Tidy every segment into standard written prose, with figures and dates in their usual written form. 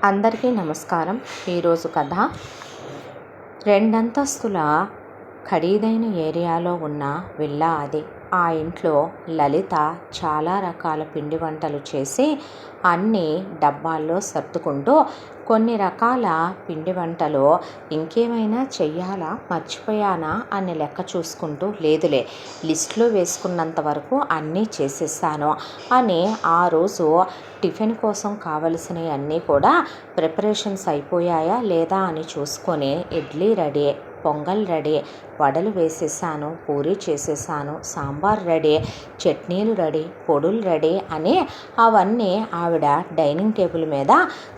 అందరికీ నమస్కారం. ఈరోజు కథ రెండంతస్తుల ఖరీదైన ఏరియాలో ఉన్న విల్లా అది. ఆ ఇంట్లో లలిత చాలా రకాల పిండి వంటలు చేసి అన్నీ డబ్బాల్లో సర్దుకుంటూ కొన్ని రకాల పిండి వంటలు ఇంకేమైనా చెయ్యాలా, మర్చిపోయానా అని లెక్క చూసుకుంటూ లేదులే, లిస్టులో వేసుకున్నంత వరకు అన్నీ చేసేసాను అని ఆ రోజు టిఫిన్ కోసం కావలసినవి అన్నీ కూడా ప్రిపరేషన్స్ అయిపోయాయా లేదా అని చూసుకొని ఇడ్లీ రెడీ, పొంగల్ రెడీ, వడలు వేసేసాను, పూరీ చేసేసాను, సాంబార్ రెడీ, చట్నీలు రెడీ, పొడులు రెడీ అని అవన్నీ ఆవిడ డైనింగ్ టేబుల్ మీద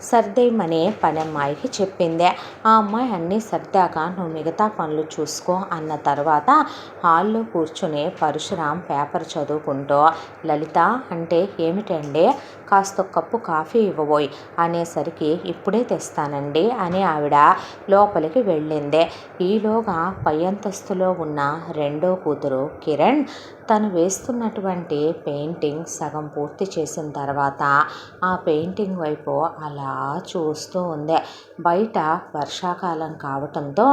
సర్దేయమని పని అమ్మాయికి చెప్పింది. ఆ అమ్మాయి అన్నీ సర్దాక నువ్వు మిగతా పనులు చూసుకో అన్న తర్వాత హాల్లో కూర్చుని పరశురాం పేపర్ చదువుకుంటూ లలిత అంటే ఏమిటండి, కాస్త కప్పు కాఫీ ఇవ్వబోయ్ అనేసరికి ఇప్పుడే తెస్తానండి అని ఆవిడ లోపలికి వెళ్ళింది. ఈలోగా పై అంతస్తులో ఉన్న రెండో కూతురు కిరణ్ తను వేస్తున్నటువంటి పెయింటింగ్ సగం పూర్తి చేసిన తర్వాత ఆ పెయింటింగ్ వైపు అలా చూస్తూ ఉంది. బయట వర్షాకాలం కావటంతో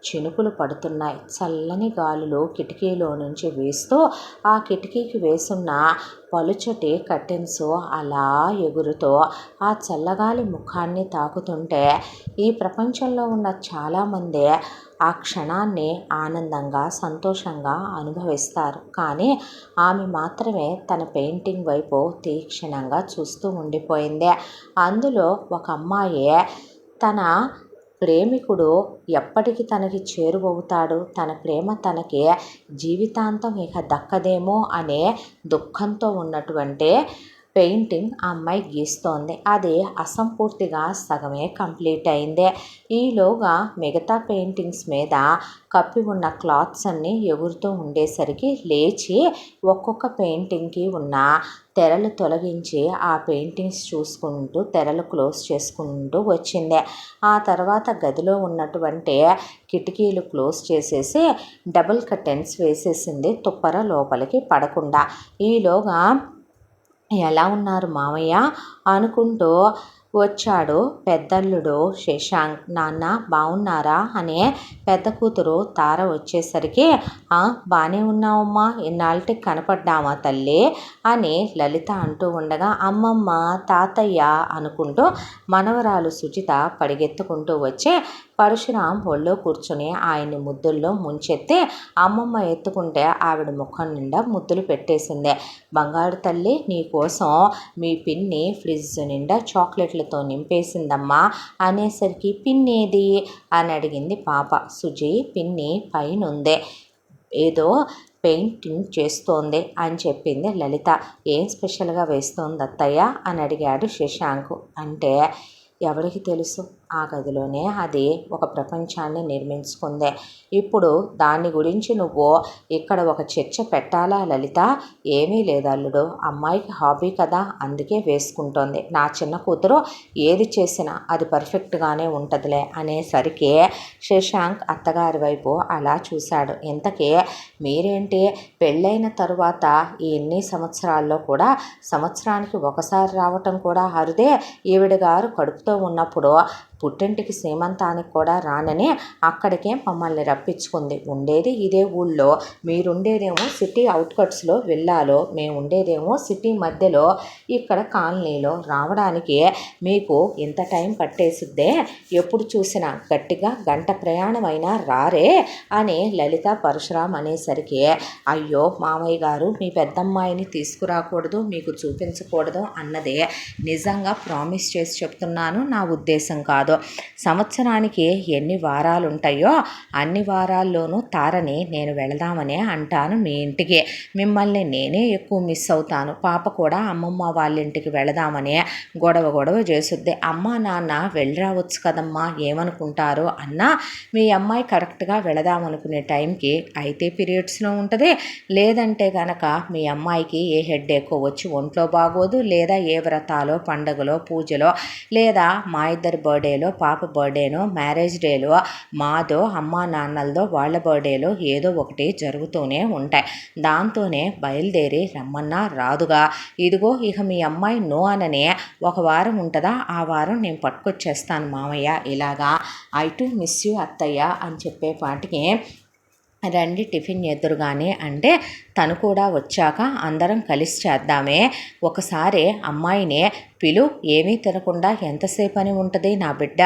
చినుకులు పడుతున్నాయి. చల్లని గాలులు కిటికీలో నుంచి వీస్తూ ఆ కిటికీకి వేసున్న పలుచటి కర్టెన్స్ అలా ఎగురుతూ ఆ చల్లగాలి ముఖాన్ని తాకుతుంటే ఈ ప్రపంచంలో ఉన్న చాలామంది ఆ క్షణాన్ని ఆనందంగా, సంతోషంగా అనుభవిస్తారు. కానీ ఆమె మాత్రమే తన పెయింటింగ్ వైపు తీక్షణంగా చూస్తూ ఉండిపోయింది. అందులో ఒక అమ్మాయి తన ప్రేమికుడు ఎప్పటికి తనకి చేరువవుతాడు, తన ప్రేమ తనకి జీవితాంతం ఇక దక్కదేమో అనే దుఃఖంతో ఉన్నటువంటి పెయింటింగ్ ఆ అమ్మాయి గీస్తోంది. అది అసంపూర్తిగా సగమే కంప్లీట్ అయింది. ఈలోగా మిగతా పెయింటింగ్స్ మీద కప్పి ఉన్న క్లాత్స్ అన్నీ ఎగురుతూ ఉండేసరికి లేచి ఒక్కొక్క పెయింటింగ్కి ఉన్న తెరలు తొలగించి ఆ పెయింటింగ్స్ చూసుకుంటూ తెరలు క్లోజ్ చేసుకుంటూ వచ్చింది. ఆ తర్వాత గదిలో ఉన్నటువంటి కిటికీలు క్లోజ్ చేసేసి డబుల్ కర్టెన్స్ వేసేసింది తుప్పర లోపలికి పడకుండా. ఈలోగా ఎలా ఉన్నారు మామయ్య అనుకుంటూ వచ్చాడు పెద్దల్లుడు శశాంక్. నాన్న బాగున్నారా అనే పెద్ద కూతురు తార వచ్చేసరికి బాగానే ఉన్నావమ్మా, ఇన్నాళ్ళకి కనపడ్డామా తల్లి అని లలిత అంటూ ఉండగా అమ్మమ్మ తాతయ్య అనుకుంటూ మనవరాలు సుజిత పరిగెత్తుకుంటూ వచ్చి పరశురాం ఒళ్ళో కూర్చుని ఆయన్ని ముద్దుల్లో ముంచెత్తి అమ్మమ్మ ఎత్తుకుంటే ఆవిడ ముఖం నిండా ముద్దులు పెట్టేసింది. బంగారు తల్లి నీకోసం మీ పిన్ని ఫ్రిడ్జ్ నిండా చాక్లెట్లతో నింపేసిందమ్మా అనేసరికి పిన్నేది అని అడిగింది పాప. సుజి పిన్ని పైన ఉంది, ఏదో పెయింటింగ్ చేస్తోంది అని చెప్పింది లలిత. ఏం స్పెషల్గా వేస్తోంది అత్తయ్య అని అడిగాడు శశాంక్. అంటే ఎవరికి తెలుసు, ఆ గదిలోనే అది ఒక ప్రపంచాన్ని నిర్మించుకుంది. ఇప్పుడు దాని గురించి నువ్వు ఇక్కడ ఒక చర్చ పెట్టాలా లలిత? ఏమీ లేదు అల్లుడు, అమ్మాయికి హాబీ కదా అందుకే వేసుకుంటోంది. నా చిన్న కూతురు ఏది చేసినా అది పర్ఫెక్ట్గానే ఉంటుందిలే అనేసరికి శశాంక్ అత్తగారి వైపు అలా చూశాడు. ఇంతకీ మీరేంటి పెళ్ళైన తరువాత ఈ ఎన్ని సంవత్సరాల్లో కూడా సంవత్సరానికి ఒకసారి రావటం కూడా అరుదే. ఈవిడ గారు కడుపుతో ఉన్నప్పుడు పుట్టింటికి సీమంతానికి కూడా రానని అక్కడికే మమ్మల్ని రప్పించుకుంది. ఉండేది ఇదే ఊళ్ళో, మీరుండేదేమో సిటీ అవుట్కట్స్లో విల్లాలో, మేము ఉండేదేమో సిటీ మధ్యలో ఇక్కడ కాలనీలో. రావడానికి మీకు ఇంత టైం పట్టేసిద్దే, ఎప్పుడు చూసినా గట్టిగా గంట ప్రయాణం అయినా రారే అని లలిత పరశురాం అనేసరికి అయ్యో మామయ్య గారు మీ పెద్దమ్మాయిని తీసుకురాకూడదు, మీకు చూపించకూడదు అన్నదే నిజంగా ప్రామిస్ చేసి చెప్తున్నాను, నా ఉద్దేశం కాదు. సంవత్సరానికి ఎన్ని వారాలు ఉంటాయో అన్ని వారాల్లోనూ తారని నేను వెళదామనే అంటాను మీ ఇంటికి. మిమ్మల్ని నేనే ఎక్కువ మిస్ అవుతాను. పాప కూడా అమ్మమ్మ వాళ్ళ ఇంటికి వెళదామని గొడవ చేసుద్ది. అమ్మ నాన్న వెళ్ళి రావచ్చు కదమ్మా, ఏమనుకుంటారు అన్నా మీ అమ్మాయి కరెక్ట్గా వెళదామనుకునే టైంకి అయితే పీరియడ్స్లో ఉంటుంది, లేదంటే కనుక మీ అమ్మాయికి ఏ హెడ్ఏకో వచ్చి ఒంట్లో బాగోదు, లేదా ఏ వ్రతాలో పండగలో పూజలో లేదా మా ఇద్దరి బర్త్డేలో బర్త్డేలో, పాప బర్త్డేనో, మ్యారేజ్ డేలో, మాదో అమ్మా నాన్నలదో వాళ్ళ బర్త్డేలో ఏదో ఒకటి జరుగుతూనే ఉంటాయి. దాంతోనే బయలుదేరి రమ్మన్నా రాదుగా. ఇదిగో ఇక మీ అమ్మాయి నో అననే ఒక వారం ఉంటుందా, ఆ వారం నేను పట్టుకొచ్చేస్తాను మామయ్య ఇలాగా. ఐ టు మిస్ యూ అత్తయ్య అని చెప్పేపాటికి రండి టిఫిన్ ఎదురుగానే అంటే తను కూడా వచ్చాక అందరం కలిసి చేద్దామే, ఒకసారి అమ్మాయిని పిలు, ఏమీ తినకుండా ఎంతసేపు అని ఉంటుంది నా బిడ్డ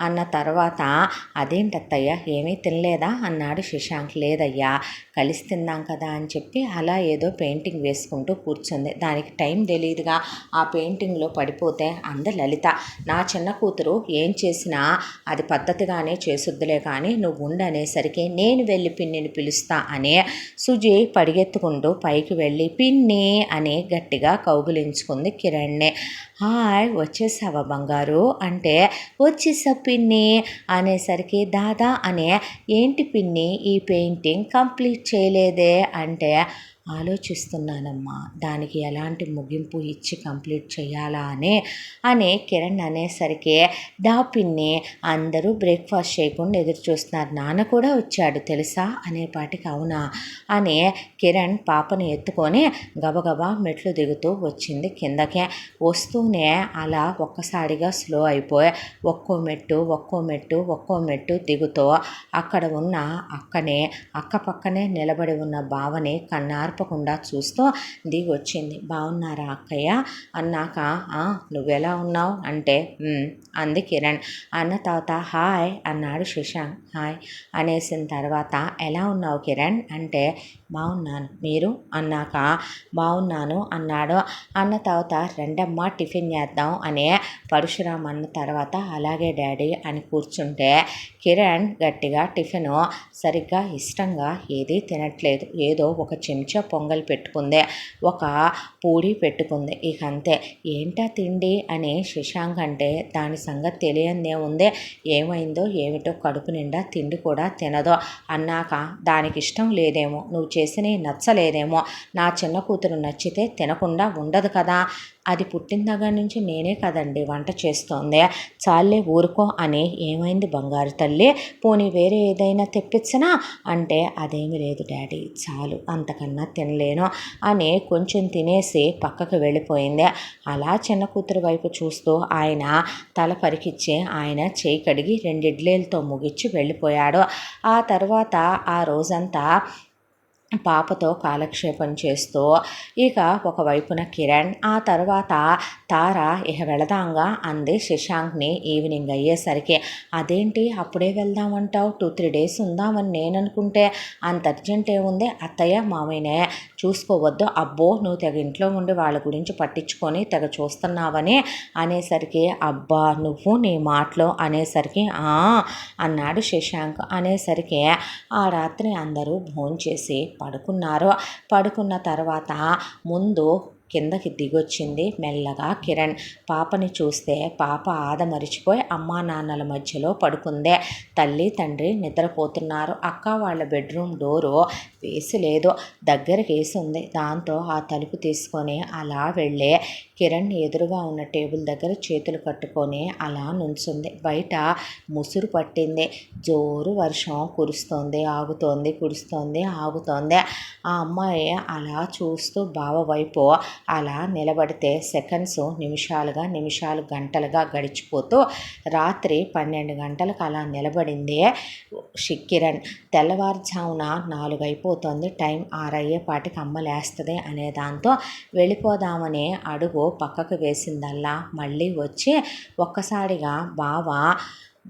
అన్న తర్వాత అదేంటత్తయ్య ఏమీ తినలేదా అన్నాడు శశాంక్. లేదయ్యా కలిసి తిందాం కదా అని చెప్పి అలా ఏదో పెయింటింగ్ వేసుకుంటూ కూర్చుంది. దానికి టైం తెలియదుగా, ఆ పెయింటింగ్లో పడిపోతే అంద లలిత. నా చిన్న కూతురు ఏం చేసినా అది పద్ధతిగానే చేసుద్దులే కానీ నువ్వు ఉండనేసరికి నేను వెళ్ళి పిన్నిని పిలుస్తా అనే సుజి పరిగెత్తుకుంటూ పైకి వెళ్ళి పిన్ని అని గట్టిగా కౌగిలించుకుంది కిరణ్ని. హాయ్ వచ్చేసావా బంగారు అంటే వచ్చేసా పిన్ని అనేసరికి దాదా అనే ఏంటి పిన్ని ఈ పెయింటింగ్ కంప్లీట్ చేయలేదే అంటే ఆలోచిస్తున్నానమ్మా దానికి ఎలాంటి ముగింపు ఇచ్చి కంప్లీట్ చేయాలా అని కిరణ్ అనేసరికి దా పిన్ని అందరూ బ్రేక్ఫాస్ట్ చేయకుండా ఎదురు చూస్తున్నారు, నాన్న కూడా వచ్చాడు తెలుసా అనేపాటికి అవునా అని కిరణ్ పాపని ఎత్తుకొని గబగబా మెట్లు దిగుతూ వచ్చింది కిందకే. వస్తూనే అలా ఒక్కసారిగా స్లో అయిపోయి ఒక్కో మెట్టు దిగుతూ అక్కడ ఉన్న అక్క పక్కనే నిలబడి ఉన్న బావని కన్నార్పకుండా చూస్తూ దిగి వచ్చింది. బాగున్నారా అక్కయ్య అన్నాక నువ్వెలా ఉన్నావు అంటే అంది కిరణ్. అన్న తర్వాత హాయ్ అన్నాడు శశాంక్. హాయ్ అనేసిన తర్వాత ఎలా ఉన్నావు కిరణ్ అంటే బాగున్నాను, మీరు అన్నాక బాగున్నాను అన్నాడు. అన్న తర్వాత రెండమ్మ టిఫిన్ చేద్దాం అనే పరశురామ్ అన్న తర్వాత అలాగే డాడీ అని కూర్చుంటే కిరణ్ గట్టిగా టిఫిను సరిగ్గా ఇష్టంగా ఏదీ తినట్లేదు. ఏదో ఒక చెంచా పొంగల్ పెట్టుకుంది, ఒక పూరి పెట్టుకుంది, ఇక అంతే. ఏంటా తిండి అని శశాంక్ అంటే దాని సంగతి తెలియందే ఉంది, ఏమైందో ఏమిటో కడుపు నిండా తిండి కూడా తినదు అన్నాక దానికి ఇష్టం లేదేమో, నువ్వు చేసినవి నచ్చలేదేమో, నా చిన్న కూతురు నచ్చితే తినకుండా ఉండదు కదా, అది పుట్టిన దగ్గర నుంచి నేనే కదండి వంట చేస్తోంది, చాలే ఊరుకో అని. ఏమైంది బంగారు తల్లి, పోనీ వేరే ఏదైనా తెప్పించనా అంటే అదేమి లేదు డాడీ చాలు అంతకన్నా తినలేను అని కొంచెం తినేసి పక్కకు వెళ్ళిపోయింది. అలా చిన్న కూతురు వైపు చూస్తూ ఆయన తల పరికిచ్చి ఆయన చేయి కడిగి 2 ఇడ్లీలతో ముగిచ్చి వెళ్ళిపోయాడు. ఆ తర్వాత ఆ రోజంతా పాపతో కాలక్షేపం చేస్తూ ఇక ఒకవైపున కిరణ్, ఆ తర్వాత తార ఇక వెళదాంగా అంది శశాంక్ని ఈవినింగ్ అయ్యేసరికి. అదేంటి అప్పుడే వెళ్దామంటావు, 2-3 డేస్ ఉందామని నేను అనుకుంటే అంత అర్జెంట్ ఏముంది, అత్తయ్య మామయ్యనే చూసుకోవద్దు, అబ్బో నువ్వు తెగ ఇంట్లో ఉండి వాళ్ళ గురించి పట్టించుకొని తెగ చూస్తున్నావని అనేసరికి అబ్బా నువ్వు నీ మాటలో అనేసరికి అన్నాడు శశాంక్. అనేసరికి ఆ రాత్రి అందరూ భోంచేసి పడుకున్నారు. పడుకున్న తర్వాత ముందు కిందకి దిగొచ్చింది మెల్లగా కిరణ్. పాపని చూస్తే పాప ఆదమరిచిపోయి అమ్మా నాన్నల మధ్యలో పడుకుందే. తల్లి తండ్రి నిద్రపోతున్నారు. అక్క వాళ్ళ బెడ్రూమ్ డోరు వేసి లేదు, దగ్గరికి వేసి ఉంది. దాంతో ఆ తలుపు తీసుకొని అలా వెళ్ళి కిరణ్ ఎదురుగా ఉన్న టేబుల్ దగ్గర చేతులు కట్టుకొని అలా నుంచుంది. బయట ముసురు పట్టింది, జోరు వర్షం కురుస్తోంది, ఆగుతోంది, కురుస్తోంది, ఆగుతోంది. ఆ అమ్మాయి అలా చూస్తూ బావ వైపు అలా నిలబడితే సెకండ్స్ నిమిషాలు గంటలుగా గడిచిపోతూ రాత్రి 12 గంటలకు అలా నిలబడింది కిరణ్. తెల్లవారుజామున 4 అయిపోతుంది, టైం 6 అయ్యేపాటికి అమ్మ లేస్తుంది అనే దాంతో వెళ్ళిపోదామని అడుగు పక్కకు వేసిందల్లా మళ్ళీ వచ్చి ఒక్కసారిగా బావ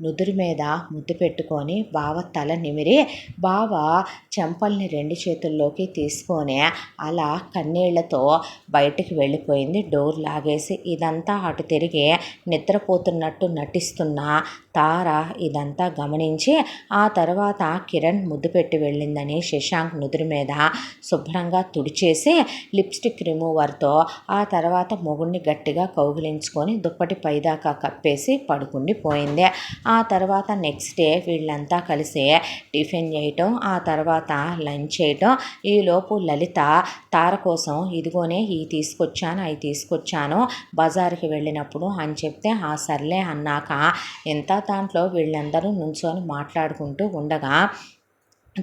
నుదురు మీద ముద్దు పెట్టుకొని బావ తల నిమిరి బావ చెంపల్ని 2 చేతుల్లోకి తీసుకొని అలా కన్నీళ్లతో బయటికి వెళ్ళిపోయింది డోర్ లాగేసి. ఇదంతా అటు తిరిగి నిద్రపోతున్నట్టు నటిస్తున్న తార ఇదంతా గమనించి ఆ తర్వాత కిరణ్ ముద్దు పెట్టి వెళ్ళిందని శశాంక్ నుదురు మీద శుభ్రంగా తుడిచేసి లిప్స్టిక్ రిమూవర్తో ఆ తర్వాత మొగుడిని గట్టిగా కౌగిలించుకొని దుప్పటి పైదాకా కప్పేసి పడుకుండిపోయింది. ఆ తర్వాత నెక్స్ట్ డే వీళ్ళంతా కలిసి టిఫిన్ చేయటం, ఆ తర్వాత లంచ్ చేయటం. ఈలోపు లలిత తార కోసం ఇదిగోనే ఇవి తీసుకొచ్చాను, అవి తీసుకొచ్చాను బజారుకి వెళ్ళినప్పుడు అని చెప్తే సర్లే అన్నాక ఎంత దాంట్లో వీళ్ళందరూ నుంచొని మాట్లాడుకుంటూ ఉండగా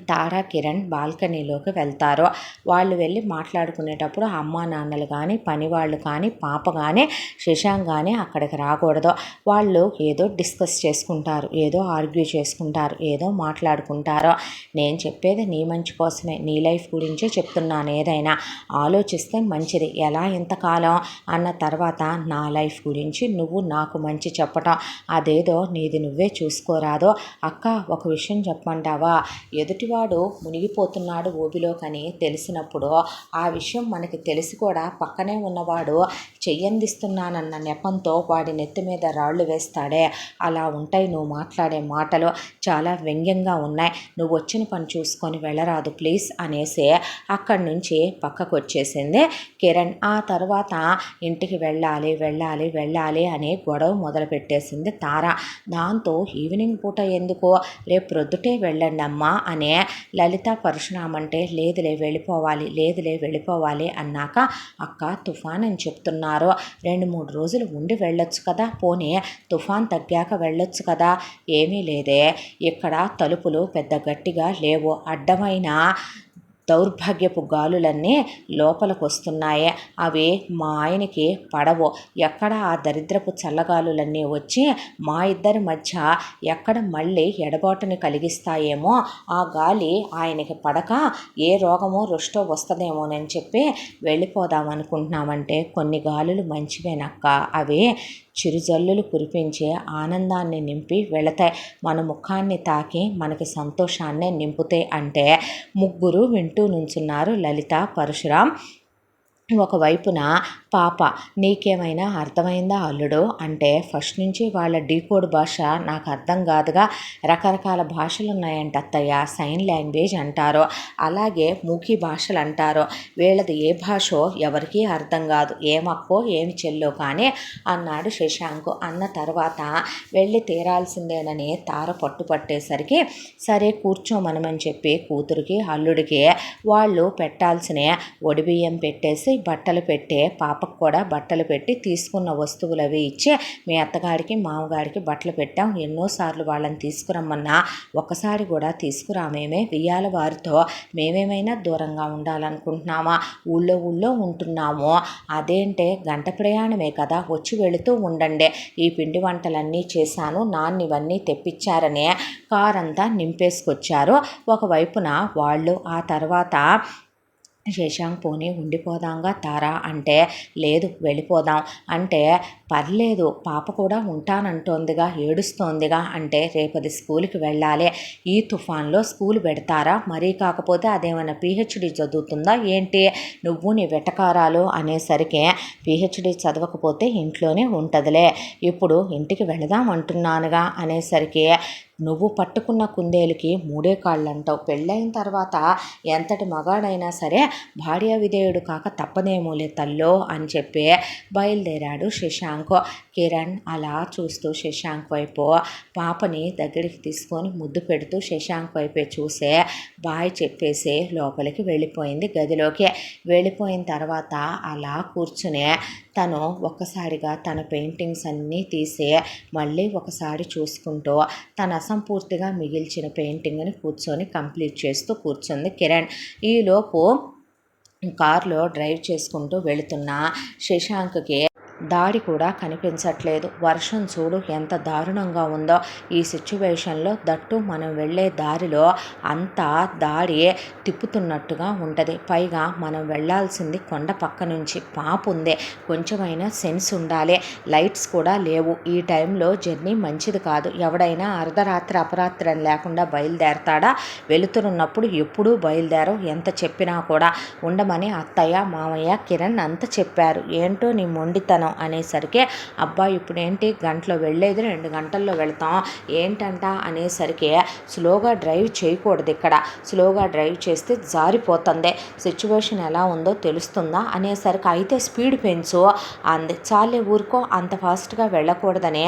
తారా కిరణ్ బాల్కనీలోకి వెళ్తారు. వాళ్ళు వెళ్ళి మాట్లాడుకునేటప్పుడు అమ్మా నాన్నలు కానీ పనివాళ్ళు కానీ పాప కానీ శశాంక్ కానీ అక్కడికి రాకూడదు. వాళ్ళు ఏదో డిస్కస్ చేసుకుంటారు, ఏదో ఆర్గ్యూ చేసుకుంటారు, ఏదో మాట్లాడుకుంటారు. నేను చెప్పేది నీ మంచి కోసమే, నీ లైఫ్ గురించే చెప్తున్నాను. ఏదైనా ఆలోచిస్తే మంచిది. ఎలా ఇంతకాలం అన్న తర్వాత నా లైఫ్ గురించి నువ్వు నాకు మంచి చెప్పటం, అదేదో నీది నువ్వే చూసుకోరాదో. అక్క ఒక విషయం చెప్పమంటావా, ఎదుటివాడు మునిగిపోతున్నాడు ఊబిలోకని తెలిసినప్పుడు ఆ విషయం మనకి తెలిసి కూడా పక్కనే ఉన్నవాడు చెయ్యందిస్తున్నానన్న నెపంతో వాడి నెత్తి మీద రాళ్ళు వేస్తాడే, అలా ఉంటాయి నువ్వు మాట్లాడే మాటలు. చాలా వ్యంగ్యంగా ఉన్నాయి. నువ్వు వచ్చిన పని చూసుకొని వెళ్ళరాదు ప్లీజ్ అనేసి అక్కడి నుంచి పక్కకు వచ్చేసింది కిరణ్. ఆ తర్వాత ఇంటికి వెళ్ళాలి వెళ్ళాలి వెళ్ళాలి అని గొడవ మొదలుపెట్టేసింది తార. దాంతో ఈవినింగ్ పూట ఎందుకో రేపు ప్రొద్దుటే వెళ్ళండి అమ్మా అనే లలిత పరశురామంటే లేదులే వెళ్ళిపోవాలి, లేదులే వెళ్ళిపోవాలి అన్నాక అక్క తుఫాన్ అని చెప్తున్నారు, 2-3 రోజులు ఉండి వెళ్ళొచ్చు కదా, పోనీ తుఫాన్ తగ్గాక వెళ్ళొచ్చు కదా. ఏమీ లేదే, ఇక్కడ తలుపులు పెద్ద గట్టిగా లేవు, అడ్డమైన దౌర్భాగ్యపు గాలులన్నీ లోపలికి వస్తున్నాయి. అవి మా ఆయనకి పడవు. ఎక్కడ ఆ దరిద్రపు చల్లగాలులన్నీ వచ్చి మా ఇద్దరి మధ్య ఎక్కడ మళ్ళీ ఎడబాటుని కలిగిస్తాయేమో, ఆ గాలి ఆయనకి పడక ఏ రోగమో రుష్టో వస్తుందేమోనని చెప్పి వెళ్ళిపోదాం అనుకుంటున్నామంటే కొన్ని గాలులు మంచివేనక్క, అవి చిరుజల్లులు కురిపించే ఆనందాన్ని నింపి వెళతాయి, మన ముఖాన్ని తాకి మనకి సంతోషాన్నే నింపుతాయి అంటే ముగ్గురు వింటూ నుంచున్నారు లలిత, పరశురాం. ఒకవైపున పాప, నీకేమైనా అర్థమైందా అల్లుడు అంటే ఫస్ట్ నుంచి వాళ్ళ డీకోడ్ భాష నాకు అర్థం కాదుగా, రకరకాల భాషలు ఉన్నాయంట అత్తయ్య, సైన్ లాంగ్వేజ్ అంటారు, అలాగే మూకీ భాషలు అంటారు, వీళ్ళది ఏ భాషో ఎవరికీ అర్థం కాదు, ఏమక్కో ఏమి చెల్లో కానీ అన్నాడు శశాంక్. అన్న తర్వాత వెళ్ళి తీరాల్సిందేనని తార పట్టుపట్టేసరికి సరే కూర్చోమనమని చెప్పి కూతురికి అల్లుడికి వాళ్ళు పెట్టాల్సిన ఒడిబియ్యం పెట్టేసి బట్టలు పెట్టి పాపకు కూడా బట్టలు పెట్టి తీసుకున్న వస్తువులు అవి ఇచ్చి మీ అత్తగారికి మామగారికి బట్టలు పెట్టాం, ఎన్నోసార్లు వాళ్ళని తీసుకురమ్మన్నా ఒక్కసారి కూడా తీసుకురామేమే, వియ్యాల వారితో మేమేమైనా దూరంగా ఉండాలనుకుంటున్నామా, ఊళ్ళో ఉంటున్నాము, అదేంటే గంట ప్రయాణమే కదా, వచ్చి వెళుతూ ఉండండి, ఈ పిండి వంటలన్నీ చేశాను, నాన్న ఇవన్నీ తెప్పించారనే కారంతా నింపేసుకొచ్చారు ఒకవైపున వాళ్ళు. ఆ తర్వాత శశాంక్ పోనీ ఉండిపోదాంగా తారా అంటే లేదు వెళ్ళిపోదాం అంటే పర్లేదు పాప కూడా ఉంటానంటోందిగా, ఏడుస్తోందిగా అంటే రేపది స్కూల్కి వెళ్ళాలి, ఈ తుఫాన్లో స్కూల్ పెడతారా, మరీ కాకపోతే అదేమైనా పిహెచ్డి చదువుతుందా ఏంటి, నువ్వు నీ వెటకారాలు అనేసరికి పిహెచ్డి చదవకపోతే ఇంట్లోనే ఉంటుందిలే, ఇప్పుడు ఇంటికి వెళదాం అంటున్నానుగా అనేసరికి నువ్వు పట్టుకున్న కుందేలుకి 3 కాళ్ళు అంటావు, పెళ్ళైన తర్వాత ఎంతటి మగాడైనా సరే భార్య విధేయుడు కాక తప్పదేమోలే తల్లో అని చెప్పి బయలుదేరాడు శశాంక్. కిరణ్ అలా చూస్తూ శశాంక్ వైపు పాపని దగ్గరికి తీసుకొని ముద్దు పెడుతూ శశాంక్ వైపే చూసే బాయ్ చెప్పేసి లోపలికి వెళ్ళిపోయింది గదిలోకి. వెళ్ళిపోయిన తర్వాత అలా కూర్చునే తను ఒక్కసారిగా తన పెయింటింగ్స్ అన్నీ తీసి మళ్ళీ ఒకసారి చూసుకుంటూ తన అసంపూర్తిగా మిగిల్చిన పెయింటింగ్ని కూర్చొని కంప్లీట్ చేస్తూ కూర్చుంది కిరణ్. ఈలోపు కారులో డ్రైవ్ చేసుకుంటూ వెళుతున్న శశాంక్కి దారి కూడా కనిపించట్లేదు. వర్షం చూడు ఎంత దారుణంగా ఉందో ఈ సిచ్యువేషన్లో, దట్టు మనం వెళ్ళే దారిలో అంతా దారి తిప్పుతున్నట్టుగా ఉంటుంది, పైగా మనం వెళ్ళాల్సింది కొండ పక్క నుంచి, పాప ఉంది, కొంచెమైనా సెన్స్ ఉండాలి, లైట్స్ కూడా లేవు, ఈ టైంలో జర్నీ మంచిది కాదు, ఎవడైనా అర్ధరాత్రి అపరాత్రి అని లేకుండా బయలుదేరతాడా, వెళుతున్నప్పుడు ఎప్పుడూ బయలుదేరవు, ఎంత చెప్పినా కూడా ఉండమని అత్తయ్య మామయ్య కిరణ్ అంత చెప్పారు, ఏంటో నీ మొండితనం అనేసరికి అబ్బాయి ఇప్పుడేంటి గంటలో వెళ్ళేది 2 గంటల్లో వెళ్తాం ఏంటంట అనేసరికి స్లోగా డ్రైవ్ చేయకూడదు, ఇక్కడ స్లోగా డ్రైవ్ చేస్తే జారిపోతుంది, సిచ్యువేషన్ ఎలా ఉందో తెలుస్తుందా అనేసరికి అయితే స్పీడ్ పెంచు అంది. చాలే ఊరుకో, అంత ఫాస్ట్గా వెళ్ళకూడదని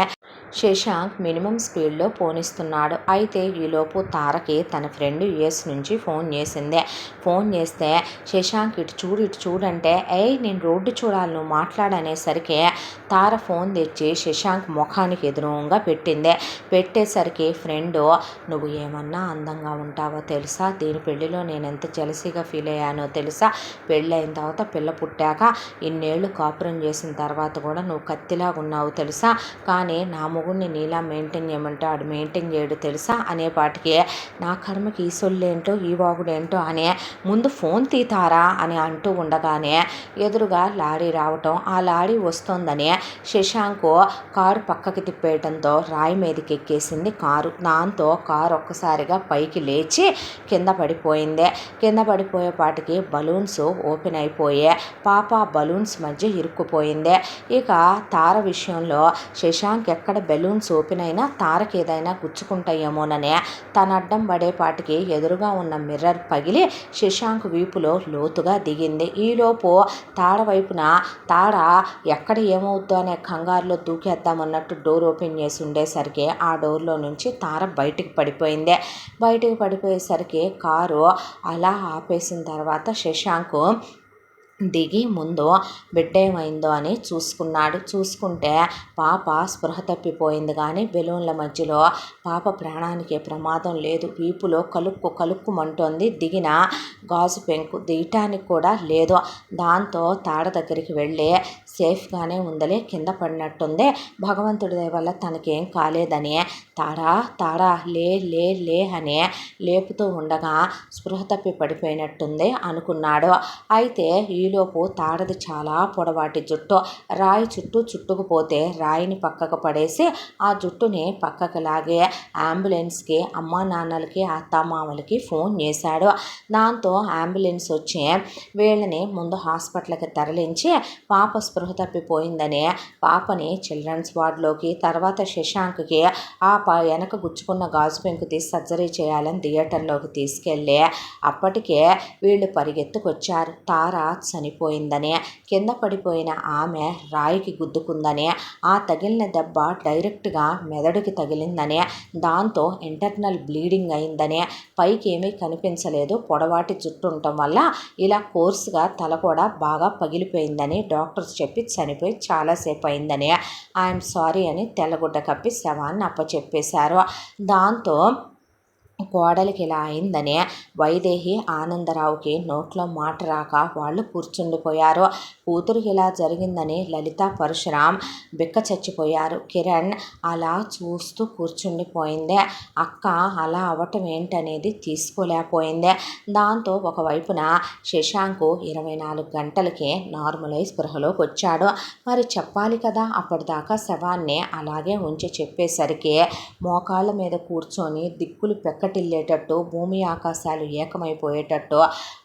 శశాంక్ మినిమం స్పీడ్లో పోనిస్తున్నాడు. అయితే ఈలోపు తారకి తన ఫ్రెండ్ యుఎస్ నుంచి ఫోన్ చేసింది. ఫోన్ చేస్తే శశాంక్ ఇటు చూడంటే నేను రోడ్డు చూడాలి నువ్వు మాట్లాడనేసరికి తార ఫోన్ తెచ్చి శశాంక్ ముఖానికి ఎదురుగా పెట్టేసరికి ఫ్రెండు నువ్వు ఏమన్నా అందంగా ఉంటావో తెలుసా, దీని పెళ్లిలో నేను ఎంత జెలసీగా ఫీల్ అయ్యానో తెలుసా, పెళ్ళైన తర్వాత పిల్ల పుట్టాక ఇన్నేళ్ళు కాపురం చేసిన తర్వాత కూడా నువ్వు కత్తిలాగా ఉన్నావు తెలుసా, కానీ నా మొగుడిని నీలా మెయింటైన్ చేయమంటే ఆడు మెయింటైన్ చేయడు తెలుసా అనేపాటికి నా కర్మకి ఈ సొల్లేంటో ఈ వాగుడేంటో అనే ముందు ఫోన్ తీతారా అని అంటూ ఉండగానే ఎదురుగా లారీ రావటం, ఆ లారీ వస్తోందని శశాంక్ కారు పక్కకి తిప్పేయడంతో రాయి మీదకి ఎక్కేసింది కారు. దాంతో కారు ఒక్కసారిగా పైకి లేచి కింద పడిపోయింది. కింద పడిపోయేపాటికి బలూన్స్ ఓపెన్ అయిపోయి పాప బలూన్స్ మధ్య ఇరుక్కుపోయింది. ఇక తార విషయంలో శశాంక్ ఎక్కడ బెలూన్స్ ఓపెన్ అయినా తారకి ఏదైనా గుచ్చుకుంటాయేమోననే తన అడ్డం పడేపాటికి ఎదురుగా ఉన్న మిర్రర్ పగిలి శశాంక్ వీపులో లోతుగా దిగింది. ఈలోపు తార వైపున తార ఎక్కడ ఏమవుద్దో అనే కంగారులో దూకేద్దామన్నట్టు డోర్ ఓపెన్ చేసి ఉండేసరికి ఆ డోర్లో నుంచి తార బయటికి పడిపోయేసరికి కారు అలా ఆపేసిన తర్వాత శశాంక్ దిగి ముందు బిడ్డ ఏమైందో అని చూసుకుంటే పాప స్పృహ తప్పిపోయింది. కానీ బెలూన్ల మధ్యలో పాప ప్రాణానికి ప్రమాదం లేదు. వీపులో కలుక్కుమంటోంది. దిగిన గాజు పెంకు దిగటానికి కూడా లేదు. దాంతో తాడ దగ్గరికి వెళ్ళి సేఫ్గానే ఉందలే, కింద పడినట్టుంది, భగవంతుడి దయ వల్ల తనకేం కాలేదని తాడా లే లే లే అని లేపుతూ ఉండగా స్పృహ తప్పి పడిపోయినట్టుంది అనుకున్నాడు. అయితే ఈలోపు తాడది చాలా పొడవాటి జుట్టు. రాయి చుట్టుకుపోతే రాయిని పక్కకు పడేసి ఆ జుట్టుని పక్కకు లాగే అంబులెన్స్కి అమ్మా నాన్నలకి అత్తామామలకి ఫోన్ చేశాడు. దాంతో అంబులెన్స్ వచ్చి వీళ్ళని ముందు హాస్పిటల్కి తరలించి పాప స్పృహ తప్పిపోయిందని పాపని చిల్డ్రన్స్ వార్డులోకి, తర్వాత శశాంక్కి వెనక గుచ్చుకున్న గాజు పెంకు తీసి సర్జరీ చేయాలని థియేటర్లోకి తీసుకెళ్ళి అప్పటికే వీళ్ళు పరిగెత్తుకొచ్చారు. తార చనిపోయిందని, కింద పడిపోయిన ఆమె రాయికి గుద్దుకుందని, ఆ తగిలిన దెబ్బ డైరెక్ట్గా మెదడుకి తగిలిందని, దాంతో ఇంటర్నల్ బ్లీడింగ్ అయిందని, పైకి ఏమీ కనిపించలేదు, పొడవాటి జుట్టు ఉండటం వల్ల ఇలా కోర్సుగా తల కూడా బాగా పగిలిపోయిందని డాక్టర్స్ చెప్పి చనిపోయి చాలాసేపు అయిందని ఐఎమ్ సారీ అని తెల్లగుడ్డ కప్పి శవాన్ని అప్పచెప్పేశారు. దాంతో కోడలికి ఇలా అయిందని వైదేహి ఆనందరావుకి నోట్లో మాట రాక వాళ్ళు కూర్చుండిపోయారు. కూతురికి ఇలా జరిగిందని లలిత పరశురాం బిక్క చచ్చిపోయారు. కిరణ్ అలా చూస్తూ కూర్చుండిపోయింది. అక్క అలా అవ్వటం ఏంటనేది తీసుకోలేకపోయింది. దాంతో ఒకవైపున శశాంక్ 24 గంటలకి నార్మలైజ్ స్పృహలోకి వచ్చాడు. మరి చెప్పాలి కదా, అప్పటిదాకా శవాన్ని అలాగే ఉంచి చెప్పేసరికి మోకాళ్ళ మీద కూర్చొని దిక్కులు పెక్కటిల్లేటట్టు, భూమి ఆకాశాలు ఏకమైపోయేటట్టు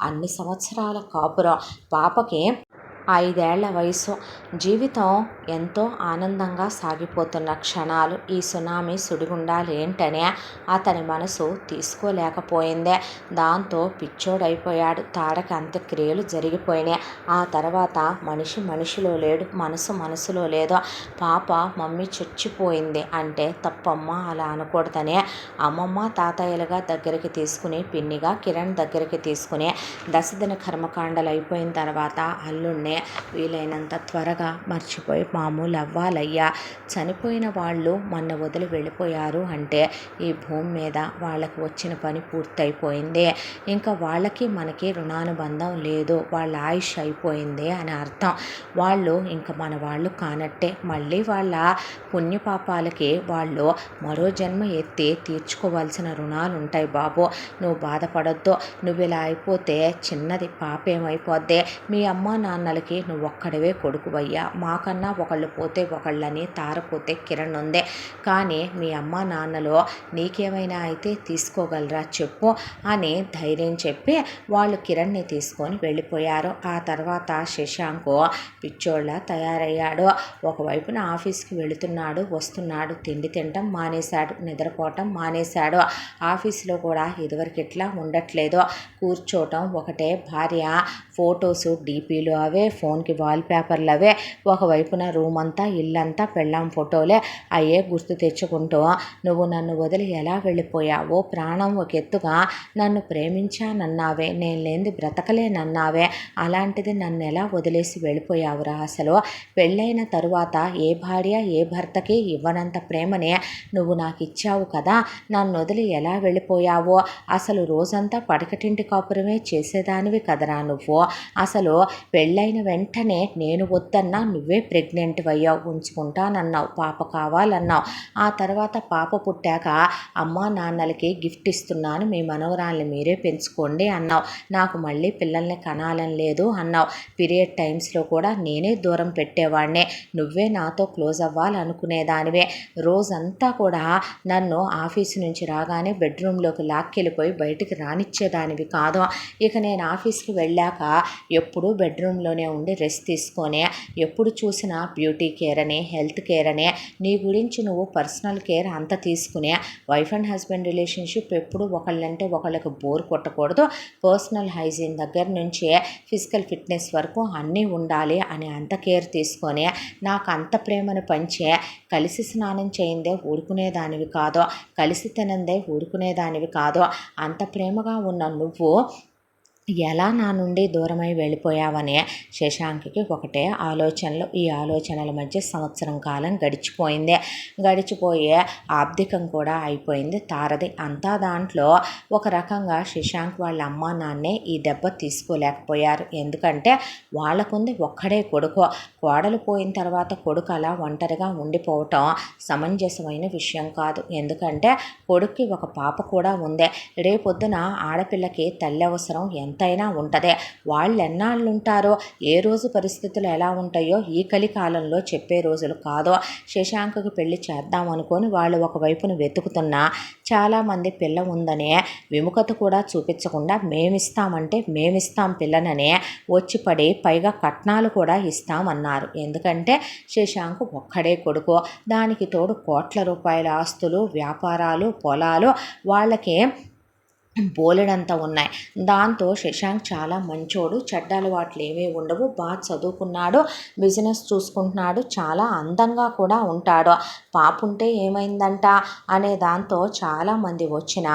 అన్ని సంవత్సరాల కాపురం, పాపకి 5 ఏళ్ల వయసు, జీవితం ఎంతో ఆనందంగా సాగిపోతున్న క్షణాలు, ఈ సునామీ సుడిగుండాలు ఏంటనే అతని మనసు తీసుకోలేకపోయింది. దాంతో పిచ్చోడైపోయాడు. తారక అంత్యక్రియలు జరిగిపోయినాయి. ఆ తర్వాత మనిషిలో లేడు, మనసులో లేదు. పాప మమ్మీ చచ్చిపోయింది అంటే తప్పమ్మ అలా అనకూడదని అమ్మమ్మ తాతయ్యలుగా దగ్గరికి తీసుకుని, పిన్నిగా కిరణ్ దగ్గరికి తీసుకుని దశదిన కర్మకాండలు అయిపోయిన తర్వాత అల్లుడిని వీలైనంత త్వరగా మర్చిపోయి మామూలు అవ్వాలయ్యా. చనిపోయిన వాళ్ళు మొన్న వదిలి వెళ్ళిపోయారు అంటే ఈ భూమి మీద వాళ్ళకి వచ్చిన పని పూర్తయిపోయింది. ఇంకా వాళ్ళకి మనకి రుణానుబంధం లేదు, వాళ్ళ ఆయుష్ అయిపోయింది అని అర్థం. వాళ్ళు ఇంకా మన వాళ్ళు కానట్టే. మళ్ళీ వాళ్ళ పుణ్యపాపాలకి వాళ్ళు మరో జన్మ ఎత్తి తీర్చుకోవాల్సిన రుణాలు ఉంటాయి బాబు. నువ్వు బాధపడొద్దు. నువ్వు ఇలా అయిపోతే చిన్నది పాప ఏమైపోద్ది. మీ అమ్మా నాన్నలకి నువ్వు ఒక్కడవే కొడుకువయ్యా. మాకన్నా ఒకళ్ళు పోతే ఒకళ్ళని, తారపోతే కిరణ్ ఉంది. కానీ మీ అమ్మా నాన్నలో నీకేమైనా అయితే తీసుకోగలరా చెప్పు అని ధైర్యం చెప్పి వాళ్ళు కిరణ్ని తీసుకొని వెళ్ళిపోయారు. ఆ తర్వాత శశాంక్ పిచ్చోళ్ళ తయారయ్యాడు. ఒకవైపున ఆఫీస్కి వెళుతున్నాడు, వస్తున్నాడు, తిండి తినటం మానేశాడు, నిద్రపోవటం మానేశాడు. ఆఫీసులో కూడా ఇదివరకు ఇట్లా ఉండట్లేదు. కూర్చోవటం ఒకటే, భార్య ఫొటోసు డీపీలు అవే, ఫోన్కి వాల్పేపర్లు అవే, ఒకవైపున రూమ్ అంతా ఇల్లంతా పెళ్ళాం ఫోటోలే అయ్యే గుర్తు తెచ్చుకుంటూ నువ్వు నన్ను వదిలి ఎలా వెళ్ళిపోయావో, ప్రాణం ఒక ఎత్తుగా నన్ను ప్రేమించానన్నావే, నేను లేనిది బ్రతకలేనన్నావే, అలాంటిది నన్ను ఎలా వదిలేసి వెళ్ళిపోయావురా? అసలు పెళ్ళైన తరువాత ఏ భార్య ఏ భర్తకి ఇవ్వనంత ప్రేమనే నువ్వు నాకు ఇచ్చావు కదా, నన్ను వదిలి ఎలా వెళ్ళిపోయావో, అసలు రోజంతా పడకటింటి కాపురమే చేసేదానివి కదరా నువ్వు, అసలు పెళ్ళైన వెంటనే నేను వద్దన్నా నువ్వే ప్రెగ్నెంట్ అయ్యావు, ఉంచుకుంటానన్నావు, పాప కావాలన్నావు, ఆ తర్వాత పాప పుట్టాక అమ్మా నాన్నలకి గిఫ్ట్ ఇస్తున్నాను, మీ మనవరాల్ని మీరే పెంచుకోండి అన్నావు, నాకు మళ్ళీ పిల్లల్ని కనాలని లేదు అన్నావు, పీరియడ్ టైమ్స్లో కూడా నేనే దూరం పెట్టేవాడినే, నువ్వే నాతో క్లోజ్ అవ్వాలనుకునేదానివే, రోజంతా కూడా నన్ను ఆఫీసు నుంచి రాగానే బెడ్రూమ్లోకి లాక్కెళ్ళిపోయి బయటికి రానిచ్చేదానివి కాదు, ఇక నేను ఆఫీస్కి వెళ్ళాక ఎప్పుడూ బెడ్రూమ్లోనే ఉండి రెస్ట్ తీసుకొని ఎప్పుడు చూసినా బ్యూటీ కేర్ అని హెల్త్ కేర్ అని నీ గురించి నువ్వు పర్సనల్ కేర్ అంత తీసుకునే, వైఫ్ అండ్ హస్బెండ్ రిలేషన్షిప్ ఎప్పుడు ఒకళ్ళంటే ఒకళ్ళకి బోర్ కొట్టకూడదు, పర్సనల్ హైజీన్ దగ్గర నుంచి ఫిజికల్ ఫిట్నెస్ వరకు అన్నీ ఉండాలి అని అంత కేర్ తీసుకొని నాకు అంత ప్రేమను పంచే, కలిసి స్నానం చేయిందే ఊరుకునేదానివి కాదు, కలిసి తినందే ఊరుకునేదానివి కాదు, అంత ప్రేమగా ఉన్న నువ్వు ఎలా నా నుండి దూరమై వెళ్ళిపోయావనే శశాంక్కి ఒకటే ఆలోచనలు. ఈ ఆలోచనల మధ్య సంవత్సరం కాలం గడిచిపోయే ఆబ్దికం కూడా అయిపోయింది తారది. అంతా దాంట్లో ఒక రకంగా శశాంక్ వాళ్ళ అమ్మా నాన్నే ఈ దెబ్బ తీసుకోలేకపోయారు. ఎందుకంటే వాళ్ళకుంది ఒక్కడే కొడుకు, కోడలు పోయిన తర్వాత కొడుకు అలా ఒంటరిగా ఉండిపోవటం సమంజసమైన విషయం కాదు. ఎందుకంటే కొడుక్కి ఒక పాప కూడా ఉంది, రేపొద్దున ఆడపిల్లకి తల్లి అవసరం ఎంతైనా ఉంటుంది. వాళ్ళు ఎన్నాళ్ళు ఉంటారో, ఏ రోజు పరిస్థితులు ఎలా ఉంటాయో ఈ కలికాలంలో చెప్పే రోజులు కాదో. శశాంక్కి పెళ్లి చేద్దాం అనుకొని వాళ్ళు ఒకవైపును వెతుకుతున్నా చాలామంది పిల్ల ఉందనే విముఖత కూడా చూపించకుండా మేమిస్తామంటే మేమిస్తాం పిల్లననే వచ్చి పడి పైగా కట్నాలు కూడా ఇస్తామన్నారు. ఎందుకంటే శశాంక్ ఒక్కడే కొడుకు, దానికి తోడు కోట్ల రూపాయల ఆస్తులు, వ్యాపారాలు, పొలాలు వాళ్ళకి బోలెడంతా ఉన్నాయి. దాంతో శశాంక్ చాలా మంచోడు, చెడ్డ అలవాట్లు ఏమీ ఉండవు, బాగా చదువుకున్నాడు, బిజినెస్ చూసుకుంటున్నాడు, చాలా అందంగా కూడా ఉంటాడు. పాపుంటే ఏమైందంట అనే దాంతో చాలామంది వచ్చిన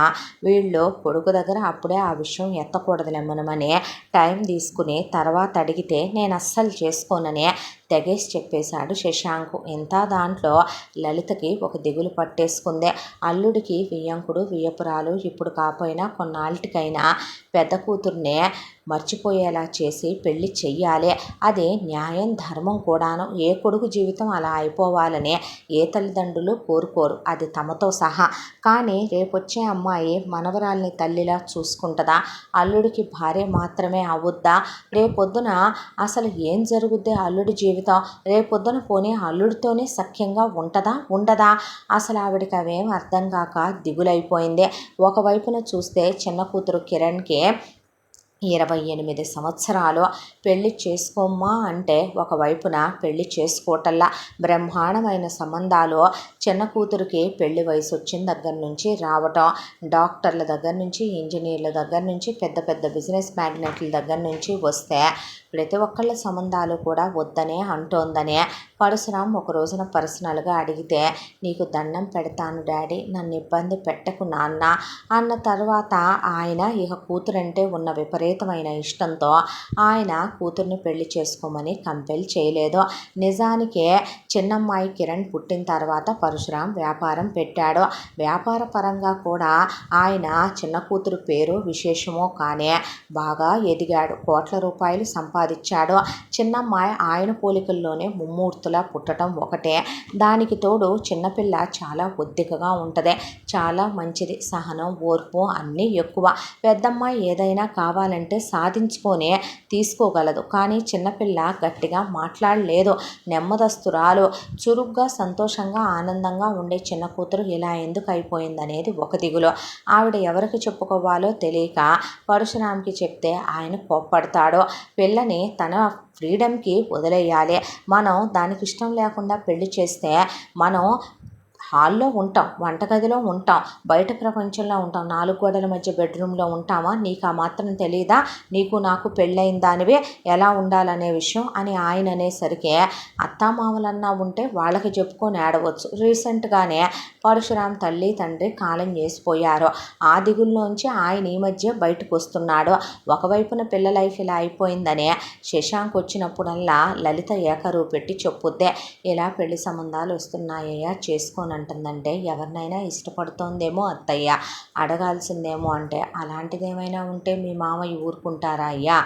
వీళ్ళు కొడుకు దగ్గర అప్పుడే ఆ విషయం ఎత్తకూడదులేమనమని టైం తీసుకుని తర్వాత అడిగితే నేను అస్సలు చేసుకోననే తెగేసి చెప్పేశాడు శశాంక్. ఇంత దాంట్లో లలితకి ఒక దిగులు పట్టేసుకుంది. అల్లుడికి వియ్యంకుడు వియ్యపురాలు ఇప్పుడు కాపోయినా కొన్నాళ్ళకైనా పెద్ద కూతుర్నే మర్చిపోయేలా చేసి పెళ్లి చెయ్యాలి, అదే న్యాయం ధర్మం కూడాను. ఏ కొడుకు జీవితం అలా అయిపోవాలని ఏ తల్లిదండ్రులు కోరుకోరు, అది తమతో సహా. కానీ రేపొచ్చే అమ్మాయి మనవరాల్ని తల్లిలా చూసుకుంటుందా, అల్లుడికి భార్య మాత్రమే అవుద్దా, రేపొద్దున అసలు ఏం జరుగుద్ది అల్లుడి జీవితం, రేపొద్దున పోనీ అల్లుడితోనే సఖ్యంగా ఉండదా, అసలు ఆవిడకి అవేం అర్థం కాక దిగులైపోయింది. ఒకవైపున చూస్తే చిన్న కూతురు కిరణ్కి 28 సంవత్సరాలు, పెళ్లి చేసుకోమ్మా అంటే ఒకవైపున పెళ్లి చేసుకోవటల్లా, బ్రహ్మాండమైన సంబంధాలు చిన్న కూతురికి పెళ్లి వయసు వచ్చిన దగ్గర నుంచి రావటం, డాక్టర్ల దగ్గర నుంచి ఇంజనీర్ల దగ్గర నుంచి పెద్ద పెద్ద బిజినెస్ మ్యాగ్నెట్ల దగ్గర నుంచి వస్తే ప్రతి ఒక్కళ్ళ సంబంధాలు కూడా వద్దనే అంటోందనే పరశురాం ఒక రోజున పర్సనల్గా అడిగితే నీకు దండం పెడతాను డాడీ, నన్ను ఇబ్బంది పెట్టకు నాన్న అన్న తర్వాత ఆయన ఇక కూతురంటే ఉన్న విపరీతమైన ఇష్టంతో ఆయన కూతుర్ని పెళ్లి చేసుకోమని కంపెల్ చేయలేదు. నిజానికే చిన్నమ్మాయి కిరణ్ పుట్టిన తర్వాత పరశురాం వ్యాపారం పెట్టాడు. వ్యాపార పరంగా కూడా ఆయన చిన్న కూతురు పేరు విశేషమో కానీ బాగా ఎదిగాడు, కోట్ల రూపాయలు సంపాదించాడు. చిన్నమ్మాయి ఆయన పోలికల్లోనే ముమ్మూర్తులా పుట్టడం ఒకటే, దానికి తోడు చిన్నపిల్ల చాలా ఒద్దికగా ఉంటుంది, చాలా మంచిది, సహనం ఓర్పు అన్నీ ఎక్కువ. పెద్దమ్మాయి ఏదైనా కావాలంటే సాధించుకొని తీసుకోగలదు, కానీ చిన్నపిల్ల గట్టిగా మాట్లాడలేదు, నెమ్మదస్తురాలు, చురుగ్గా సంతోషంగా ఆనందంగా ఉండే చిన్న కూతురు ఇలా ఎందుకు అయిపోయిందనేది ఒక దిగులు. ఆవిడ ఎవరికి చెప్పుకోవాలో తెలియక పరశురాంకి చెప్తే ఆయన కోప్పడతాడు. పిల్లని తన ఫ్రీడమ్కి వదిలేయాలి, మనం దానికి ఇష్టం లేకుండా పెళ్లి చేస్తే మనం హాల్లో ఉంటాం, వంటగదిలో ఉంటాం, బయట ప్రపంచంలో ఉంటాం, 4 గోడల మధ్య బెడ్రూమ్లో ఉంటామా? నీకు ఆ మాత్రం తెలీదా? నీకు నాకు పెళ్ళైన దానివే ఎలా ఉండాలనే విషయం అని ఆయన అనేసరికి అత్తామామలన్నా ఉంటే వాళ్ళకి చెప్పుకొని ఏడవచ్చు. రీసెంట్గానే పరశురాం తల్లి తండ్రి కాలం చేసిపోయారు. ఆ దిగుల్లోంచి ఆయన ఈ మధ్య బయటకు వస్తున్నాడు. ఒకవైపున పిల్ల లైఫ్ ఇలా అయిపోయిందనే శశాంక్ వచ్చినప్పుడల్లా లలిత ఏకరువు పెట్టి చెప్పుద్దే, ఇలా పెళ్లి సంబంధాలు వస్తున్నాయ్యా చేసుకోనంటుందంటే ఎవరినైనా ఇష్టపడుతోందేమో అత్తయ్య, అడగాల్సిందేమో అంటే అలాంటిదేమైనా ఉంటే మీ మామయ్య ఊరుకుంటారా అయ్యా?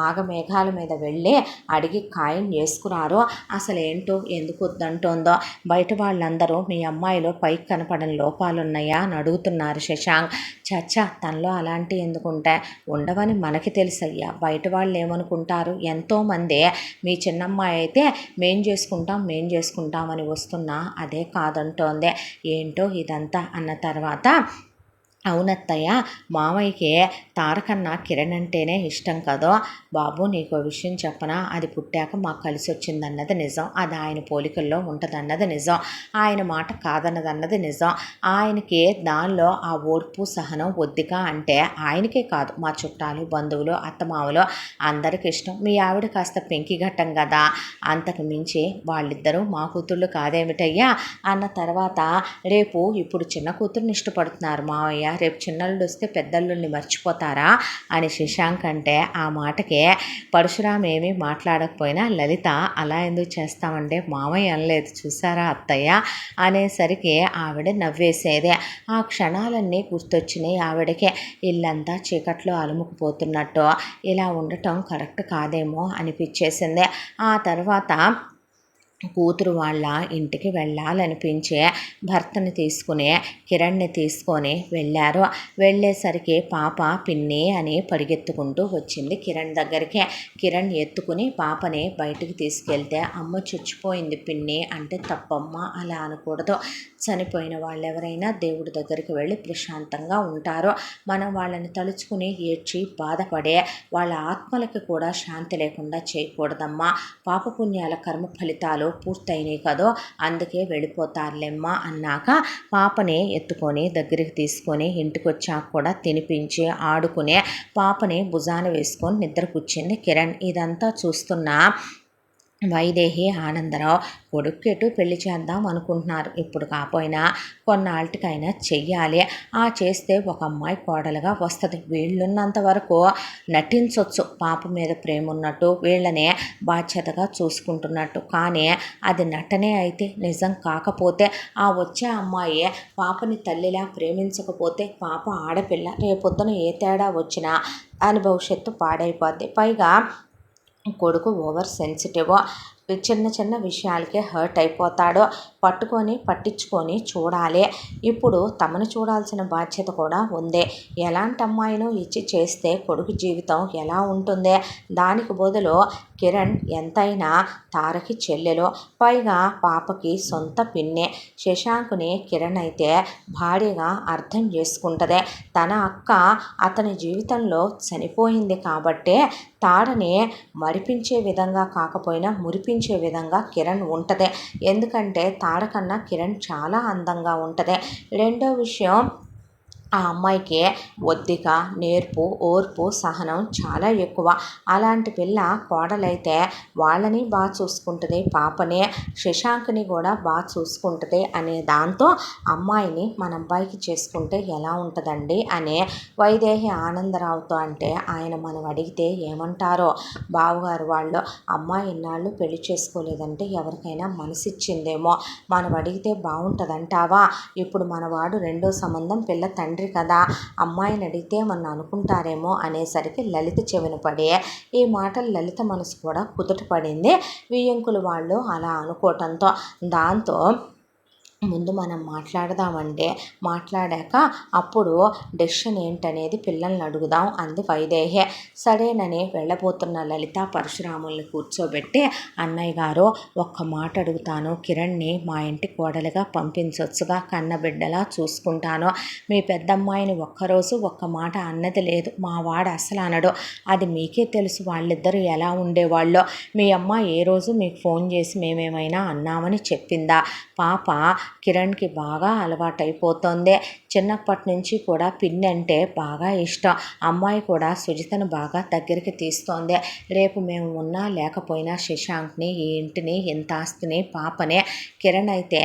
ఆగమేఘాల మీద వెళ్ళి అడిగి ఖాయం చేసుకురారు. అసలేంటో ఎందుకు వద్దంటోందో. బయట వాళ్ళందరూ మీ అమ్మాయిలో పైకి కనపడని లోపాలున్నాయా అని అడుగుతున్నారు శశాంక్. చచ్చా, తనలో అలాంటి ఎందుకుంటే ఉండవని మనకి తెలుసయ్యా, బయట వాళ్ళు ఏమనుకుంటారు? ఎంతోమంది మీ చిన్నమ్మాయి అయితే మేం చేసుకుంటామని వస్తున్నా అదే కాదంటోంది. ఏంటో ఇదంతా అన్న తర్వాత, అవునత్తయ్య, మామయ్యకి తారకన్నా కిరణ్ అంటేనే ఇష్టం కదో బాబు. నీకో విషయం చెప్పనా? అది పుట్టాక మాకు కలిసి వచ్చిందన్నది నిజం. అది ఆయన పోలికల్లో ఉంటుందన్నది నిజం. ఆయన మాట కాదన్నదన్నది నిజం. ఆయనకి దానిలో ఆ ఓర్పు సహనం ఒద్దిక అంటే ఆయనకే కాదు, మా చుట్టాలు బంధువులు అత్తమామలు అందరికి ఇష్టం. మీ ఆవిడ కాస్త పెంకిఘట్టం కదా, అంతకు మించి వాళ్ళిద్దరూ మా కూతుళ్ళు కాదేమిటయ్యా అన్న తర్వాత, ఇప్పుడు చిన్న కూతుర్ని ఇష్టపడుతున్నారు మావయ్య, రేపు చిన్నల్లుడు వస్తే పెద్దల్లుడిని మర్చిపోతారా అని శశాంక్ అంటే, ఆ మాటకే పరశురాం ఏమీ మాట్లాడకపోయినా లలిత అలా ఎందుకు చేస్తామంటే మామయ్య అనలేదు చూసారా అత్తయ్య అనేసరికి ఆవిడ నవ్వేసేదే. ఆ క్షణాలన్నీ గుర్తొచ్చినాయి ఆవిడకే. ఇల్లంతా చీకట్లో అలుముకుపోతున్నట్టు ఇలా ఉండటం కరెక్ట్ కాదేమో అనిపించేసింది. ఆ తర్వాత కూతురు వాళ్ళ ఇంటికి వెళ్ళాలనిపించే భర్తని తీసుకుని కిరణ్ని తీసుకొని వెళ్ళారు. వెళ్ళేసరికి పాప పిన్ని అని పరిగెత్తుకుంటూ వచ్చింది కిరణ్ దగ్గరికి. కిరణ్ ఎత్తుకుని పాపని బయటికి తీసుకెళ్తే, అమ్మ చచ్చిపోయింది పిన్ని అంటే, తప్పమ్మ అలా అనకూడదు. చనిపోయిన వాళ్ళెవరైనా దేవుడి దగ్గరికి వెళ్ళి ప్రశాంతంగా ఉంటారు. మనం వాళ్ళని తలుచుకుని ఏడ్చి బాధపడే వాళ్ళ ఆత్మలకి కూడా శాంతి లేకుండా చేయకూడదమ్మా. పాపపుణ్యాల కర్మ ఫలితాలు పూర్తయినాయి కదో, అందుకే వెళ్ళిపోతారులేమ్మా అన్నాక పాపని ఎత్తుకొని దగ్గరికి తీసుకొని ఇంటికి వచ్చాక కూడా తినిపించి ఆడుకునే పాపని భుజాన వేసుకొని నిద్ర కూర్చుంది కిరణ్. ఇదంతా చూస్తున్న వైదేహి ఆనందరావు కొడుక్కెటు పెళ్లి చేద్దాం అనుకుంటున్నారు. ఇప్పుడు కాపోయినా కొన్నాళ్ళకైనా చెయ్యాలి. ఆ చేస్తే ఒక అమ్మాయి కోడలుగా వస్తుంది. వీళ్ళున్నంత వరకు నటించవచ్చు పాప మీద ప్రేమ ఉన్నట్టు, వీళ్ళనే బాధ్యతగా చూసుకుంటున్నట్టు. కానీ అది నటనే అయితే, నిజం కాకపోతే, ఆ వచ్చే అమ్మాయి పాపని తల్లిలా ప్రేమించకపోతే, పాప ఆడపిల్ల, రేపొద్దున ఏ తేడా వచ్చినా అని భవిష్యత్తు పాడైపోద్ది. పైగా కొడుకు ఓవర్ సెన్సిటివ్, చిన్న చిన్న విషయాలకే హర్ట్ అయిపోతాడు. పట్టించుకొని చూడాలి. ఇప్పుడు తమను చూడాల్సిన బాధ్యత కూడా ఉంది. ఎలాంటి అమ్మాయినో ఇచ్చి చేస్తే కొడుకు జీవితం ఎలా ఉంటుంది? దానికి బదులు కిరణ్ ఎంతైనా తారకి చెల్లెలు, పైగా పాపకి సొంత పిన్నే. శశాంకుని కిరణ్ అయితే భారీగా అర్థం చేసుకుంటుంది. తన అక్క అతని జీవితంలో చనిపోయింది కాబట్టే తారని మరిపించే విధంగా కాకపోయినా మురిపించే విధంగా కిరణ్ ఉంటుంది. ఎందుకంటే తార కన్నా కిరణ్ చాలా అందంగా ఉంటుంది. రెండో విషయం, ఆ అమ్మాయికి ఒద్దిక, నేర్పు, ఓర్పు, సహనం చాలా ఎక్కువ. అలాంటి పిల్ల కోడలైతే వాళ్ళని బాగా చూసుకుంటుంది, పాపని శశాంక్ని కూడా బాగా చూసుకుంటుంది అనే దాంతో అమ్మాయిని మన అబ్బాయికి చేసుకుంటే ఎలా ఉంటుందండి అనే వైదేహి ఆనందరావుతో అంటే, ఆయన మనం అడిగితే ఏమంటారో, బావగారు వాళ్ళు అమ్మాయి ఇన్నాళ్ళు పెళ్లి చేసుకోలేదంటే ఎవరికైనా మనసిచ్చిందేమో, మనం అడిగితే బాగుంటుందంటావా? ఇప్పుడు మనవాడు రెండో సంబంధం, పిల్ల తండ్రి కదా, అమ్మాయిని అడిగితే మన అనుకుంటారేమో అనేసరికి లలిత చెవిన పడే ఈ మాటలు లలిత మనసు కూడా కుదుట పడింది. వియ్యంకులు వాళ్ళు అలా అనుకోవటంతో. దాంతో ముందు మనం మాట్లాడాక అప్పుడు డెసిషన్ ఏంటనేది పిల్లల్ని అడుగుదాం అంది వైదేహి. సరేనని వెళ్ళబోతున్న లలిత పరశురాముల్ని కూర్చోబెట్టి, అన్నయ్య గారు ఒక్క మాట అడుగుతాను, కిరణ్ని మా ఇంటి కోడలుగా పంపించవచ్చుగా, కన్నబిడ్డలా చూసుకుంటాను. మీ పెద్దమ్మాయిని ఒక్కరోజు ఒక్క మాట అన్నది లేదు, మా వాడు అసలు అనడు. అది మీకే తెలుసు వాళ్ళిద్దరూ ఎలా ఉండేవాళ్ళో. మీ అమ్మ ఏ రోజు మీకు ఫోన్ చేసి మేమేమైనా అన్నామని చెప్పిందా? పాప కిరణ్కి బాగా అలవాటైపోతుంది. చిన్నప్పటి నుంచి కూడా పిన్ని అంటే బాగా ఇష్టం. అమ్మాయి కూడా సుజితను బాగా దగ్గరికి తీస్తోంది. రేపు మేము ఉన్నా లేకపోయినా శశాంక్ని, ఈ ఇంటిని, ఇంత ఆస్తిని, పాపనే కిరణ్ అయితే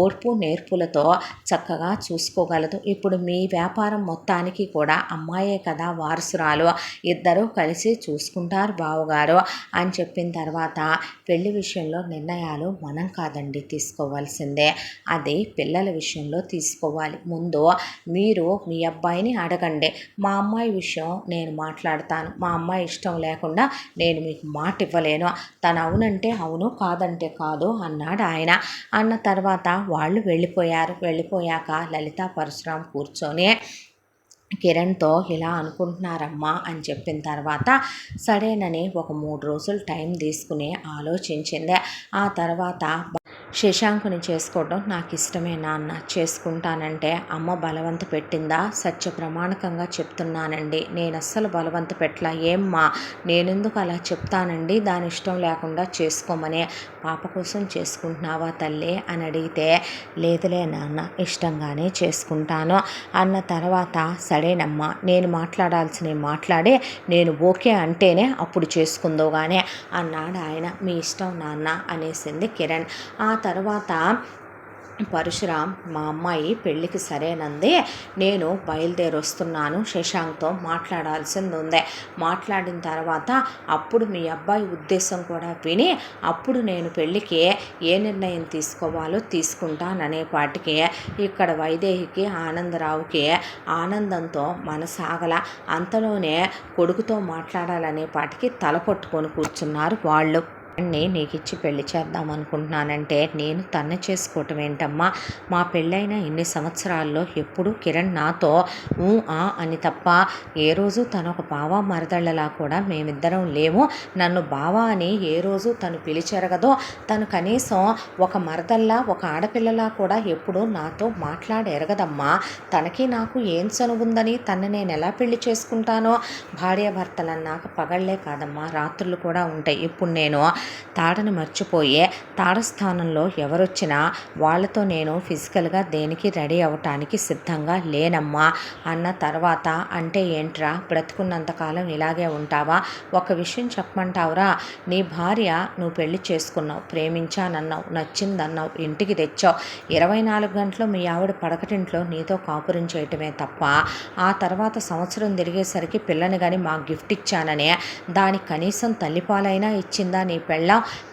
ఓర్పు నేర్పులతో చక్కగా చూసుకోగలదు. ఇప్పుడు మీ వ్యాపారం మొత్తానికి కూడా అమ్మాయే కదా వారసురాలు, ఇద్దరూ కలిసి చూసుకుంటారు బావగారు అని చెప్పిన తర్వాత, పెళ్లి విషయంలో నిర్ణయాలు మనం కాదండి తీసుకోవాల్సిందే, అది పిల్లల విషయంలో తీసుకోవాలి. ముందు మీరు మీ అబ్బాయిని అడగండి. మా అమ్మాయి విషయం నేను మాట్లాడతాను. మా అమ్మాయి ఇష్టం లేకుండా నేను మీకు మాట ఇవ్వలేను. తను అవునంటే అవును, కాదంటే కాదు అన్నాడు ఆయన. అన్న తర్వాత వాళ్ళు వెళ్ళిపోయారు. వెళ్ళిపోయాక లలిత పరశురాం కూర్చొని కిరణ్తో ఇలా అనుకుంటున్నారమ్మా అని చెప్పిన తర్వాత సరేనని ఒక 3 రోజులు టైం తీసుకుని ఆలోచించింది. ఆ తర్వాత శశాంకుని చేసుకోవడం నాకు ఇష్టమే నాన్న, చేసుకుంటానంటే అమ్మ బలవంత పెట్టిందా? సత్య ప్రమాణకంగా చెప్తున్నానండి, నేను అస్సలు బలవంత పెట్టలా. ఏమ్మా నేనెందుకు అలా చెప్తానండి దాని ఇష్టం లేకుండా చేసుకోమని. పాప కోసం చేసుకుంటున్నావా తల్లి అని అడిగితే, లేదులే నాన్న ఇష్టంగానే చేసుకుంటాను అన్న తర్వాత, సరేనమ్మా నేను మాట్లాడాల్సినవి మాట్లాడి నేను ఓకే అంటేనే అప్పుడు చేసుకుందో కానీ అన్నాడు ఆయన. మీ ఇష్టం నాన్న అనేసింది కిరణ్. ఆ తర్వాత పరశురాం మా అమ్మాయి పెళ్ళికి సరేనంది, నేను బయలుదేరి వస్తున్నాను, శశాంక్తో మాట్లాడాల్సింది ఉంది. మాట్లాడిన తర్వాత అప్పుడు మీ అబ్బాయి ఉద్దేశం కూడా విని అప్పుడు నేను పెళ్ళికి ఏ నిర్ణయం తీసుకోవాలో తీసుకుంటాననేపాటికి ఇక్కడ వైదేహికి ఆనందరావుకి ఆనందంతో మనసాగల. అంతలోనే కొడుకుతో మాట్లాడాలనేపాటికి తల పట్టుకొని కూర్చున్నారు వాళ్ళు. నీకు ఇచ్చి పెళ్లి చేద్దాం అనుకుంటున్నానంటే నేను తన్ను చేసుకోవటం ఏంటమ్మా? మా పెళ్ళైన ఇన్ని సంవత్సరాల్లో ఎప్పుడు కిరణ్ నాతో అని తప్ప ఏ రోజు తను ఒక బావ మరదళ్ళలా కూడా మేమిద్దరం లేము. నన్ను బావ అని ఏ రోజు తను పిలిచెరగదో. తను కనీసం ఒక మరదల్లా, ఒక ఆడపిల్లలా కూడా ఎప్పుడు నాతో మాట్లాడెరగదమ్మా. తనకి నాకు ఏం చనువుందని తను నేను ఎలా పెళ్లి చేసుకుంటానో? భార్యాభర్తలన్నాక పగళ్లే కాదమ్మా రాత్రులు కూడా ఉంటాయి. ఇప్పుడు నేను తాడని మర్చిపోయే తాడస్థానంలో ఎవరొచ్చినా వాళ్ళతో నేను ఫిజికల్గా దేనికి రెడీ అవ్వటానికి సిద్ధంగా లేనమ్మా అన్న తర్వాత, అంటే ఏంట్రా బ్రతుకున్నంతకాలం ఇలాగే ఉంటావా? ఒక విషయం చెప్పమంటావురా? నీ భార్య నువ్వు పెళ్లి చేసుకున్నావు, ప్రేమించానన్నావు, నచ్చిందన్నావు, ఇంటికి తెచ్చావు. 24 గంటలు మీ ఆవిడ పడకటింట్లో నీతో కాపురం చేయటమే తప్ప ఆ తర్వాత సంవత్సరం తిరిగేసరికి పిల్లని కానీ మాకు గిఫ్ట్ ఇచ్చాననే దానికి కనీసం తల్లిపాలైనా ఇచ్చిందా నీ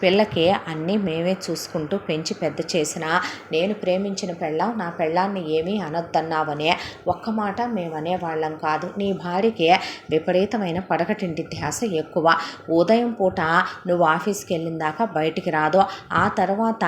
పిల్లకి? అన్నీ మేమే చూసుకుంటూ పెంచి పెద్ద చేసిన నేను ప్రేమించిన పెళ్ళాం నా పెళ్ళాన్ని ఏమీ అనొద్దన్నావనే ఒక్క మాట మేము అనేవాళ్ళం కాదు. నీ భార్యకి విపరీతమైన పడకటింటి ధ్యాస ఎక్కువ. ఉదయం పూట నువ్వు ఆఫీస్కి వెళ్ళిన దాకా బయటికి రాదు. ఆ తర్వాత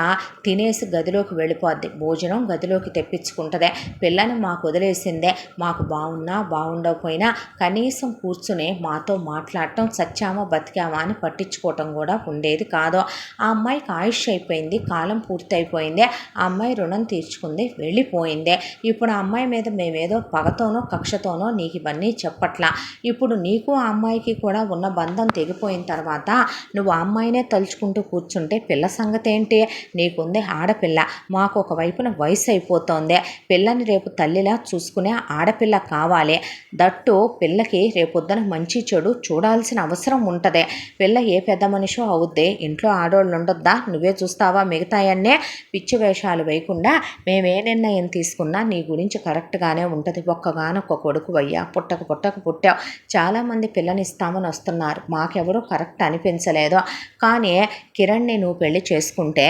తినేసి గదిలోకి వెళ్ళిపోద్ది, భోజనం గదిలోకి తెప్పించుకుంటుంది. పిల్లని మాకు వదిలేసిందే. మాకు బాగున్నా బాగుండకపోయినా కనీసం కూర్చుని మాతో మాట్లాడటం, సచ్చామా బతికామా అని పట్టించుకోవటం కూడా ఉండేది కాదు. ఆ అమ్మాయికి ఆయుష్ అయిపోయింది, కాలం పూర్తయిపోయింది. ఆ అమ్మాయి రుణం తీర్చుకుంది, వెళ్ళిపోయింది. ఇప్పుడు ఆ అమ్మాయి మీద మేమేదో పగతోనో కక్షతోనో నీకు ఇవన్నీ చెప్పట్లా. ఇప్పుడు నీకు ఆ అమ్మాయికి కూడా ఉన్న బంధం తెగిపోయిన తర్వాత నువ్వు ఆ అమ్మాయినే తలుచుకుంటూ కూర్చుంటే పిల్ల సంగతి ఏంటి? నీకుంది ఆడపిల్ల, మాకు ఒకవైపున వయసు అయిపోతుంది. పిల్లని రేపు తల్లిలా చూసుకునే ఆడపిల్ల కావాలి. దట్టు పిల్లకి రేపొద్దున మంచి చెడు చూడాల్సిన అవసరం ఉంటుంది. పిల్ల ఏ పెద్ద మనిషో అవుద్ది, ఇంట్లో ఆడవాళ్ళు ఉండొద్దా? నువ్వే చూస్తావా? మిగతాయన్నే పిచ్చి వేషాలు వేయకుండా మేమే నిర్ణయం తీసుకున్నా నీ గురించి కరెక్ట్గానే ఉంటుంది. ఒక్కగానొక్క కొడుకు అయ్యా, పుట్టక పుట్టావు. చాలామంది పిల్లనిస్తామని వస్తున్నారు, మాకెవరూ కరెక్ట్ అనిపించలేదు. కానీ కిరణ్ని నువ్వు పెళ్లి చేసుకుంటే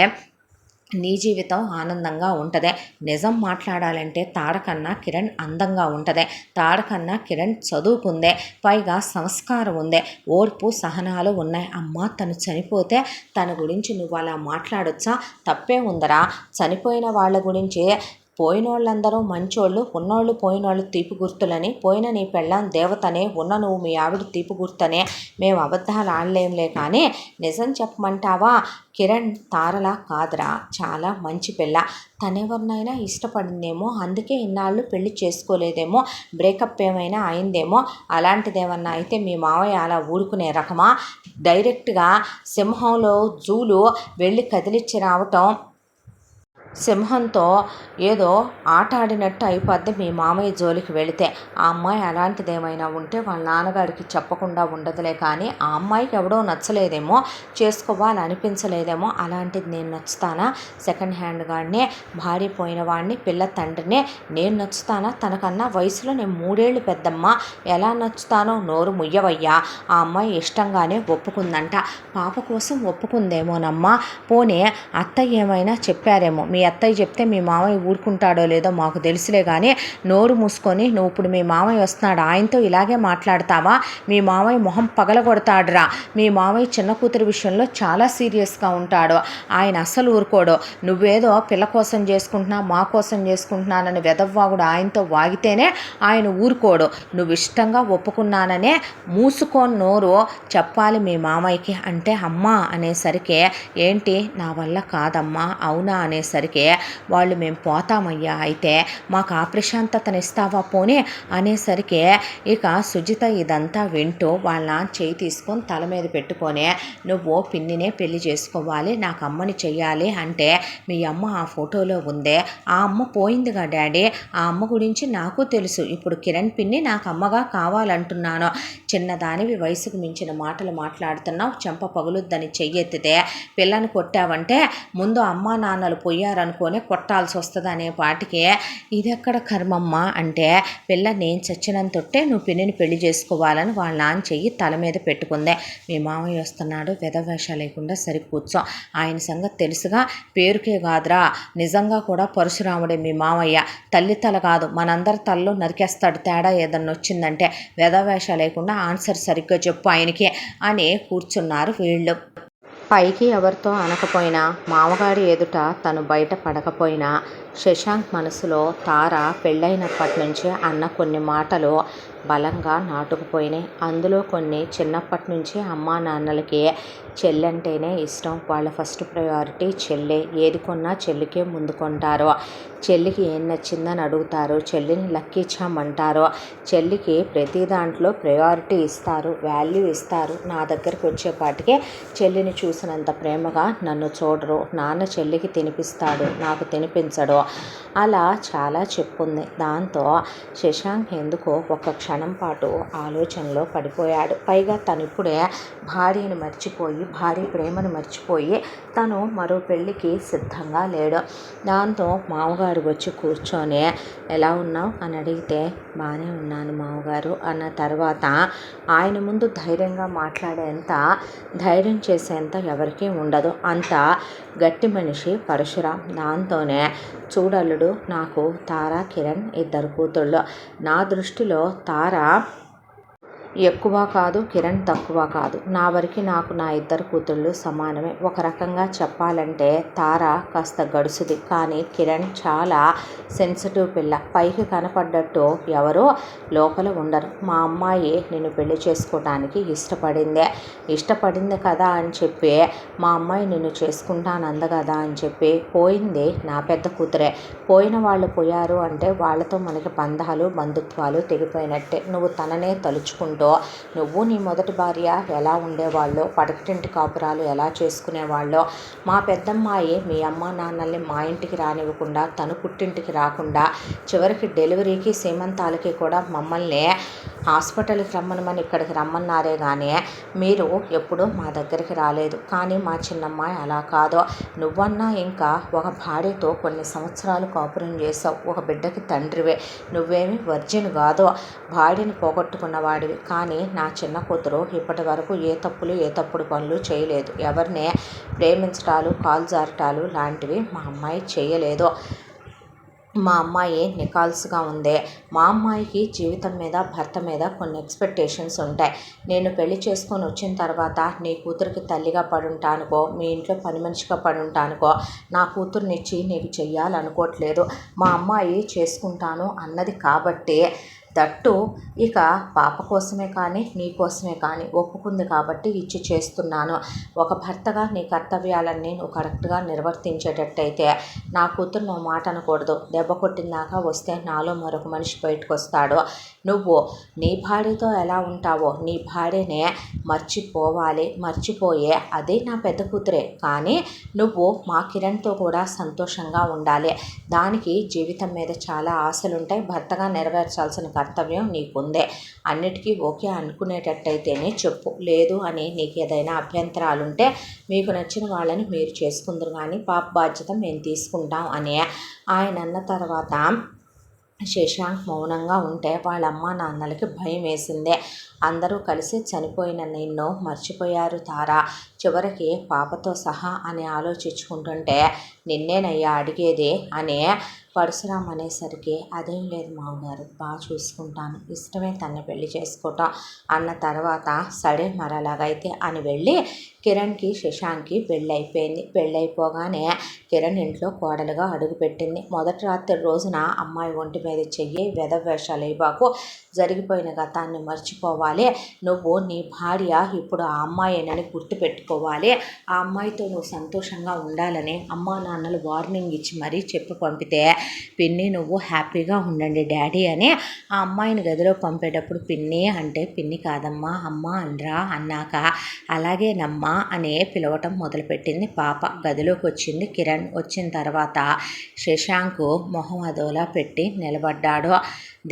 నీ జీవితం ఆనందంగా ఉంటుంది. నిజం మాట్లాడాలంటే తాడకన్నా కిరణ్ అందంగా ఉంటుంది. తాడకన్నా కిరణ్ చదువుకుందే, పైగా సంస్కారం ఉంది, ఓర్పు సహనాలు ఉన్నాయి. అమ్మ తను చనిపోతే తన గురించి నువ్వు అలా మాట్లాడొచ్చా? తప్పే ఉందరా. చనిపోయిన వాళ్ళ గురించి పోయినోళ్ళందరూ మంచోళ్ళు, ఉన్నోళ్ళు పోయినోళ్ళు తీపి గుర్తులని, పోయిన నీ పెళ్ళాం దేవతనే, ఉన్న నువ్వు మీ ఆవిడ తీపి గుర్తనే. మేము అబద్ధాలు ఆడలేంలే కానీ నిజం చెప్పమంటావా? కిరణ్ తారలా కాదురా, చాలా మంచి పిల్ల. తనెవరినైనా ఇష్టపడిందేమో, అందుకే ఇన్నాళ్ళు పెళ్లి చేసుకోలేదేమో, బ్రేకప్ ఏమైనా అయిందేమో. అలాంటిదేమన్నా అయితే మీ మావయ్య అలా ఊరుకునే రకమా? డైరెక్ట్గా సింహంలో జూలు వెళ్ళి కదిలిచ్చి రావటం సింహంతో ఏదో ఆట ఆడినట్టు అయిపోద్ది మీ మామయ్య జోలికి వెళితే. ఆ అమ్మాయి అలాంటిదేమైనా ఉంటే వాళ్ళ నాన్నగారికి చెప్పకుండా ఉండదులే, కానీ ఆ అమ్మాయికి ఎవడో నచ్చలేదేమో, చేసుకోవాలనిపించలేదేమో. అలాంటిది నేను నచ్చుతానా? సెకండ్ హ్యాండ్ గాడినే, భార్య పోయిన వాడిని, పిల్ల తండ్రినే నేను నచ్చుతానా? తనకన్నా వయసులో నేను 3 ఏళ్ళు పెద్దమ్మ, ఎలా నచ్చుతానో? నోరు ముయ్యవయ్యా. ఆ అమ్మాయి ఇష్టంగానే ఒప్పుకుందంట. పాప కోసం ఒప్పుకుందేమోనమ్మా. పోనీ అత్తయ్య ఏమైనా చెప్పారేమో. మీ అత్తయ్య చెప్తే మీ మామయ్య ఊరుకుంటాడో లేదో మాకు తెలుసులే, కానీ నోరు మూసుకొని నువ్వు ఇప్పుడు మీ మామయ్య వస్తున్నాడు, ఆయనతో ఇలాగే మాట్లాడతావా? మీ మామయ్య మొహం పగలగొడతాడురా. మీ మామయ్య చిన్న కూతురు విషయంలో చాలా సీరియస్గా ఉంటాడు, ఆయన అస్సలు ఊరుకోడు. నువ్వేదో పిల్ల కోసం చేసుకుంటున్నా, మా కోసం చేసుకుంటున్నానని వెదవ్వాగుడు ఆయనతో వాగితేనే ఆయన ఊరుకోడు. నువ్వు ఇష్టంగా ఒప్పుకున్నాననే మూసుకొని నోరు చెప్పాలి మీ మామయ్యకి అంటే అమ్మా అనేసరికి ఏంటి నా వల్ల కాదమ్మా, అవునా అనేసరికి వాళ్ళు మేము పోతామయ్యా, అయితే మాకు ఆ ప్రశాంతతను ఇస్తావా పోనీ అనేసరికి ఇక సుజిత ఇదంతా వింటూ వాళ్ళ చేయి తీసుకొని తల మీద పెట్టుకొని నువ్వు పిన్నినే పెళ్లి చేసుకోవాలి, నాకు అమ్మని చెయ్యాలి అంటే మీ అమ్మ ఆ ఫోటోలో ఉందే, ఆ అమ్మ పోయిందిగా డాడీ, ఆ అమ్మ గురించి నాకు తెలుసు. ఇప్పుడు కిరణ్ పిన్ని నాకు అమ్మగా కావాలంటున్నాను. చిన్నదానివి వయసుకు మించిన మాటలు మాట్లాడుతున్నావు, చెంప పగులుద్దని చెయ్యెత్తితే పిల్లని కొట్టావంటే ముందు అమ్మా నాన్నలు పోయారనుకొని కొట్టాల్సి వస్తుంది అనే పాటికి ఇదెక్కడ కర్మమ్మ అంటే పిల్ల నేను చచ్చినంతొట్టే నువ్వు పిన్నిని పెళ్లి చేసుకోవాలని వాళ్ళ నాన్న చెయ్యి తల మీద పెట్టుకుందే. మీ మామయ్య వస్తున్నాడు, వెధవేషాలు లేకుండా సరి కూర్చో, ఆయన సంగతి తెలుసుగా, పేరుకే కాదురా నిజంగా కూడా పరశురాముడే మీ మామయ్య, తల్లి తల కాదు మనందరి తలలో నరికేస్తాడు, తేడా ఏదన్నా వచ్చిందంటే, వెధవేషాలు లేకుండా ఆన్సర్ సరిగ్గా చెప్పు ఆయనకి అని కూర్చున్నారు వీళ్ళు. పైకి ఎవరితో అనకపోయినా, మామగారి ఎదుట తను బయట పడకపోయినా శశాంక్ మనసులో తార పెళ్ళైనప్పటి నుంచి అన్న కొన్ని మాటలు బలంగా నాటుకుపోయినాయి. అందులో కొన్ని చిన్నప్పటి నుంచి అమ్మా నాన్నలకి చెల్లంటేనే ఇష్టం, వాళ్ళ ఫస్ట్ ప్రయారిటీ చెల్లె, ఏది కొన్నా చెల్లికే ముందు కొంటారు, చెల్లికి ఏం నచ్చిందని అడుగుతారు, చెల్లిని లక్కీ చామ్ అంటారు, చెల్లికి ప్రతి దాంట్లో ప్రయారిటీ ఇస్తారు, వాల్యూ ఇస్తారు. నా దగ్గరికి వచ్చేపాటికే చెల్లిని చూసినంత ప్రేమగా నన్ను చూడరు, నాన్న చెల్లికి తినిపిస్తాడు, నాకు తినిపించడు, అలా చాలా చెప్పుంది. దాంతో శశాంక్ ఎందుకో ఒక క్షణం పాటు ఆలోచనలో పడిపోయాడు. పైగా తను ఇప్పుడే భార్యను మర్చిపోయి, భార్య ప్రేమను మర్చిపోయి తను మరో పెళ్ళికి సిద్ధంగా లేడు. దాంతో మామగారు వచ్చి కూర్చొని ఎలా ఉన్నావు అని అడిగితే బాగానే ఉన్నాను మామగారు అన్న తర్వాత ఆయన ముందు ధైర్యంగా మాట్లాడేంత, ధైర్యం చేసేంత ఎవరికీ ఉండదు, అంత గట్టి మనిషి పరశురాం. దాంతోనే చూడల్లుడు, నాకు తార కిరణ్ ఇద్దరు కూతుళ్ళు, నా దృష్టిలో తార ఎక్కువ కాదు, కిరణ్ తక్కువ కాదు, నా వరకు నాకు నా ఇద్దరు కూతుళ్ళు సమానమే. ఒక రకంగా చెప్పాలంటే తార కాస్త గడుసుది, కానీ కిరణ్ చాలా సెన్సిటివ్ పిల్ల, పైకి కనపడ్డట్టు ఎవరో లోపల ఉండరు. మా అమ్మాయి నిన్ను పెళ్లి చేసుకోవడానికి ఇష్టపడింది కదా అని చెప్పి మా అమ్మాయి నిన్ను చేసుకుంటానంది కదా అని చెప్పి పోయింది నా పెద్ద కూతురే. పోయిన వాళ్ళు పోయారు అంటే వాళ్ళతో మనకి బంధాలు బంధుత్వాలు తెగిపోయినట్టే. నువ్వు తననే తలుచుకుంటూ నువ్వు నీ మొదటి భార్య ఎలా ఉండేవాళ్ళో, పడకటింటి కాపురాలు ఎలా చేసుకునేవాళ్ళో, మా పెద్దమ్మాయి మీ అమ్మ నాన్నల్ని మా ఇంటికి రానివ్వకుండా, తను పుట్టింటికి రాకుండా, చివరికి డెలివరీకి సీమంతాలకి కూడా మమ్మల్ని హాస్పిటల్కి రమ్మనమని ఇక్కడికి రమ్మన్నారే కానీ మీరు ఎప్పుడూ మా దగ్గరికి రాలేదు. కానీ మా చిన్నమ్మాయి అలా కాదు, నువ్వన్నా ఇంకా ఒక భార్యతో కొన్ని సంవత్సరాలు కాపురం చేసావు, ఒక బిడ్డకి తండ్రివే, నువ్వేమి వర్జిన్ కాదు, భార్యని పోగొట్టుకున్న వాడివి. కానీ నా చిన్న కూతురు ఇప్పటి వరకు ఏ తప్పుడు పనులు చేయలేదు, ఎవరిని ప్రేమించటాలు కాలు జారటాలు లాంటివి మా అమ్మాయి చేయలేదు. మా అమ్మాయి నికాల్స్గా ఉంది. మా అమ్మాయికి జీవితం మీద, భర్త మీద కొన్ని ఎక్స్పెక్టేషన్స్ ఉంటాయి. నేను పెళ్లి చేసుకొని వచ్చిన తర్వాత నీ కూతురికి తల్లిగా పడుంటానుకో, మీ ఇంట్లో పని మనిషిగా పడుంటానుకో, నా కూతుర్నిచ్చి నీకు చెయ్యాలనుకోవట్లేదు. మా అమ్మాయి చేసుకుంటాను అన్నది కాబట్టి దట్టు ఇక పాప కోసమే కానీ నీ కోసమే కానీ ఒప్పుకుంది కాబట్టి ఇచ్చి చేస్తున్నాను. ఒక భర్తగా నీ కర్తవ్యాలన్నీ నువ్వు కరెక్ట్గా నిర్వర్తించేటట్టయితే నా కూతురు నువ్వు మాట అనకూడదు. దెబ్బ కొట్టిందాకా వస్తే నాలో మరొక మనిషి బయటకు వస్తాడు. నువ్వు నీ భార్యతో ఎలా ఉంటావో నీ భార్యనే మర్చిపోవాలి. మర్చిపోయే అదే నా పెద్ద కూతురే, కానీ నువ్వు మా కిరణ్తో కూడా సంతోషంగా ఉండాలి. దానికి జీవితం మీద చాలా ఆశలుంటాయి. భర్తగా నెరవేర్చాల్సిన కర్తవ్యం నీకుందే. అన్నిటికీ ఓకే అనుకునేటట్టయితేనే చెప్పు. లేదు అని నీకు ఏదైనా అభ్యంతరాలుంటే మీకు నచ్చిన వాళ్ళని మీరు చేసుకుందరు, కానీ పాప బాధ్యత మేము తీసుకుంటాం అని ఆయన అన్న తర్వాత శశాంక్ మౌనంగా ఉంటే వాళ్ళ అమ్మ నాన్నలకి భయం వేసిందే. అందరూ కలిసి చనిపోయిన నిన్ను మర్చిపోయారు తారా, చివరికి పాపతో సహా అని ఆలోచించుకుంటుంటే నిన్నేనయ్యా అడిగేది అని పరశురామ్ అనేసరికి అదేం లేదు మామగారు, బాగా చూసుకుంటాను, ఇష్టమే తన్ని పెళ్లి చేసుకోవటం అన్న తర్వాత సరే మరలాగైతే అని వెళ్ళి కిరణ్కి శశాంక్కి పెళ్ళైపోయింది. పెళ్ళైపోగానే కిరణ్ ఇంట్లో కోడలుగా అడుగుపెట్టింది. మొదటి రాత్రి రోజున అమ్మాయి ఒంటి మీద చెయ్యి వేషాలు ఇవ్వకు, జరిగిపోయిన గతాన్ని మర్చిపోవాలి. నువ్వు నీ భార్య ఇప్పుడు ఆ అమ్మాయినని గుర్తుపెట్టుకోవాలి. ఆ అమ్మాయితో నువ్వు సంతోషంగా ఉండాలని అమ్మా నాన్నలు వార్నింగ్ ఇచ్చి మరీ చెప్పి పంపితే పిన్ని నువ్వు హ్యాపీగా ఉండండి డాడీ అని ఆ అమ్మాయిని గదిలో పంపేటప్పుడు పిన్ని అంటే పిన్ని కాదమ్మా అమ్మ అనరా అన్నాక అలాగేనమ్మా అనే పిలవటం మొదలుపెట్టింది పాప. గదిలోకి వచ్చింది కిరణ్. వచ్చిన తర్వాత శశాంక్ మొహం అదోలా పెట్టి నిలబడ్డాడు.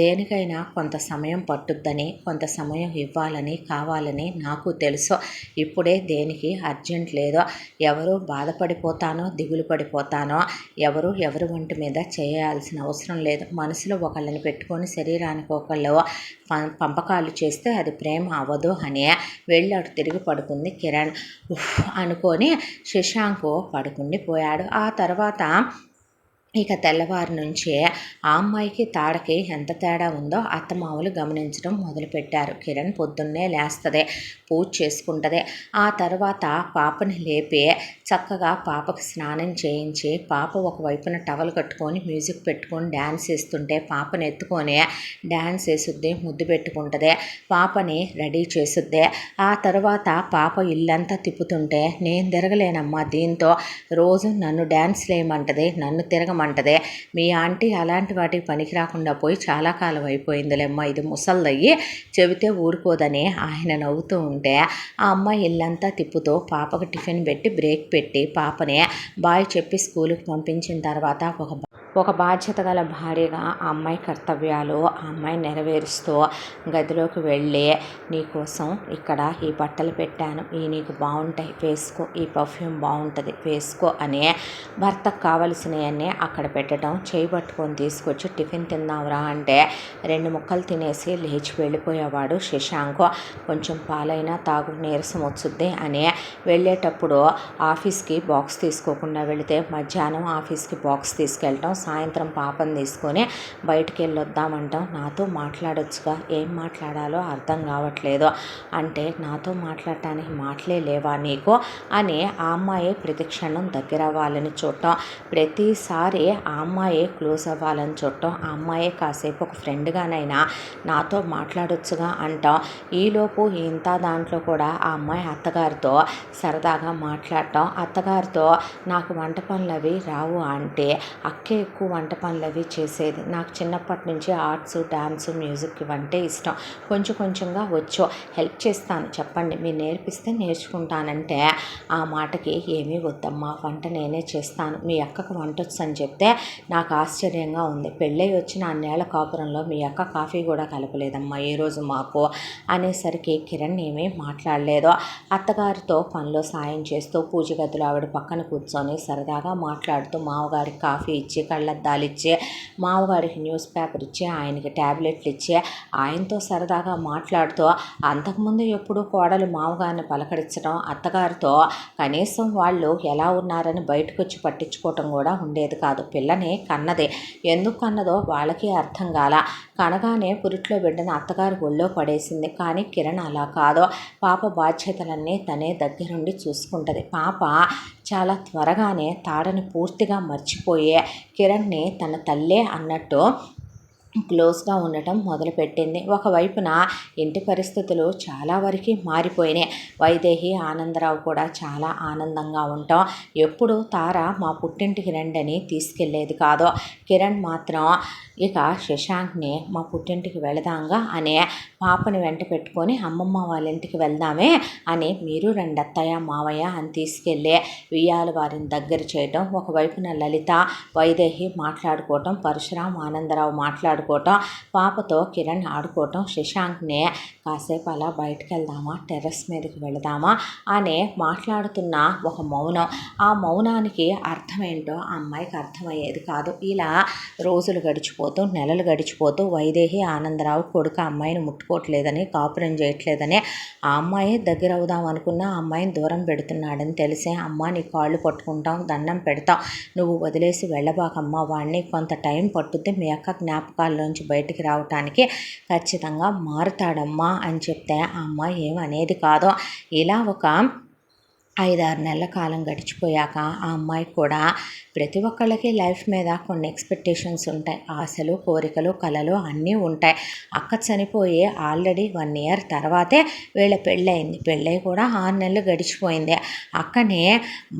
దేనికైనా కొంత సమయం పట్టుద్దని, కొంత సమయం ఇవ్వాలని కావాలని నాకు తెలుసు. ఇప్పుడే దేనికి అర్జెంట్ లేదో, ఎవరు బాధపడిపోతానో దిగులు పడిపోతానో ఎవరి ఒంటి మీద చేయాల్సిన అవసరం లేదు. మనసులో ఒకళ్ళని పెట్టుకొని శరీరానికి ఒకళ్ళు పంపకాలు చేస్తే అది ప్రేమ అవ్వదు అని వెళ్ళి అటు తిరిగి పడుకుంది కిరణ్. అనుకొని శశాంక్ పడుకుండిపోయాడు. ఆ తర్వాత ఇక తెల్లవారి నుంచే ఆ అమ్మాయికి తాడకి ఎంత తేడా ఉందో అత్తమామలు గమనించడం మొదలుపెట్టారు. కిరణ్ పొద్దున్నే లేస్తుంది, పూజ చేసుకుంటుంది. ఆ తర్వాత పాపని లేపి చక్కగా పాపకి స్నానం చేయించి పాప ఒకవైపున టవల్ కట్టుకొని మ్యూజిక్ పెట్టుకొని డ్యాన్స్ వేస్తుంటే పాపని ఎత్తుకొని డ్యాన్స్ వేసుద్ది, ముద్దు పెట్టుకుంటుంది, పాపని రెడీ చేసుద్ది. ఆ తర్వాత పాప ఇల్లంతా తిప్పుతుంటే నేను తిరగలేనమ్మా దీంతో, రోజు నన్ను డ్యాన్స్ వేయమంటది, నన్ను తిరగమంటది, మీ ఆంటీ అలాంటి వాటికి పనికి రాకుండా పోయి చాలా కాలం అయిపోయిందిలేమ్మా, ఇది ముసల్దయ్యి చెబితే ఊరుకోదని ఆయన నవ్వుతూ ఉంటే ఆ అమ్మాయి ఇల్లంతా తిప్పుతూ పాపకు టిఫిన్ పెట్టి బ్రేక్ పెట్టి పాపని బాయ్ చెప్పి స్కూల్కి పంపించిన తర్వాత ఒక బాధ్యత గల భార్యగా ఆ అమ్మాయి కర్తవ్యాలు ఆ అమ్మాయి నెరవేరుస్తూ గదిలోకి వెళ్ళి నీకోసం ఇక్కడ ఈ బట్టలు పెట్టాను, ఈ నీకు బాగుంటాయి వేసుకో, ఈ పర్ఫ్యూమ్ బాగుంటుంది వేసుకో అని భర్తకు కావలసినవన్నీ అక్కడ పెట్టడం, చేయి పట్టుకొని తీసుకొచ్చి టిఫిన్ తిందాంరా అంటే 2 ముక్కలు తినేసి లేచి వెళ్ళిపోయేవాడు శశాంక్. కొంచెం పాలైనా తాగు, నీరసం వచ్చుద్ది అని వెళ్ళేటప్పుడు ఆఫీస్కి బాక్స్ తీసుకోకుండా వెళితే మధ్యాహ్నం ఆఫీస్కి బాక్స్ తీసుకెళ్ళటం, సాయంత్రం పాపను తీసుకొని బయటికి వెళ్ళొద్దామంటాం. నాతో మాట్లాడొచ్చుగా, ఏం మాట్లాడాలో అర్థం కావట్లేదు అంటే నాతో మాట్లాడటానికి మాటలే లేవా నీకు అని ఆ అమ్మాయి ప్రతిక్షణం దగ్గర అవ్వాలని చూడటం, ప్రతిసారి ఆ అమ్మాయి క్లోజ్ అవ్వాలని చూడటం, ఆ అమ్మాయి కాసేపు ఒక ఫ్రెండ్గానైనా నాతో మాట్లాడొచ్చుగా అంటాం. ఈలోపు ఇంత దాంట్లో కూడా ఆ అమ్మాయి అత్తగారితో సరదాగా మాట్లాడటం, అత్తగారితో నాకు వంట పనులు అవి రావు అంటే అక్కే ఎక్కువ వంట పనులు అవి చేసేది, నాకు చిన్నప్పటి నుంచి ఆర్ట్స్ డాన్స్ మ్యూజిక్ ఇవంటే ఇష్టం, కొంచెం కొంచెంగా వచ్చు, హెల్ప్ చేస్తాను చెప్పండి, మీరు నేర్పిస్తే నేర్చుకుంటానంటే ఆ మాటకి ఏమీ వద్దమ్మా వంట నేనే చేస్తాను, మీ అక్కకు వంట వచ్చు అని చెప్తే నాకు ఆశ్చర్యంగా ఉంది, పెళ్ళై వచ్చిన అన్నేళ్ల కాపురంలో మీ అక్క కాఫీ కూడా కలపలేదమ్మా ఈరోజు మాకు అనేసరికి కిరణ్ ఏమీ మాట్లాడలేదు. అత్తగారితో పనిలో సాయం చేస్తూ పూజ గదిలో ఆవిడ పక్కన కూర్చొని సరదాగా మాట్లాడుతూ మామగారికి కాఫీ ఇచ్చి కళ్ళద్దాలు ఇచ్చి మామగారికి న్యూస్ పేపర్ ఇచ్చి ఆయనకి ట్యాబ్లెట్లు ఇచ్చి ఆయనతో సరదాగా మాట్లాడుతూ అంతకుముందు ఎప్పుడు కోడలు మామగారిని పలకరించడం, అత్తగారితో కనీసం వాళ్ళు ఎలా ఉన్నారని బయటకు వచ్చి పట్టించుకోవటం కూడా ఉండేది కాదు. పిల్లని కన్నది, ఎందుకు కన్నదో వాళ్ళకి అర్థం కాల, కనగానే పురిట్లో బిడ్డని అత్తగారి ఒళ్ళో పడేసింది. కానీ కిరణ్ అలా కాదు, పాప బాధ్యతలన్నీ తనే దగ్గరుండి చూసుకుంటుంది. పాప చాలా త్వరగానే తాడని పూర్తిగా మర్చిపోయే కిరణ్ని తన తల్లే అన్నట్టు క్లోజ్గా ఉండటం మొదలుపెట్టింది. ఒకవైపున ఇంటి పరిస్థితులు చాలా వరకు మారిపోయినాయి. వైదేహి ఆనందరావు కూడా చాలా ఆనందంగా ఉంటాం. ఎప్పుడు తార మా పుట్టింటికి రండని తీసుకెళ్లేది కాదు. కిరణ్ మాత్రం ఇక శశాంక్ని మా పుట్టింటికి వెళదాంగా అనే పాపని వెంట పెట్టుకొని అమ్మమ్మ వాళ్ళ ఇంటికి వెళ్దామే అని మీరు రండి అత్తయ్య మావయ్య అని తీసుకెళ్ళి వియ్యాల వారిని దగ్గర చేయటం. ఒకవైపున లలిత వైదేహి మాట్లాడుకోవటం, పరశురాం ఆనందరావు మాట్లాడుకోవటం, పాపతో కిరణ్ ఆడుకోవటం, శశాంక్ని కాసేపు అలా బయటకు వెళ్దామా, టెర్రస్ మీదకి వెళదామా అనే మాట్లాడుతున్న ఒక మౌనం. ఆ మౌనానికి అర్థమేంటో ఆ అమ్మాయికి అర్థమయ్యేది కాదు. ఇలా రోజులు గడిచిపోతూ నెలలు గడిచిపోతూ వైదేహి ఆనందరావు కొడుకు అమ్మాయిని ముట్టుకోవట్లేదని, కాపురం చేయట్లేదని, ఆ అమ్మాయి దగ్గర అవుదాం అనుకున్న ఆ అమ్మాయిని దూరం పెడుతున్నాడని తెలిసే అమ్మ నీ కాళ్ళు పట్టుకుంటాం, దండం పెడతాం, నువ్వు వదిలేసి వెళ్ళబాకమ్మా, వాడిని కొంత టైం పట్టుద్ది మీ అక్క జ్ఞాపకాల్లోంచి బయటికి రావటానికి ఖచ్చితంగా మారుతాడమ్మా అని చెప్తే ఆ అమ్మాయి ఏమనేది కాదు. ఇలా ఒక 5-6 నెలల కాలం గడిచిపోయాక ఆ అమ్మాయి కూడా ప్రతి ఒక్కళ్ళకి లైఫ్ మీద కొన్ని ఎక్స్పెక్టేషన్స్ ఉంటాయి. ఆశలు, కోరికలు, కలలు అన్నీ ఉంటాయి. అక్క చనిపోయి ఆల్రెడీ 1 ఇయర్ తర్వాతే వీళ్ళ పెళ్ళయింది. పెళ్ళై కూడా 6 నెలలు గడిచిపోయింది. అక్కనే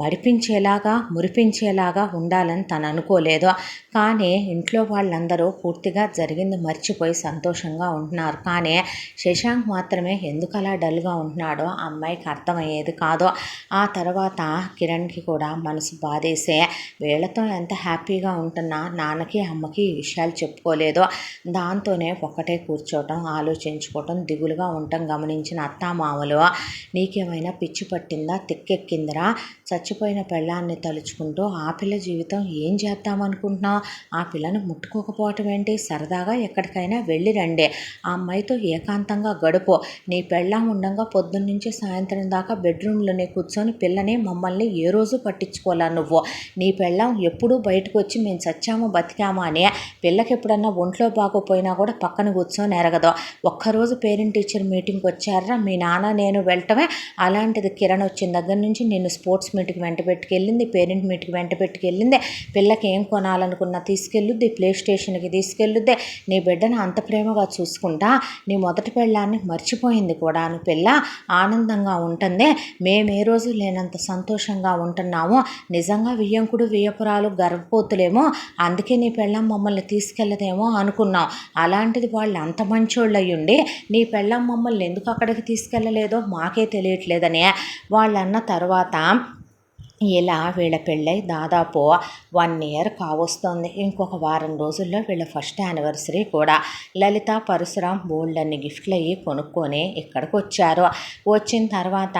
మడిపించేలాగా, మురిపించేలాగా ఉండాలని తను అనుకోలేదు. కానీ ఇంట్లో వాళ్ళందరూ పూర్తిగా జరిగింది మర్చిపోయి సంతోషంగా ఉంటున్నారు. కానీ శశాంక్ మాత్రమే ఎందుకు అలా డల్గా ఉంటున్నాడో ఆ అమ్మాయికి అర్థమయ్యేది కాదు. ఆ తర్వాత కిరణ్కి కూడా మనసు బాధేసే వీళ్ళతో ఎంత హ్యాపీగా ఉంటున్నా నాన్నకి అమ్మకి ఈ విషయాలు చెప్పుకోలేదు. దాంతోనే ఒక్కటే కూర్చోవటం, ఆలోచించుకోవటం, దిగులుగా ఉండటం గమనించిన అత్తామామలు నీకేమైనా పిచ్చి పట్టిందా, తిక్కెక్కిందిరా, చచ్చిపోయిన పెళ్ళాన్ని తలుచుకుంటూ ఆ పిల్ల జీవితం ఏం చేద్దామనుకుంటున్నావు, ఆ పిల్లను ముట్టుకోకపోవటం ఏంటి, సరదాగా ఎక్కడికైనా వెళ్ళి రండి, ఆ అమ్మాయితో ఏకాంతంగా గడుపు, నీ పెళ్ళాం ఉండగా పొద్దున్నుంచి సాయంత్రం దాకా బెడ్రూమ్లోనే కూర్చొని పిల్లని మమ్మల్ని ఏ రోజు పట్టించుకోలే నువ్వు, నీ పెళ్ళాం ఎప్పుడూ బయటకు వచ్చి మేము చచ్చాము బతికాము అని పిల్లకి ఎప్పుడన్నా ఒంట్లో బాగోపోయినా కూడా పక్కన కూర్చొని ఎరగదు. ఒక్కరోజు పేరెంట్ టీచర్ మీటింగ్కి వచ్చారా మీ నాన్న నేను వెళ్ళటమే, అలాంటిది కిరణ్ వచ్చిన దగ్గర నుంచి నిన్ను స్పోర్ట్స్ మీట్కి వెంట పెట్టుకెళ్ళింది, పేరెంట్ మీట్కి వెంట పెట్టుకెళ్ళింది, పిల్లకి ఏం కొనాలనుకున్నా తీసుకెళ్ళుద్ది, ప్లే స్టేషన్కి తీసుకెళ్ళుద్ది, నీ బిడ్డను అంత ప్రేమగా చూసుకుంటా నీ మొదటి పెళ్ళాన్ని మర్చిపోయింది కూడాను, పిల్ల ఆనందంగా ఉంటుంది, మేము ఏ రోజు లేనంత సంతోషంగా ఉంటున్నాము, నిజంగా వియ్యంకుడు వియ్యపురాలు గర్భపోతులేమో అందుకే నీ పెళ్ళం మమ్మల్ని తీసుకెళ్ళదేమో అనుకున్నాం, అలాంటిది వాళ్ళు అంత మంచోళ్ళు అయ్యుండి నీ పెళ్ళం మమ్మల్ని ఎందుకు అక్కడికి తీసుకెళ్ళలేదో మాకే తెలియట్లేదని వాళ్ళన్న తర్వాత ఇలా వీళ్ళ పెళ్ళై దాదాపు 1 ఇయర్ కావస్తుంది. ఇంకొక వారం రోజుల్లో వీళ్ళ ఫస్ట్ యానివర్సరీ కూడా. లలిత పరశురాం బోల్డ్ అన్ని గిఫ్ట్లు అయ్యి కొనుక్కొని ఇక్కడికి వచ్చారు. వచ్చిన తర్వాత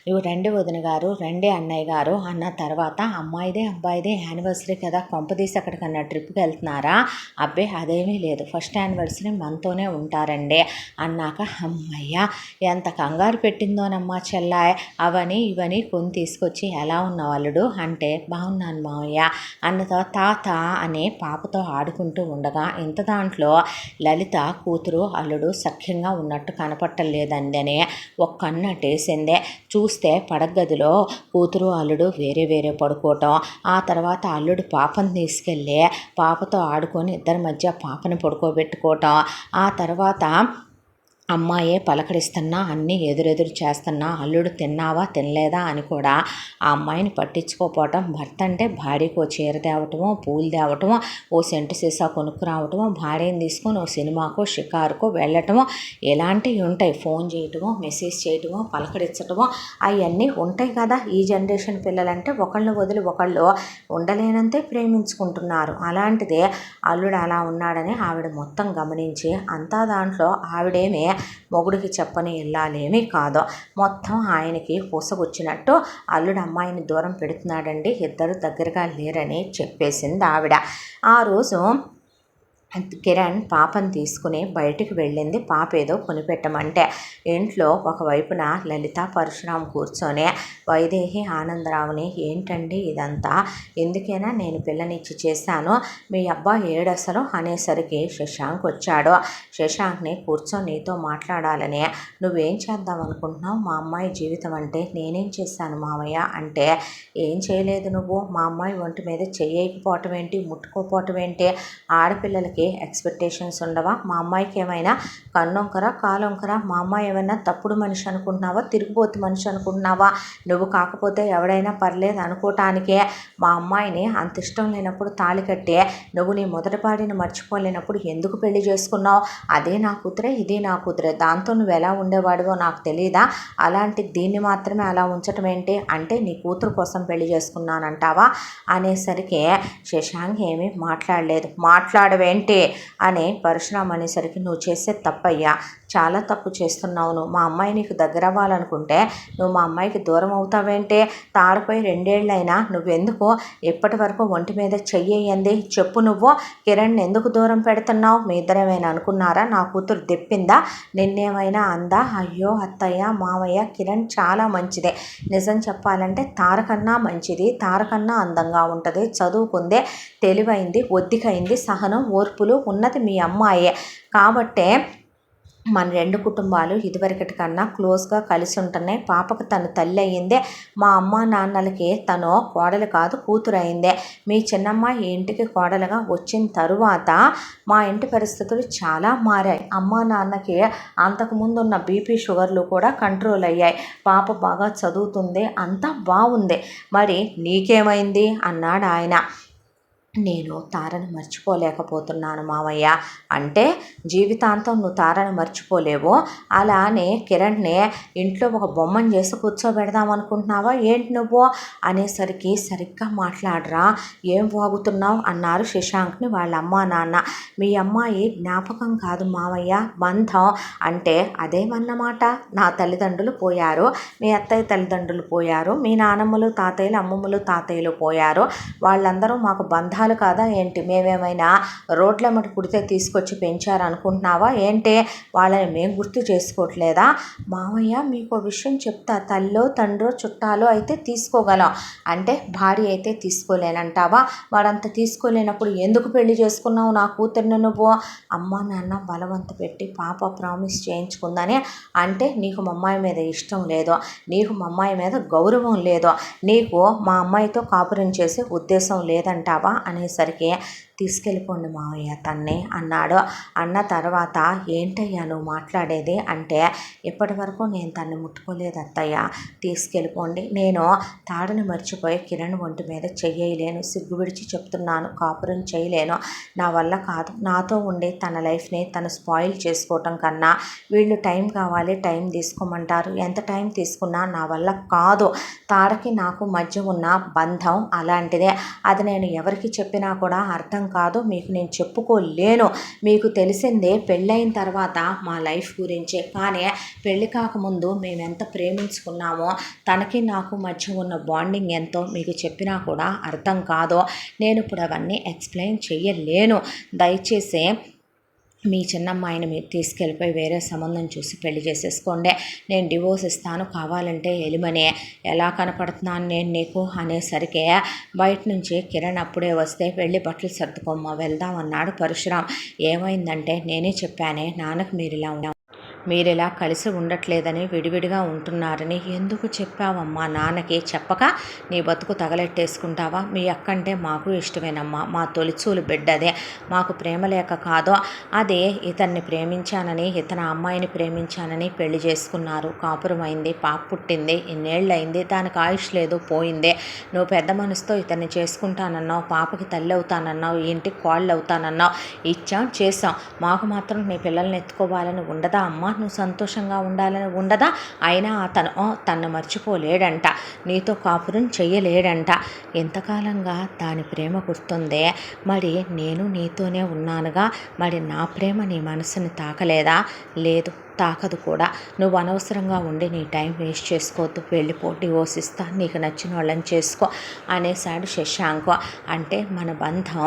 ఇవి రండి వదిన గారు, రండి అన్నయ్య గారు అన్న తర్వాత అమ్మాయిదే అబ్బాయిదే యానివర్సరీ కదా, కొంపదీసి అక్కడికన్నా ట్రిప్కి వెళ్తున్నారా, అబ్బే అదేమీ లేదు, ఫస్ట్ యానివర్సరీ మనతోనే ఉంటారండి అన్నాక అమ్మయ్య ఎంత కంగారు పెట్టిందోనమ్మా చెల్లాయ్, అవని ఇవని కొని తీసుకొచ్చి ఎలా ఉన్నావు అల్లుడు అంటే బాగున్నాను మావయ్య అన్నతో తాత అనే పాపతో ఆడుకుంటూ ఉండగా ఇంత దాంట్లో లలిత కూతురు అల్లుడు సఖ్యంగా ఉన్నట్టు కనపట్టలేదండి ఒక కన్ను అటేసిందే. చూస్తే పడగదిలో కూతురు అల్లుడు వేరే వేరే పడుకోవటం, ఆ తర్వాత అల్లుడు పాపను తీసుకెళ్ళి పాపతో ఆడుకొని ఇద్దరి మధ్య పాపను పడుకోబెట్టుకోవటం, ఆ తర్వాత అమ్మాయే పలకరిస్తున్నా అన్నీ ఎదురెదురు చేస్తున్నా అల్లుడు తిన్నావా తినలేదా అని కూడా ఆ అమ్మాయిని పట్టించుకోపోవటం, భర్త అంటే భార్యకు ఓ చీర తేవటమో పూలు తేవటమో ఓ సెంటు సీసా కొనుక్కురావటమో భార్యను తీసుకొని ఓ సినిమాకో షికారుకో వెళ్ళటమో ఇలాంటివి ఉంటాయి. ఫోన్ చేయటమో మెసేజ్ చేయటమో పలకరించటమో అవన్నీ ఉంటాయి కదా. ఈ జనరేషన్ పిల్లలంటే ఒకళ్ళు వదిలి ఒకళ్ళు ఉండలేనంతే ప్రేమించుకుంటున్నారు. అలాంటిదే అల్లుడు అలా ఉన్నాడని ఆవిడ మొత్తం గమనించి అంతా దాంట్లో ఆవిడేమే మొగుడికి చెప్పని ఇల్లాలేమీ కాదు, మొత్తం ఆయనకి పూసగొచ్చినట్టు అల్లుడు అమ్మాయిని దూరం పెడుతున్నాడండి, ఇద్దరు దగ్గరగా లేరని చెప్పేసింది ఆవిడ. ఆ రోజు కిరణ్ పాపను తీసుకుని బయటికి వెళ్ళింది, పాప ఏదో కొనిపెట్టమంటే. ఇంట్లో ఒకవైపున లలిత పరశురాం కూర్చొని వైదేహి ఆనందరావుని, ఏంటండి ఇదంతా, ఎందుకైనా నేను పిల్లనిచ్చి చేశాను, మీ అబ్బాయి ఏడసలు అనేసరికి శశాంక్ వచ్చాడు. శశాంక్ని కూర్చొని నీతో మాట్లాడాలని, నువ్వేం చేద్దాం అనుకుంటున్నావు, మా అమ్మాయి జీవితం అంటే నేనేం చేశాను మావయ్య అంటే, ఏం చేయలేదు నువ్వు, మా అమ్మాయి ఒంటి మీద చెయ్యకపోవటం ఏంటి, ముట్టుకోపోవటం ఏంటి, ఆడపిల్లలకి ఎక్స్పెక్టేషన్స్ ఉండవా, మా అమ్మాయికి ఏమైనా కన్నొంకర కాలొంకర, మా అమ్మాయి ఏమైనా తప్పుడు మనిషి అనుకుంటున్నావా, తిరిగిపోతు మనిషి అనుకుంటున్నావా, నువ్వు కాకపోతే ఎవడైనా పర్లేదు అనుకోవటానికే మా అమ్మాయిని అంత ఇష్టం లేనప్పుడు తాళి కట్టే నువ్వు నీ మొదటి పాడిని మర్చిపోలేనప్పుడు ఎందుకు పెళ్లి చేసుకున్నావు, అదే నా కూతురే ఇది నా కూతురే, దాంతో నువ్వు ఎలా ఉండేవాడివో నాకు తెలియదా, అలాంటి దీన్ని మాత్రమే అలా ఉంచటం ఏంటి అంటే నీ కూతురు కోసం పెళ్లి చేసుకున్నానంటావా అనేసరికి శశాంక్ ఏమీ మాట్లాడలేదు. మాట్లాడవేంటి అని పరశురామ్ అనేసరికి, నువ్వు చేసే తప్పయ్యా, చాలా తప్పు చేస్తున్నావు, నువ్వు మా అమ్మాయి నీకు దగ్గర అవ్వాలనుకుంటే నువ్వు మా అమ్మాయికి దూరం అవుతావేంటి, తాడిపోయి 2 ఏళ్ళైనా నువ్వెందుకు ఇప్పటి వరకు ఒంటి మీద చెయ్యంది చెప్పు, నువ్వు కిరణ్ ఎందుకు దూరం పెడుతున్నావు, మీ ఇద్దరేమైనా అనుకున్నారా, నా కూతురు దెప్పిందా, నిన్నేమైనా అందా, అయ్యో అత్తయ్య మావయ్య కిరణ్ చాలా మంచిదే, నిజం చెప్పాలంటే తారకన్నా మంచిది, తారకన్నా అందంగా ఉంటుంది, చదువుకుందే, తెలివైంది, ఒద్దికైంది, సహనం ఓర్పులు ఉన్నది మీ అమ్మాయే, కాబట్టే మన 2 కుటుంబాలు ఇదివరకటి కన్నా క్లోజ్గా కలిసి ఉంటున్నాయి, పాపకు తను తల్లి అయ్యిందే, మా అమ్మ నాన్నలకి తను కోడలు కాదు కూతురు అయిందే, మీ చిన్నమ్మాయి ఇంటికి కోడలుగా వచ్చిన తరువాత మా ఇంటి పరిస్థితులు చాలా మారాయి, అమ్మ నాన్నకి అంతకుముందు ఉన్న బీపీ షుగర్లు కూడా కంట్రోల్ అయ్యాయి, పాప బాగా చదువుతుంది, అంతా బాగుంది, మరి నీకేమైంది అన్నాడు ఆయన. నేను తారను మర్చిపోలేకపోతున్నాను మావయ్య అంటే, జీవితాంతం నువ్వు తారను మర్చిపోలేవు, అలా అని కిరణ్ని ఇంట్లో ఒక బొమ్మను చేసి కూర్చోబెడదాం అనుకుంటున్నావా ఏంటి నువ్వు అనేసరికి, సరిగ్గా మాట్లాడరా, ఏం వాగుతున్నావు అన్నారు శశాంక్ని వాళ్ళ అమ్మా నాన్న. మీ అమ్మాయి జ్ఞాపకం కాదు మావయ్య, బంధం అంటే అదేమన్నమాట, నా తల్లిదండ్రులు పోయారు, మీ అత్తయ్య తల్లిదండ్రులు పోయారు, మీ నానమ్మలు తాతయ్యలు అమ్మమ్మలు తాతయ్యలు పోయారు, వాళ్ళందరూ మాకు బంధాలు కాదా ఏంటి, మేమేమైనా రోడ్లమ్మటి పుడితే తీసుకొచ్చి పెంచారు అనుకుంటున్నావా ఏంటి, వాళ్ళని మేము గుర్తు చేసుకోవట్లేదా మావయ్య, మీకు విషయం చెప్తా, తల్లో తండ్రో చుట్టాలో అయితే తీసుకోగలం, అంటే భార్య అయితే తీసుకోలేనంటావా, వాడంత తీసుకోలేనప్పుడు ఎందుకు పెళ్లి చేసుకున్నావు నా కూతుర్ని నువ్వు, అమ్మ నాన్న బలవంత పెట్టి పాప ప్రామిస్ చేయించుకుందని, అంటే నీకు మా అమ్మాయి మీద ఇష్టం లేదో, నీకు మా అమ్మాయి మీద గౌరవం లేదో, నీకు మా అమ్మాయితో కాపురం చేసే ఉద్దేశం లేదంటావా అనేసరికి, తీసుకెళ్ళిపోండి మావయ్య తన్నే అన్నాడు. అన్న తర్వాత, ఏంటయ్యా నువ్వు మాట్లాడేది అంటే, ఇప్పటి వరకు నేను తన్ని ముట్టుకోలేదు అత్తయ్య, తీసుకెళ్ళిపోండి, నేను తాడుని మర్చిపోయి కిరణ్ ఒంటి మీద చెయ్యలేను, సిగ్గు విడిచి చెప్తున్నాను, కాపురం చేయలేను, నా వల్ల కాదు, నాతో ఉండి తన లైఫ్ని తను స్పాయిల్ చేసుకోవటం కన్నా వీళ్ళు టైం కావాలి టైం తీసుకోమంటారు, ఎంత టైం తీసుకున్నా నా వల్ల కాదు, తారకి నాకు మధ్య ఉన్న బంధం అలాంటిదే, అది నేను ఎవరికి చెప్పినా కూడా అర్థం కాదు, మీకు నేను చెప్పుకోలేను, మీకు తెలిసిందే పెళ్ళైన తర్వాత మా లైఫ్ గురించే, కానీ పెళ్ళి కాకముందు మేము ఎంత ప్రేమించుకున్నామో, తనకి నాకు మధ్య ఉన్న బాండింగ్ ఎంతో మీకు చెప్పినా కూడా అర్థం కాదు, నేను ఇప్పుడు అవన్నీ ఎక్స్ప్లెయిన్ చేయలేను, దయచేసి మీ చిన్నమ్మాయిని మీరు తీసుకెళ్ళిపోయి వేరే సంబంధం చూసి పెళ్లి చేసేసుకోండి, నేను డివోర్స్ ఇస్తాను, కావాలంటే ఎలిమనే, ఎలా కనపడుతున్నాను నేను నీకు అనేసరికి, బయట నుంచి కిరణ్ అప్పుడే వస్తే వెళ్ళి బట్టలు సర్దుకోమ్మ వెళ్దాం అన్నాడు పరశురామ్. ఏమైందంటే, నేనే చెప్పానే నాన్నకు మీరు ఇలా కలిసి ఉండట్లేదని, విడివిడిగా ఉంటున్నారని ఎందుకు చెప్పావమ్మా నాన్నకి, చెప్పక నీ బతుకు తగలెట్టేసుకుంటావా, మీ అక్కంటే మాకు ఇష్టమేనమ్మా, మా తొలిచూలు బిడ్డదే, మాకు ప్రేమ లేక కాదో, అదే ఇతన్ని ప్రేమించానని ఇతని అమ్మాయిని ప్రేమించానని పెళ్లి చేసుకున్నారు, కాపురం అయింది, పాప పుట్టింది, ఇన్నేళ్ళయింది, దానికి ఆయుష్ లేదు పోయిందే, నువ్వు పెద్ద మనసుతో ఇతన్ని చేసుకుంటానన్నావు, పాపకి తల్లి అవుతానన్నావు, ఈ ఇంటికి కోళ్ళు అవుతానన్నావు, ఇచ్చాం చేసాం, మాకు మాత్రం నీ పిల్లల్ని ఎత్తుకోవాలని ఉండదా అమ్మ, నువ్వు సంతోషంగా ఉండాలని ఉండదా, అయినా అతను తన్ను మర్చిపోలేడంట, నీతో కాపురం చెయ్యలేడంట, ఎంతకాలంగా దాని ప్రేమ గుర్తుందే, మరి నేను నీతోనే ఉన్నానుగా, మరి నా ప్రేమ నీ మనసుని తాకలేదా, లేదు తాకదు కూడా, నువ్వు అనవసరంగా ఉండి నీ టైం వేస్ట్ చేసుకోవద్దు, వెళ్ళిపో, డివోర్స్ ఇస్తా, నీకు నచ్చిన వాళ్ళని చేసుకో అనేసాడు శశాంక్. అంటే మన బంధం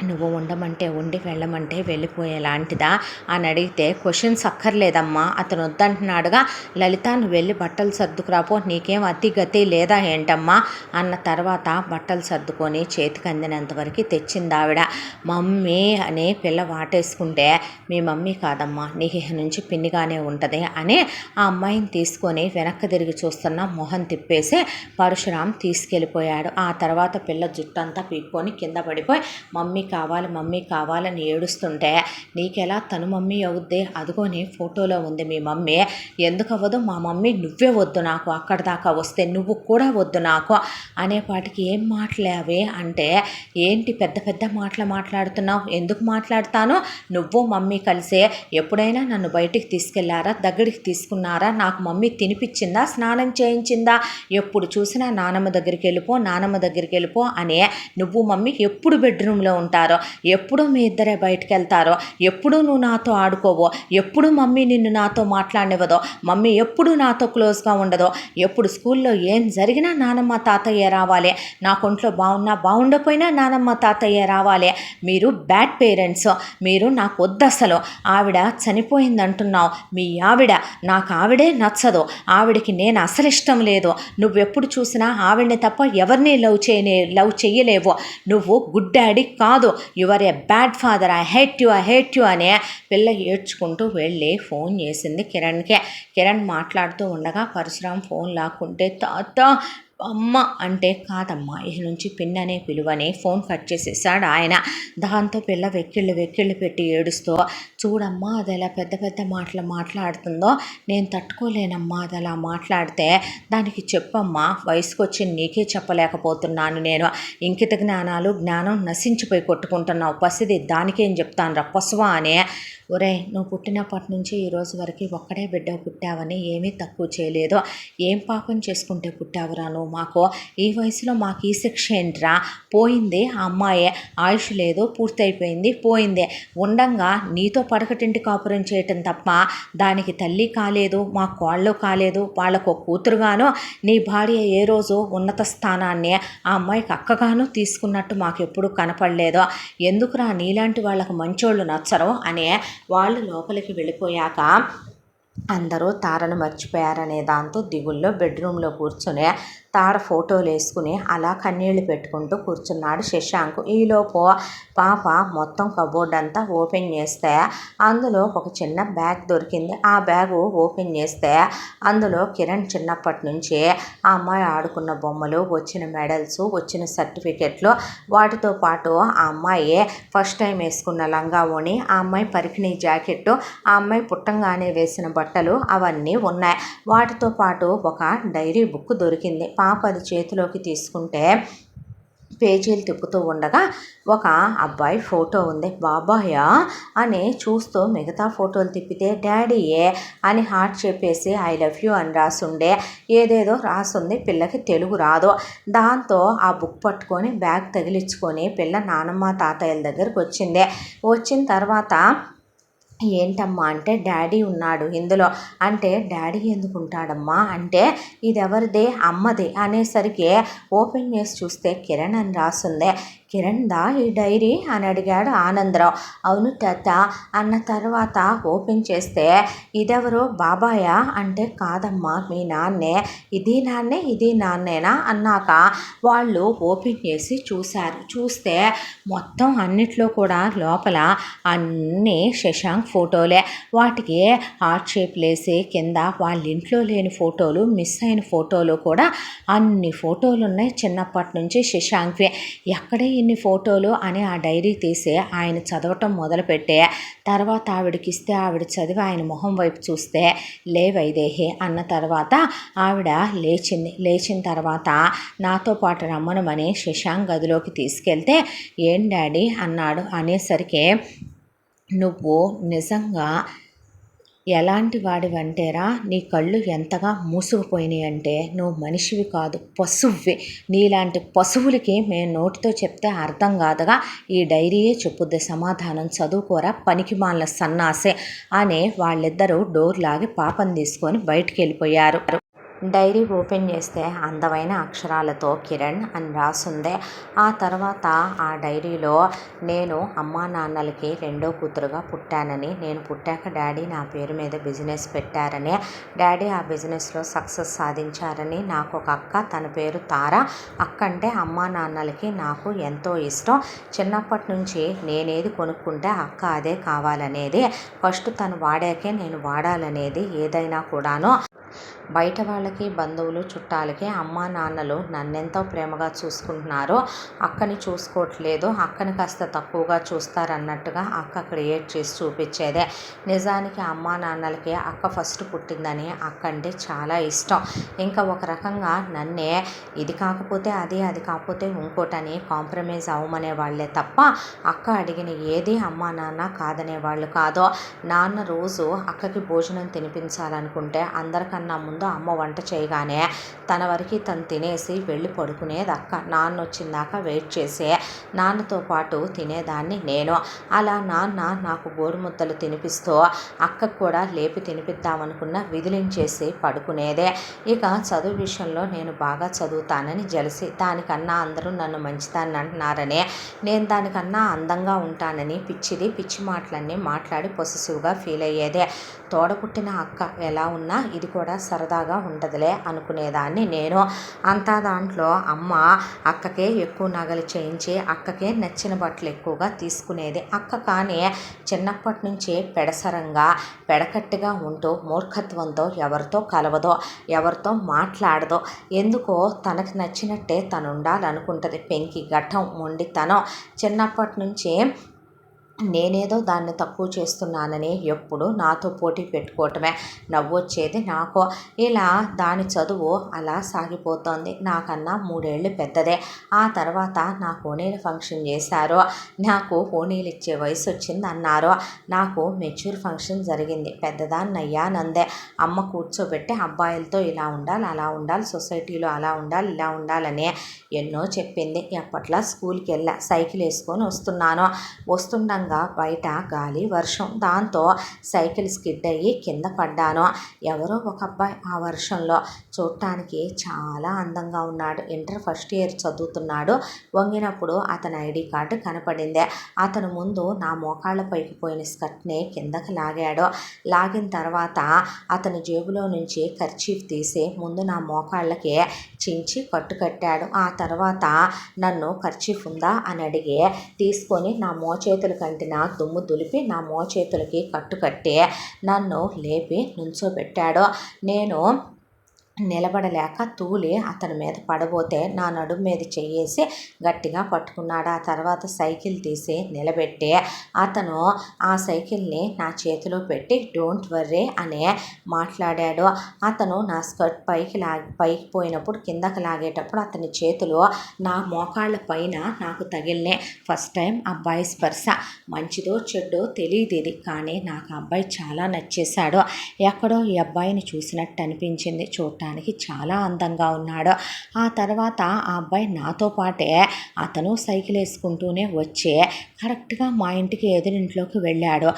నువ్వు ఉండమంటే ఉండి వెళ్ళమంటే వెళ్ళిపోయేలాంటిదా అని అడిగితే, క్వశ్చన్స్ అక్కర్లేదమ్మా, అతను వద్దంటున్నాడుగా, లలిత నువ్వు వెళ్ళి బట్టలు సర్దుకురాపో, నీకేం అతి గతి లేదా ఏంటమ్మా అన్న తర్వాత బట్టలు సర్దుకొని చేతికి అందినంత వరకు తెచ్చింది ఆవిడ. మమ్మీ అని పిల్ల వాటేసుకుంటే, మీ మమ్మీ కాదమ్మా, నీకు ఇక నుంచి పిన్నిగానే ఉంటుంది అని ఆ అమ్మాయిని తీసుకొని వెనక్కి తిరిగి చూస్తున్న మొహం తిప్పేసి పరశురాం తీసుకెళ్ళిపోయాడు. ఆ తర్వాత పిల్ల జుట్టంతా పీక్కొని కింద పడిపోయి మమ్మీ కావాలని ఏడుస్తుంటే, నీకెలా తను మమ్మీ అవుద్ది, అదిగోని ఫోటోలో ఉంది మీ మమ్మీ, ఎందుకు అవ్వదు, మా మమ్మీ నువ్వే వద్దు నాకు, అక్కడ దాకా వస్తే నువ్వు కూడా వద్దు నాకు అనేపాటికి, ఏం మాట్లావే అంటే, ఏంటి పెద్ద పెద్ద మాట్లాడుతున్నావు, ఎందుకు మాట్లాడతాను, నువ్వు మమ్మీ కలిసే ఎప్పుడైనా నన్ను బయటికి తీసుకెళ్లారా, దగ్గరికి తీసుకున్నారా, నాకు మమ్మీ తినిపించిందా, స్నానం చేయించిందా, ఎప్పుడు చూసినా నానమ్మ దగ్గరికి వెళ్ళిపో అనే నువ్వు మమ్మీ ఎప్పుడు బెడ్రూమ్లో ఉంటారో, ఎప్పుడు మీ ఇద్దరే బయటకు వెళ్తారో, ఎప్పుడు నువ్వు నాతో ఆడుకోవో, ఎప్పుడు మమ్మీ నిన్ను నాతో మాట్లాడనివ్వదో, మమ్మీ ఎప్పుడు నాతో క్లోజ్గా ఉండదో, ఎప్పుడు స్కూల్లో ఏం జరిగినా నానమ్మ తాతయ్య రావాలి, నా ఒంట్లో బాగుండపోయినా నానమ్మ తాతయ్య రావాలి, మీరు బ్యాడ్ పేరెంట్స్, మీరు నాకు వద్దు అసలు, ఆవిడ చనిపోయింది అంటున్నావు, మీ ఆవిడ, నాకు ఆవిడే నచ్చదు, ఆవిడకి నేను అసలు ఇష్టం లేదు, నువ్వెప్పుడు చూసినా ఆవిడని తప్ప ఎవరిని లవ్ చేయలేవు, నువ్వు గుడ్ డాడీ కాదు, your A bad father, I hate you అనే పిల్ల ఏడ్చుకుంటూ వెళ్ళి ఫోన్ చేసింది కిరణ్కే. కిరణ్ మాట్లాడుతూ ఉండగా పరశురాం ఫోన్ లాక్కుంటే, తాత అమ్మ అంటే, కాదమ్మా ఇక నుంచి పిన్ అనే పిలువని ఫోన్ కట్ చేసేసాడు ఆయన. దాంతో పిల్ల వెక్కిళ్ళు పెట్టి ఏడుస్తూ, చూడమ్మా అది ఎలా పెద్ద పెద్ద మాట్లాడుతుందో, నేను తట్టుకోలేనమ్మా అది అలా మాట్లాడితే, దానికి చెప్పమ్మా, వయసుకు వచ్చి నీకే చెప్పలేకపోతున్నాను నేను, ఇంకిత జ్ఞానం నశించిపోయి కొట్టుకుంటున్నావు పసిది, దానికేం చెప్తాను రా పశువా అనే, ఒరే నువ్వు పుట్టినప్పటి నుంచి ఈరోజు వరకు ఒక్కడే బిడ్డ పుట్టావని ఏమీ తక్కువ చేయలేదు, ఏం పాపం చేసుకుంటే పుట్టావురా నువ్వు మాకు, ఈ వయసులో మాకు ఈ శిక్ష ఏంట్రా, పోయింది ఆ అమ్మాయే, ఆయుష్ లేదు, పూర్తయిపోయింది, పోయింది, ఉండంగా నీతో పడకటింటి కాపురం చేయటం తప్ప దానికి తల్లి కాలేదు, మా కోళ్ళు కాలేదు, వాళ్ళకు కూతురుగాను నీ భార్య ఏ రోజు ఉన్నత స్థానాన్ని ఆ అమ్మాయికి అక్కగాను తీసుకున్నట్టు మాకు ఎప్పుడూ కనపడలేదు, ఎందుకురా నీలాంటి వాళ్ళకు మంచోళ్ళు నచ్చరు అనే వాళ్ళు లోపలికి వెళ్ళిపోయాక అందరూ తారను మర్చిపోయారనే దాంతో దిగుల్లో బెడ్రూమ్లో కూర్చొని తార ఫోటోలు వేసుకుని అలా కన్నీళ్లు పెట్టుకుంటూ కూర్చున్నాడు శశాంక్. ఈలోపు పాప మొత్తం కబోర్డ్ అంతా ఓపెన్ చేస్తే అందులో ఒక చిన్న బ్యాగ్ దొరికింది. ఆ బ్యాగు ఓపెన్ చేస్తే అందులో కిరణ్ చిన్నప్పటి నుంచి ఆ అమ్మాయి ఆడుకున్న బొమ్మలు, వచ్చిన మెడల్స్, వచ్చిన సర్టిఫికెట్లు, వాటితో పాటు ఆ అమ్మాయి ఫస్ట్ టైం వేసుకున్న లంగా ఓణి, ఆ అమ్మాయి పరికిణీ జాకెట్టు, ఆ అమ్మాయి పుట్టంగానే వేసిన బట్టలు అవన్నీ ఉన్నాయి. వాటితో పాటు ఒక డైరీ బుక్ దొరికింది. పాప అది చేతిలోకి తీసుకుంటే పేజీలు తిప్పుతూ ఉండగా ఒక అబ్బాయి ఫోటో ఉంది. బాబాయ్ అని చూస్తూ మిగతా ఫోటోలు తిప్పితే డాడీయే అని హార్ట్ చెప్పేసి ఐ లవ్ యూ అని రాసుండే, ఏదేదో రాసుంది. పిల్లకి తెలుగు రాదు. దాంతో ఆ బుక్ పట్టుకొని బ్యాగ్ తగిలించుకొని పిల్ల నానమ్మ తాతయ్యల దగ్గరికి వచ్చింది. వచ్చిన తర్వాత ఏంటమ్మా అంటే, డాడీ ఉన్నాడు ఇందులో అంటే, డాడీ ఎందుకు ఉంటాడమ్మా అంటే, ఇది ఎవరిదే, అమ్మది అనేసరికి ఓపెన్ చేసి చూస్తే కిరణ్ అని రాసుంది. కిరణ్ దా ఈ డైరీ అని అడిగాడు ఆనందరావు. అవును తాత అన్న తర్వాత ఓపెన్ చేస్తే, ఇదెవరో బాబాయా అంటే, కాదమ్మా మీ నాన్నే, ఇది నాన్నేనా అన్నాక వాళ్ళు ఓపెన్ చేసి చూశారు. చూస్తే మొత్తం అన్నిట్లో కూడా లోపల అన్నీ శశాంక్ ఫోటోలే. వాటికి హార్ట్ షేప్లు వేసి కింద వాళ్ళ ఇంట్లో లేని ఫోటోలు, మిస్ అయిన ఫోటోలు కూడా అన్ని ఫోటోలు ఉన్నాయి చిన్నప్పటి నుంచి శశాంక్వే. ఎక్కడే ఇన్ని ఫోటోలు అని ఆ డైరీ తీసి ఆయన చదవటం మొదలుపెట్టే తర్వాత ఆవిడకి ఇస్తే ఆవిడ చదివి ఆయన మొహం వైపు చూస్తే లే వైదేహి అన్న తర్వాత ఆవిడ లేచింది. లేచిన తర్వాత నాతో పాటు రమ్మనమని శశాంక్ గదిలోకి తీసుకెళ్తే, ఏం డాడీ అన్నాడు. అనేసరికి, నువ్వు నిజంగా ఎలాంటి వాడివంటేరా, నీ కళ్ళు ఎంతగా మూసుకుపోయినాయి అంటే, నువ్వు మనిషివి కాదు పశువువి, నీలాంటి పశువులకి మేము నోటితో చెప్తే అర్థం కాదుగా, ఈ డైరీయే చెప్పుద్ది సమాధానం, చదువుకోరా పనికిమాలిన సన్నాసే అని వాళ్ళిద్దరూ డోర్ లాగి పాపని తీసుకొని బయటికి వెళ్ళిపోయారు. డైరీ ఓపెన్ చేస్తే అందమైన అక్షరాలతో కిరణ్ అని రాసుంది. ఆ తర్వాత ఆ డైరీలో నేను అమ్మా నాన్నలకి రెండో కూతురుగా పుట్టానని, నేను పుట్టాక డాడీ నా పేరు మీద బిజినెస్ పెట్టారని, డాడీ ఆ బిజినెస్లో సక్సెస్ సాధించారని, నాకు ఒక అక్క, తన పేరు తార. అక్క అంటే అమ్మా నాన్నలకి నాకు ఎంతో ఇష్టం. చిన్నప్పటి నుంచి నేనేది కొనుక్కుంటే అక్క అదే కావాలనేది, ఫస్ట్ తను వాడాకే నేను వాడాలనేది. ఏదైనా కూడాను బయట వాళ్ళకి, బంధువులు, చుట్టాలకి అమ్మా నాన్నలు నన్నెంతో ప్రేమగా చూసుకుంటున్నారో అక్కని చూసుకోవట్లేదు, అక్కని కాస్త తక్కువగా చూస్తారన్నట్టుగా అక్క క్రియేట్ చేసి చూపించేదే. నిజానికి అమ్మా నాన్నలకి అక్క ఫస్ట్ పుట్టిందని అక్క అంటే చాలా ఇష్టం. ఇంకా ఒక రకంగా నన్నే ఇది కాకపోతే అది, అది కాకపోతే ఇంకోటని కాంప్రమైజ్ అవ్వమనే వాళ్ళే తప్ప అక్క అడిగిన ఏది అమ్మా నాన్న కాదనేవాళ్ళు కాదు. నాన్న రోజు అక్కకి భోజనం తినిపించాలనుకుంటే అందరికన్నా ముందు అమ్మ వంట చేయగానే తన వరకు తను తినేసి వెళ్ళి పడుకునేది అక్క. నాన్న వచ్చిందాక వెయిట్ చేసే నాన్నతో పాటు తినేదాన్ని నేను. అలా నాన్న నాకు గోరుముద్దలు తినిపిస్తూ అక్కకు కూడా లేపి తినిపిద్దామనుకున్న విదిలించేసి పడుకునేదే. ఇక చదువు విషయంలో నేను బాగా చదువుతానని జలసి, దానికన్నా అందరూ నన్ను మంచిదాన్ని అంటున్నారని, నేను దానికన్నా అందంగా ఉంటానని పిచ్చిది పిచ్చి మాటలన్నీ మాట్లాడి పొసెసివ్గా ఫీల్ అయ్యేదే. తోడపుట్టిన అక్క ఎలా ఉన్నా ఇది కూడా సరదాగా ఉండదులే అనుకునేదాన్ని నేను. అంతా దాంట్లో అమ్మ అక్కకే ఎక్కువ నగలు చేయించి అక్కకే నచ్చిన బట్టలు ఎక్కువగా తీసుకునేది. అక్క కానీ చిన్నప్పటి నుంచి పెడసరంగా పెడకట్టుగా ఉంటూ మూర్ఖత్వంతో ఎవరితో కలవదో, ఎవరితో మాట్లాడదో, ఎందుకో తనకు నచ్చినట్టే తను ఉండాలనుకుంటుంది. పెంకి ఘట్టం, మొండితనం. చిన్నప్పటి నుంచి నేనేదో దాన్ని తక్కువ చేస్తున్నానని ఎప్పుడు నాతో పోటీ పెట్టుకోవటమే. నవ్వొచ్చేది నాకు. ఇలా దాని చదువు అలా సాగిపోతోంది. నాకన్నా 3 ఏళ్ళు పెద్దదే. ఆ తర్వాత నా ఓణీల ఫంక్షన్ చేశారు. నాకు ఓణీలు ఇచ్చే వయసు వచ్చింది అన్నారు. నాకు మెచ్యూర్ ఫంక్షన్ జరిగింది. పెద్దదాన్ని అయ్యానందే. అమ్మ కూర్చోబెట్టి అబ్బాయిలతో ఇలా ఉండాలి, అలా ఉండాలి, సొసైటీలో అలా ఉండాలి, ఇలా ఉండాలని ఎన్నో చెప్పింది. ఎప్పట్లా స్కూల్కి వెళ్ళా, సైకిల్ వేసుకొని వస్తుండగా బయట గాలి వర్షం, దాంతో సైకిల్ స్కిడ్ అయ్యి కింద పడ్డాను. ఎవరో ఒక అబ్బాయి ఆ వర్షంలో చూడటానికి చాలా అందంగా ఉన్నాడు. ఇంటర్ ఫస్ట్ ఇయర్ చదువుతున్నాడు. వంగినప్పుడు అతని ఐడి కార్డు కనపడింది. అతను ముందు నా మోకాళ్ళ పైకి పోయిన స్కర్ట్ని కిందకి లాగాడు. లాగిన తర్వాత అతని జేబులో నుంచి కర్చీఫ్ తీసి ముందు నా మోకాళ్ళకి చించి కట్టాడు. ఆ తర్వాత నన్ను కర్చీఫ్ ఉందా అని అడిగి తీసుకొని నా మోచేతుల కంటిన దుమ్ము దులిపి నా మోచేతులకి కట్టి నన్ను లేపి నుంచోబెట్టాడు. నేను నిలబడలేక తూలి అతని మీద పడబోతే నా నడుము మీద చెయ్యేసి గట్టిగా పట్టుకున్నాడు. ఆ తర్వాత సైకిల్ తీసి నిలబెట్టి అతను ఆ సైకిల్ని నా చేతిలో పెట్టి డోంట్ వర్రీ అని మాట్లాడాడు. అతను నా స్కర్ట్ పైకి పోయినప్పుడు కిందకి లాగేటప్పుడు అతని చేతులు నా మోకాళ్ళ పైన నాకు తగిలినే. ఫస్ట్ టైం అబ్బాయి స్పర్శ. మంచిదో చెడ్డో తెలియదు ఇది, కానీ నాకు అబ్బాయి చాలా నచ్చేశాడు. ఎక్కడో ఈ అబ్బాయిని చూసినట్టు అనిపించింది. చూడటానికి చాలా అందంగా ఉన్నాడు. ఆ తర్వాత ఆ అబ్బాయి నాతో పాటే అతను సైకిల్ వేసుకుంటూనే వచ్చి కరెక్ట్గా మా ఇంటికి ఎదురింట్లోకి వెళ్ళాడు.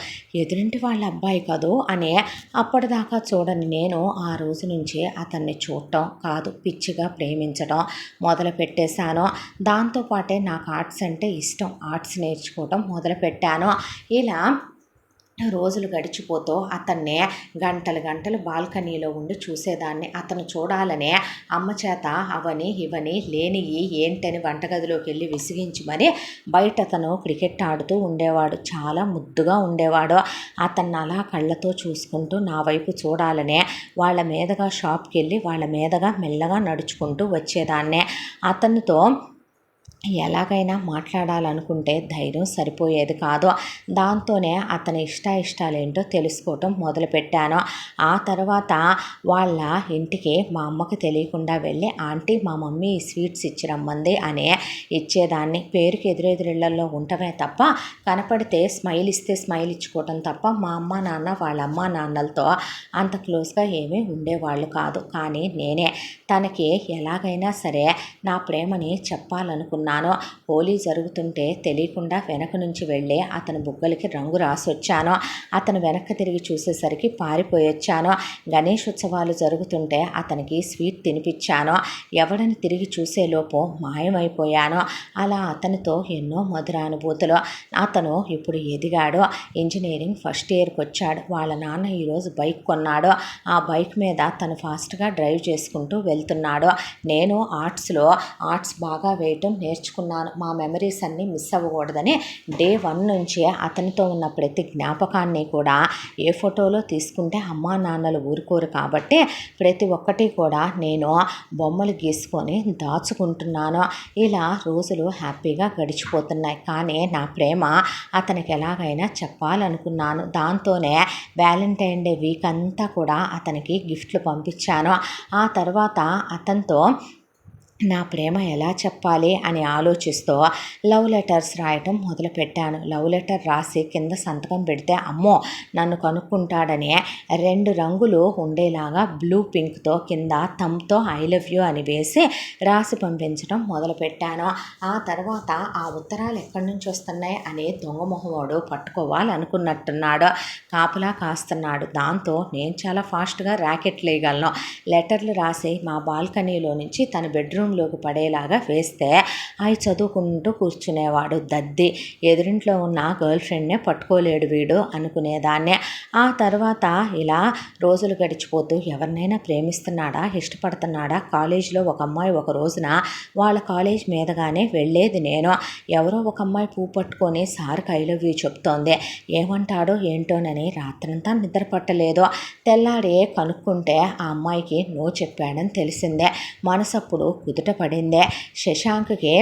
ఎదురింటి వాళ్ళ అబ్బాయి కదూ అని అప్పటిదాకా చూడని నేను ఆ రోజు నుంచి అతన్ని చూడటం కాదు, పిచ్చిగా ప్రేమించడం మొదలు పెట్టేశాను. దాంతోపాటే నాకు ఆర్ట్స్ అంటే ఇష్టం. ఆర్ట్స్ నేర్చుకోవటం మొదలుపెట్టాను. ఇలా రోజులు గడిచిపోతూ అతన్ని గంటలు బాల్కనీలో ఉండి చూసేదాన్ని. అతను చూడాలనే అమ్మ చేత అవని ఇవని లేనివి ఏంటని వంటగదిలోకి వెళ్ళి విసిగించి మరి బయట అతను క్రికెట్ ఆడుతూ ఉండేవాడు. చాలా ముద్దుగా ఉండేవాడు. అతన్ని అలా కళ్ళతో చూసుకుంటూ నా వైపు చూడాలనే వాళ్ళ మీదగా షాప్కి వెళ్ళి వాళ్ళ మీదగా మెల్లగా నడుచుకుంటూ వచ్చేదాన్నే. అతనితో ఎలాగైనా మాట్లాడాలనుకుంటే ధైర్యం సరిపోయేది కాదు. దాంతోనే అతని ఇష్టాలేంటో తెలుసుకోవటం మొదలుపెట్టాను. ఆ తర్వాత వాళ్ళ ఇంటికి మా అమ్మకి తెలియకుండా వెళ్ళి, ఆంటీ మా మమ్మీ ఈ స్వీట్స్ ఇచ్చి రమ్మంది అని ఇచ్చేదాన్ని. పేరుకి ఎదురెదురిళ్లలో ఉండటమే తప్ప కనపడితే స్మైల్ ఇస్తే స్మైల్ ఇచ్చుకోవటం తప్ప మా అమ్మ నాన్న వాళ్ళ అమ్మ నాన్నలతో అంత క్లోజ్గా ఏమీ ఉండేవాళ్ళు కాదు. కానీ నేనే తనకి ఎలాగైనా సరే నా ప్రేమని చెప్పాలనుకున్నాను. హోలీ జరుగుతుంటే తెలియకుండా వెనక నుంచి వెళ్ళి అతని బుగ్గలకి రంగు రాసొచ్చాను. అతను వెనక్కి తిరిగి చూసేసరికి పారిపోయొచ్చాను. గణేష్ ఉత్సవాలు జరుగుతుంటే అతనికి స్వీట్ తినిపించాను. ఎవడని తిరిగి చూసేలోపు మాయమైపోయాను. అలా అతనితో ఎన్నో మధురానుభూతులు. అతను ఇప్పుడు ఎదిగాడు. ఇంజనీరింగ్ ఫస్ట్ ఇయర్కి వచ్చాడు. వాళ్ళ నాన్న ఈరోజు బైక్ కొన్నాడు. ఆ బైక్ మీద తను ఫాస్ట్గా డ్రైవ్ చేసుకుంటూ వెళ్తున్నాడు. నేను ఆర్ట్స్ బాగా వేయటం నేర్చుకున్నాను. మా మెమరీస్ అన్నీ మిస్ అవ్వకూడదని డే 1 నుంచి అతనితో ఉన్న ప్రతి జ్ఞాపకాన్ని కూడా ఏ ఫోటోలో తీసుకుంటే అమ్మా నాన్నలు ఊరుకోరు కాబట్టి ప్రతి ఒక్కటి కూడా నేను బొమ్మలు గీసుకొని దాచుకుంటున్నాను. ఇలా రోజులు హ్యాపీగా గడిచిపోతున్నాయి. కానీ నా ప్రేమ అతనికి ఎలాగైనా చెప్పాలనుకున్నాను. దాంతోనే వ్యాలంటైన్ డే వీక్ అంతా కూడా అతనికి గిఫ్ట్లు పంపించాను. ఆ తర్వాత అతనితో నా ప్రేమ ఎలా చెప్పాలి అని ఆలోచిస్తూ లవ్ లెటర్స్ రాయటం మొదలుపెట్టాను. లవ్ లెటర్ రాసి కింద సంతకం పెడితే అమ్మో నన్ను కనుక్కుంటాడని 2 రంగులు ఉండేలాగా బ్లూ పింక్తో కింద థమ్తో ఐ లవ్ యూ అని వేసి రాసి పంపించడం మొదలుపెట్టాను. ఆ తర్వాత ఆ ఉత్తరాలు ఎక్కడి నుంచి వస్తున్నాయి అని దొంగ మొహమోడు పట్టుకోవాలనుకున్నట్టున్నాడు. కాపలా కాస్తున్నాడు. దాంతో నేను చాలా ఫాస్ట్గా ర్యాకెట్ వేయగలను. లెటర్లు రాసి మా బాల్కనీలో నుంచి తన బెడ్రూమ్లోకి పడేలాగా వేస్తే అవి చదువుకుంటూ కూర్చునేవాడు. దద్ది ఎదురింట్లో ఉన్న గర్ల్ ఫ్రెండ్నే పట్టుకోలేడు వీడు అనుకునేదాన్ని. ఆ తర్వాత ఇలా రోజులు గడిచిపోతూ ఎవరినైనా ప్రేమిస్తున్నాడా, ఇష్టపడుతున్నాడా, కాలేజీలో ఒక అమ్మాయి ఒక రోజున వాళ్ళ కాలేజ్ మీదగానే వెళ్ళేది నేను. ఎవరో ఒక అమ్మాయి పువ్వు పట్టుకొని సార్కి ఐ లవ్ యూ చెప్తోంది. ఏమంటాడో ఏంటోనని రాత్రంతా నిద్ర పట్టలేదు. తెల్లాడే కనుక్కుంటే ఆ అమ్మాయికి నో చెప్పాడని తెలిసిందే. మనసప్పుడు కుదుట పడిందే. శశాంక్కి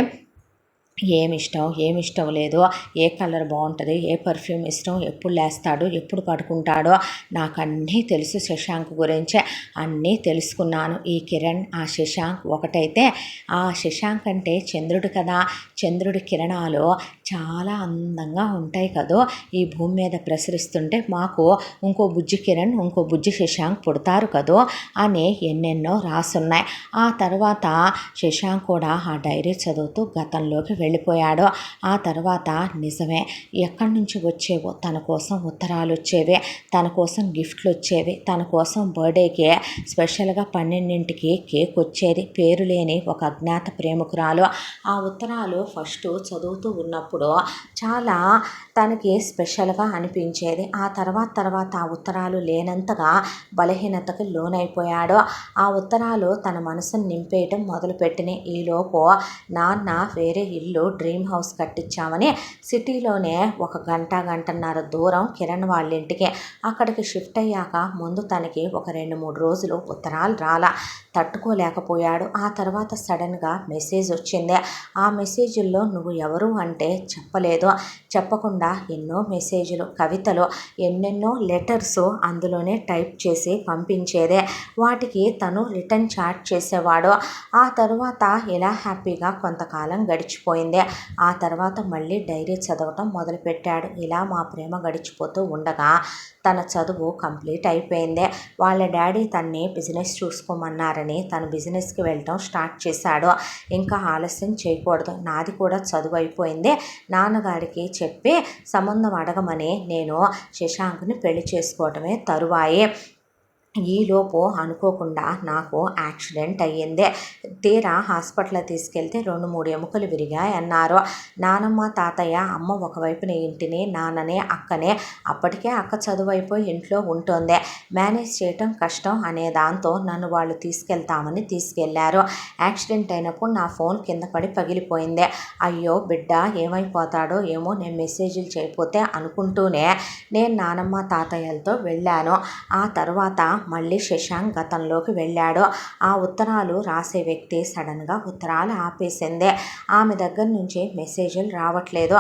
ఏమిష్టం లేదో, ఏ కలర్ బాగుంటుంది, ఏ పర్ఫ్యూమ్ ఇష్టం, ఎప్పుడు లేస్తాడు, ఎప్పుడు పడుకుంటాడో నాకు అన్నీ తెలుసు. శశాంక్ గురించే అన్నీ తెలుసుకున్నాను. ఈ కిరణ్ ఆ శశాంక్ ఒకటైతే ఆ శశాంక్ అంటే చంద్రుడు కదా. చంద్రుడి కిరణాలు చాలా అందంగా ఉంటాయి కదో. ఈ భూమి మీద ప్రసరిస్తుంటే మాకు ఇంకో బుజ్జి కిరణ్ ఇంకో బుజ్జి శశాంక్ పుడతారు కదో అని ఎన్నెన్నో రాసున్నాయి. ఆ తర్వాత శశాంక్ కూడా ఆ డైరీ చదువుతూ గతంలోకి వెళ్ళిపోయాడు. ఆ తర్వాత నిజమే ఎక్కడి నుంచి వచ్చేవో తన కోసం ఉత్తరాలు వచ్చేవి, తన కోసం గిఫ్ట్లు వచ్చేవి, తన కోసం బర్త్డేకి స్పెషల్గా 12ంటికి కేక్ వచ్చేది. పేరు లేని ఒక అజ్ఞాత ప్రేమికురాలు. ఆ ఉత్తరాలు ఫస్ట్ చదువుతూ ఉన్నప్పుడు చాలా తనకి స్పెషల్గా అనిపించేది. ఆ తర్వాత ఆ ఉత్తరాలు లేనంతగా బలహీనతకు లోనైపోయాడు. ఆ ఉత్తరాలు తన మనసును నింపేయటం మొదలుపెట్టినాయి. ఈలోపు నాన్న వేరే ఇల్లు డ్రీమ్ హౌస్ కట్టించామని సిటీలోనే ఒక గంటన్నర దూరం కిరణ్ వాళ్ళ ఇంటికి అక్కడికి షిఫ్ట్ అయ్యాక ముందు తనకి ఒక 2-3 రోజులు ఉత్తరాలు రాలా. తట్టుకోలేకపోయాడు. ఆ తర్వాత సడన్గా మెసేజ్ వచ్చింది. ఆ మెసేజ్ల్లో నువ్వు ఎవరు అంటే చెప్పలేదు. చెప్పకుండా ఎన్నో మెసేజ్లు, కవితలు, ఎన్నెన్నో లెటర్స్ అందులోనే టైప్ చేసి పంపించేదే. వాటికి తను రిటర్న్ చాట్ చేసేవాడు. ఆ తర్వాత ఇలా హ్యాపీగా కొంతకాలం గడిచిపోయింది. ఆ తర్వాత మళ్ళీ డైరీ చదవటం మొదలుపెట్టాడు. ఇలా మా ప్రేమ గడిచిపోతూ ఉండగా తన చదువు కంప్లీట్ అయిపోయింది. వాళ్ళ డాడీ తన్ని బిజినెస్ చూసుకోమన్నారని తను బిజినెస్కి వెళ్ళటం స్టార్ట్ చేశాడు. ఇంకా ఆలస్యం చేయకూడదు, నాది కూడా చదువు అయిపోయింది, నాన్నగారికి చెప్పి సంబంధం అడగమని నేను శశాంక్ని పెళ్లి చేసుకోవటమే తరువాయి. ఈలోపు అనుకోకుండా నాకు యాక్సిడెంట్ అయ్యింది. తీరా హాస్పిటల్ తీసుకెళ్తే 2-3 ఎముకలు విరిగాయి అన్నారు. నానమ్మ తాతయ్య, అమ్మ ఒకవైపున ఇంటిని, నాన్ననే అక్కనే. అప్పటికే అక్క చదువు అయిపోయి ఇంట్లో ఉంటుంది. మేనేజ్ చేయటం కష్టం అనే దాంతో నన్ను వాళ్ళు తీసుకెళ్తామని తీసుకెళ్లారు. యాక్సిడెంట్ అయినప్పుడు నా ఫోన్ కింద పడి పగిలిపోయింది. అయ్యో బిడ్డ ఏమైపోతాడో ఏమో నేను మెసేజ్లు చేయకపోతే అనుకుంటూనే నేను నానమ్మ తాతయ్యలతో వెళ్ళాను. ఆ తర్వాత మళ్ళీ శశాంక్ గతంలోకి వెళ్ళాడు. ఆ ఉత్తరాలు రాసే వ్యక్తి సడన్గా ఉత్తరాలు ఆపేసింది. ఆమె దగ్గర నుంచి మెసేజ్లు రావట్లేదు.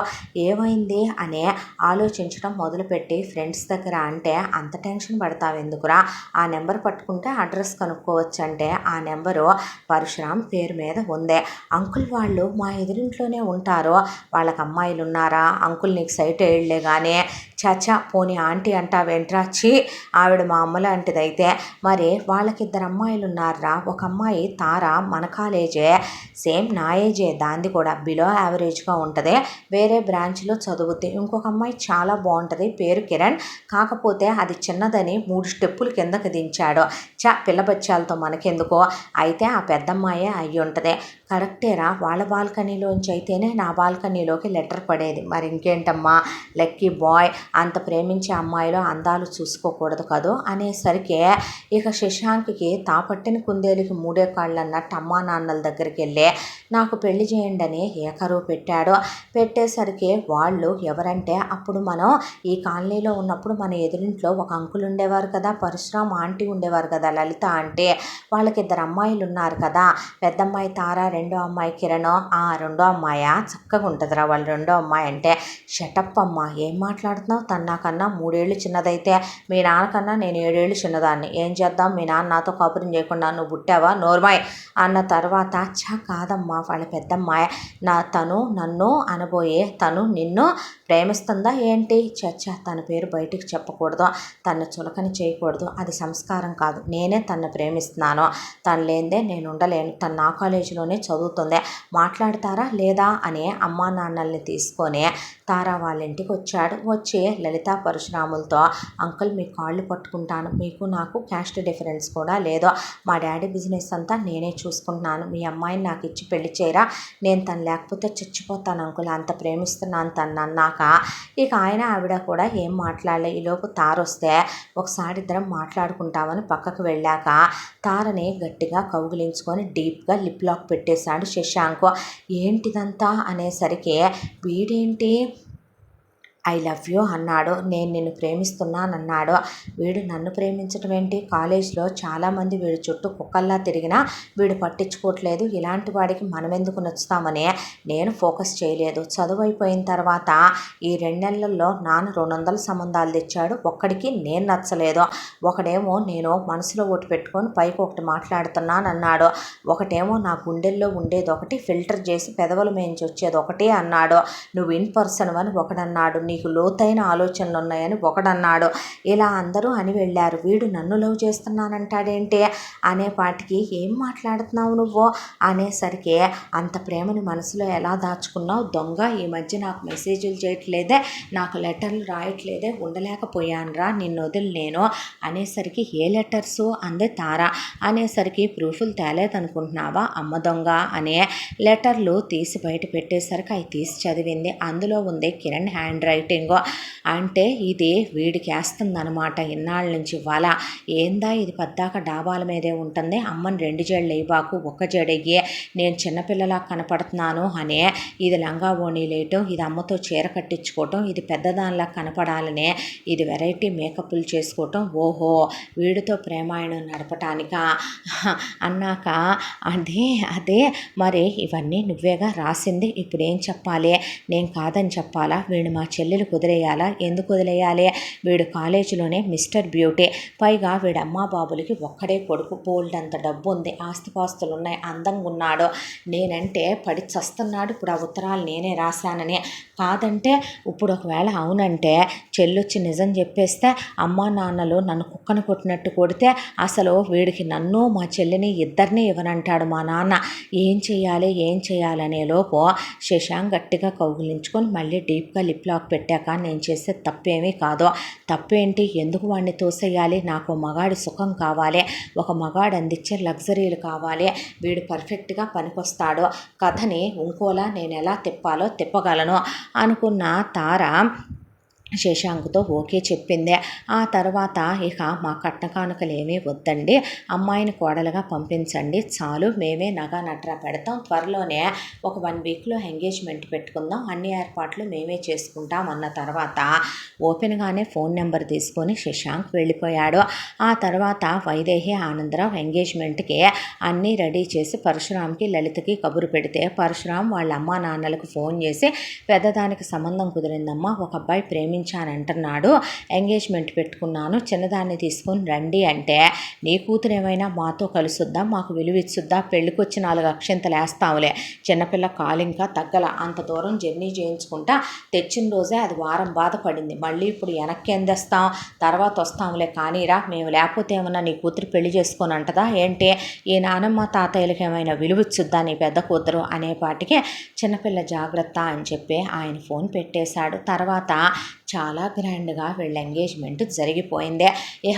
ఏమైంది అని ఆలోచించడం మొదలుపెట్టి ఫ్రెండ్స్ దగ్గర అంటే అంత టెన్షన్ పడతావెందుకురా, ఆ నెంబర్ పట్టుకుంటే అడ్రస్ కనుక్కోవచ్చు అంటే ఆ నెంబరు పరశురామ్ పేరు మీద ఉంది. అంకుల్ వాళ్ళు మా ఎదురింట్లోనే ఉంటారు, వాళ్ళకి అమ్మాయిలు ఉన్నారా, అంకుల్ నీకు సైట్ వేయలే కానీ, చచా పోనీ ఆంటీ అంటావేంట్రా, చీ ఆవిడ మా అమ్మ లాంటిదైతే. మరి వాళ్ళకిద్దరు అమ్మాయిలు ఉన్నారా, ఒక అమ్మాయి తార మన కాలేజే, సేమ్ నా ఏజే, దాంది కూడా బిలో యావరేజ్గా ఉంటుంది, వేరే బ్రాంచ్లో చదువుద్ది. ఇంకొక అమ్మాయి చాలా బాగుంటుంది, పేరు కిరణ్, కాకపోతే అది చిన్నదని 3 స్టెప్పులు కిందకి దించాడు. పిల్ల బచ్చాలతో మనకెందుకో, అయితే ఆ పెద్దమ్మాయే అయ్యి ఉంటుంది. కరెక్టేరా, వాళ్ళ బాల్కనీలోంచి అయితేనే నా బాల్కనీలోకి లెటర్ పడేది, మరి ఇంకేంటమ్మా లక్కీ బాయ్, అంత ప్రేమించే అమ్మాయిలో అందాలు చూసుకోకూడదు కదూ అనేసరికి ఇక శశాంక్కి తాపట్టిన కుందేలుకి 3 కాళ్ళు అన్నట్టు అమ్మా నాన్నల దగ్గరికి వెళ్ళి నాకు పెళ్లి చేయండి అని ఏకరువు పెట్టాడు. పెట్టేసరికి వాళ్ళు ఎవరంటే, అప్పుడు మనం ఈ కాలనీలో ఉన్నప్పుడు మన ఎదురింట్లో ఒక అంకుల్ ఉండేవారు కదా, పరశురామ్ ఆంటీ ఉండేవారు కదా, లలిత ఆంటీ, వాళ్ళకి 2 అమ్మాయిలు ఉన్నారు కదా, పెద్దమ్మాయి తార, రెండో అమ్మాయి కిరణ్. ఆ రెండో అమ్మాయా చక్కగా ఉంటుందిరా వాళ్ళు రెండో అమ్మాయి అంటే. షటప్ అమ్మ, ఏం మాట్లాడుతున్నావు, తను నాకన్నా 3 ఏళ్ళు చిన్నదైతే మీ నాన్నకన్నా నేను 7 ఏళ్ళు చిన్నదాన్ని, ఏం చేద్దాం, మీ నాన్న నాతో కాపురం చేయకుండా నువ్వు పుట్టావా, నోర్మాయ్ అన్న తర్వాత కాదమ్మా వాళ్ళ పెద్దమ్మాయి, తను నన్ను అనబోయే, తను నిన్ను ప్రేమిస్తుందా ఏంటి, తన పేరు బయటికి చెప్పకూడదు, తను చులకని చేయకూడదు, అది సంస్కారం కాదు, నేనే తను ప్రేమిస్తున్నాను, తను లేనిదే నేను ఉండలేను, తను నా కాలేజీలోనే చదువుతుంది, మాట్లాడతారా లేదా అని అమ్మా నాన్నల్ని తీసుకొని తారా వాళ్ళ ఇంటికి వచ్చాడు. వచ్చి లలిత పరశురాములతో, అంకుల్ మీ కాళ్ళు పట్టుకుంటాను, మీకు నాకు క్యాస్ట్ డిఫరెన్స్ కూడా లేదు, మా డాడీ బిజినెస్ అంతా నేనే చూసుకుంటున్నాను, మీ అమ్మాయిని నాకు ఇచ్చి పెళ్లి చేయరా, నేను తను లేకపోతే చచ్చిపోతాను అంకుల్, అంత ప్రేమిస్తున్నాను తను అన్నాక ఇక ఆయన ఆవిడ కూడా ఏం మాట్లాడలే. ఈలోపు తారొస్తే ఒకసారి ఇద్దరం మాట్లాడుకుంటామని పక్కకు వెళ్ళాక తారని గట్టిగా కౌగిలించుకొని డీప్గా లిప్ లాక్ పెట్టేశాడు శశాంక్. ఏంటిదంతా అనేసరికి వీడేంటి ఐ లవ్ యూ అన్నాడు, నేను నిన్ను ప్రేమిస్తున్నానన్నాడు. వీడు నన్ను ప్రేమించడం ఏంటి, కాలేజ్లో చాలామంది వీడి చుట్టూ కుక్కల్లా తిరిగినా వీడు పట్టించుకోవట్లేదు, ఇలాంటి వాడికి మనం ఎందుకు నచ్చుతామని నేను ఫోకస్ చేయలేదు. చదువు అయిపోయిన తర్వాత ఈ 2 నెలల్లో నాన్న 200 సంబంధాలు తెచ్చాడు, ఒక్కడికి నేను నచ్చలేదు, ఒకడేమో నేను మనసులో ఒకటి పెట్టుకొని పైకి ఒకటి మాట్లాడుతున్నానన్నాడు, ఒకటేమో నా గుండెల్లో ఉండేది ఒకటి, ఫిల్టర్ చేసి పెదవుల మేంచి వచ్చేది ఒకటి అన్నాడు, నువ్వు ఇన్ పర్సన్ అని ఒకడన్నాడు, నీకు లోతైన ఆలోచనలు ఉన్నాయని ఒకడన్నాడు, ఇలా అందరూ అని వెళ్ళారు. వీడు నన్ను లవ్ చేస్తున్నానంటాడేంటి అనేపాటికి ఏం మాట్లాడుతున్నావు నువ్వు అనేసరికి, అంత ప్రేమని మనసులో ఎలా దాచుకున్నావు దొంగ, ఈ మధ్య నాకు మెసేజ్లు చేయట్లేదే, నాకు లెటర్లు రాయట్లేదే, ఉండలేకపోయానురా నిన్ను వదిలి నేను అనేసరికి, ఏ లెటర్సు అందే తార అనేసరికి, ప్రూఫ్లు తేలేదనుకుంటున్నావా అమ్మ దొంగ అనే లెటర్లు తీసి బయట పెట్టేసరికి అవి తీసి చదివింది. అందులో ఉంది కిరణ్ హ్యాండ్ రైటింగ్. అంటే ఇది వీడికి వేస్తుందనమాట ఇన్నాళ్ళ నుంచి వల, ఏందా ఇది పద్దాక డాబాల మీదే ఉంటుంది, అమ్మని 2 జడలు వేయబాకు, 1 జడయ్యి, నేను చిన్నపిల్లలా కనపడుతున్నాను అనే, ఇది లంగా ఓణీలేయటం, ఇది అమ్మతో చీర కట్టించుకోవటం, ఇది పెద్దదానిలా కనపడాలనే ఇది వెరైటీ మేకప్లు చేసుకోవటం, ఓహో వీడితో ప్రేమాయణం నడపటానికా అన్నాక, అదే మరి ఇవన్నీ నువ్వేగా రాసింది, ఇప్పుడేం చెప్పాలి, నేను కాదని చెప్పాలా, వీడు మా చెల్లెలు కుదిరేయాలా, ఎందుకు వదిలేయాలి, వీడు కాలేజీలోనే మిస్టర్ బ్యూటీ, పైగా వీడు అమ్మా బాబులకి ఒక్కడే కొడుకు, బోల్డంత డబ్బు ఉంది, ఆస్తిపాస్తులు ఉన్నాయి, అందంగా ఉన్నాడు, నేనంటే పడి చస్తున్నాడు, ఇప్పుడు ఆ ఉత్తరాలు నేనే రాశానని, కాదంటే ఇప్పుడు ఒకవేళ అవునంటే చెల్లొచ్చి నిజం చెప్పేస్తే అమ్మా నాన్నలు నన్ను కుక్కను కొట్టినట్టు కొడితే అసలు వీడికి నన్ను మా చెల్లిని ఇద్దరిని ఇవ్వనంటాడు మా నాన్న, ఏం చేయాలనే లోపు శశాంక్ గట్టిగా కౌగిలించుకొని మళ్ళీ డీప్గా లిప్ లాక్ పెట్టాక, నేను చేసే తప్పేమీ కాదు, తప్పేంటి, ఎందుకు వాడిని తోసేయాలి, నాకు మగాడి సుఖం కావాలి, ఒక మగాడు అందించే లగ్జరీలు కావాలి, వీడు పర్ఫెక్ట్గా పనికొస్తాడు, కథని ఇంకోలా నేను ఎలా తిప్పాలో తిప్పగలను అనుకున్న తార శశాంక్తో ఓకే చెప్పింది. ఆ తర్వాత ఇక మా కట్నకానుకలు ఏమీ వద్దండి, అమ్మాయిని కోడలుగా పంపించండి చాలు, మేమే నగా నట్రా పెడతాం, త్వరలోనే ఒక 1 వీక్లో ఎంగేజ్మెంట్ పెట్టుకుందాం, అన్ని ఏర్పాట్లు మేమే చేసుకుంటాం అన్న తర్వాత ఓపెన్గానే ఫోన్ నెంబర్ తీసుకొని శశాంక్ వెళ్ళిపోయాడు. ఆ తర్వాత వైదేహి ఆనందరావు ఎంగేజ్మెంట్కి అన్నీ రెడీ చేసి పరశురామ్కి లలితకి కబురు పెడితే పరశురామ్ వాళ్ళ అమ్మా నాన్నలకు ఫోన్ చేసి పెద్దదానికి సంబంధం కుదిరిందమ్మా, ఒక అబ్బాయి ప్రేమించానంటున్నాడు, ఎంగేజ్మెంట్ పెట్టుకున్నాను, చిన్నదాన్ని తీసుకొని రండి అంటే నీ కూతురు ఏమైనా మాతో కలుసుద్దా, మాకు విలువిచ్చుద్దా, పెళ్ళికొచ్చి 4 అక్షంతలు వేస్తావులే, చిన్నపిల్ల కాలు ఇంకా తగ్గల, అంత దూరం జర్నీ చేయించుకుంటా తెచ్చిన రోజే అది వారం బాధపడింది, మళ్ళీ ఇప్పుడు వెనక్కి ఎందేస్తాం, తర్వాత వస్తాంలే కానీరా, మేము లేకపోతే ఏమన్నా నీ కూతురు పెళ్లి చేసుకొని అంటదా ఏంటి, ఈ నానమ్మ తాతయ్యలకి ఏమైనా విలువిచ్చుద్దా నీ పెద్ద కూతురు అనేపాటికి చిన్నపిల్ల జాగ్రత్త అని చెప్పి ఆయన ఫోన్ పెట్టేశాడు. తర్వాత చాలా గ్రాండ్గా వీళ్ళ ఎంగేజ్మెంట్ జరిగిపోయింది.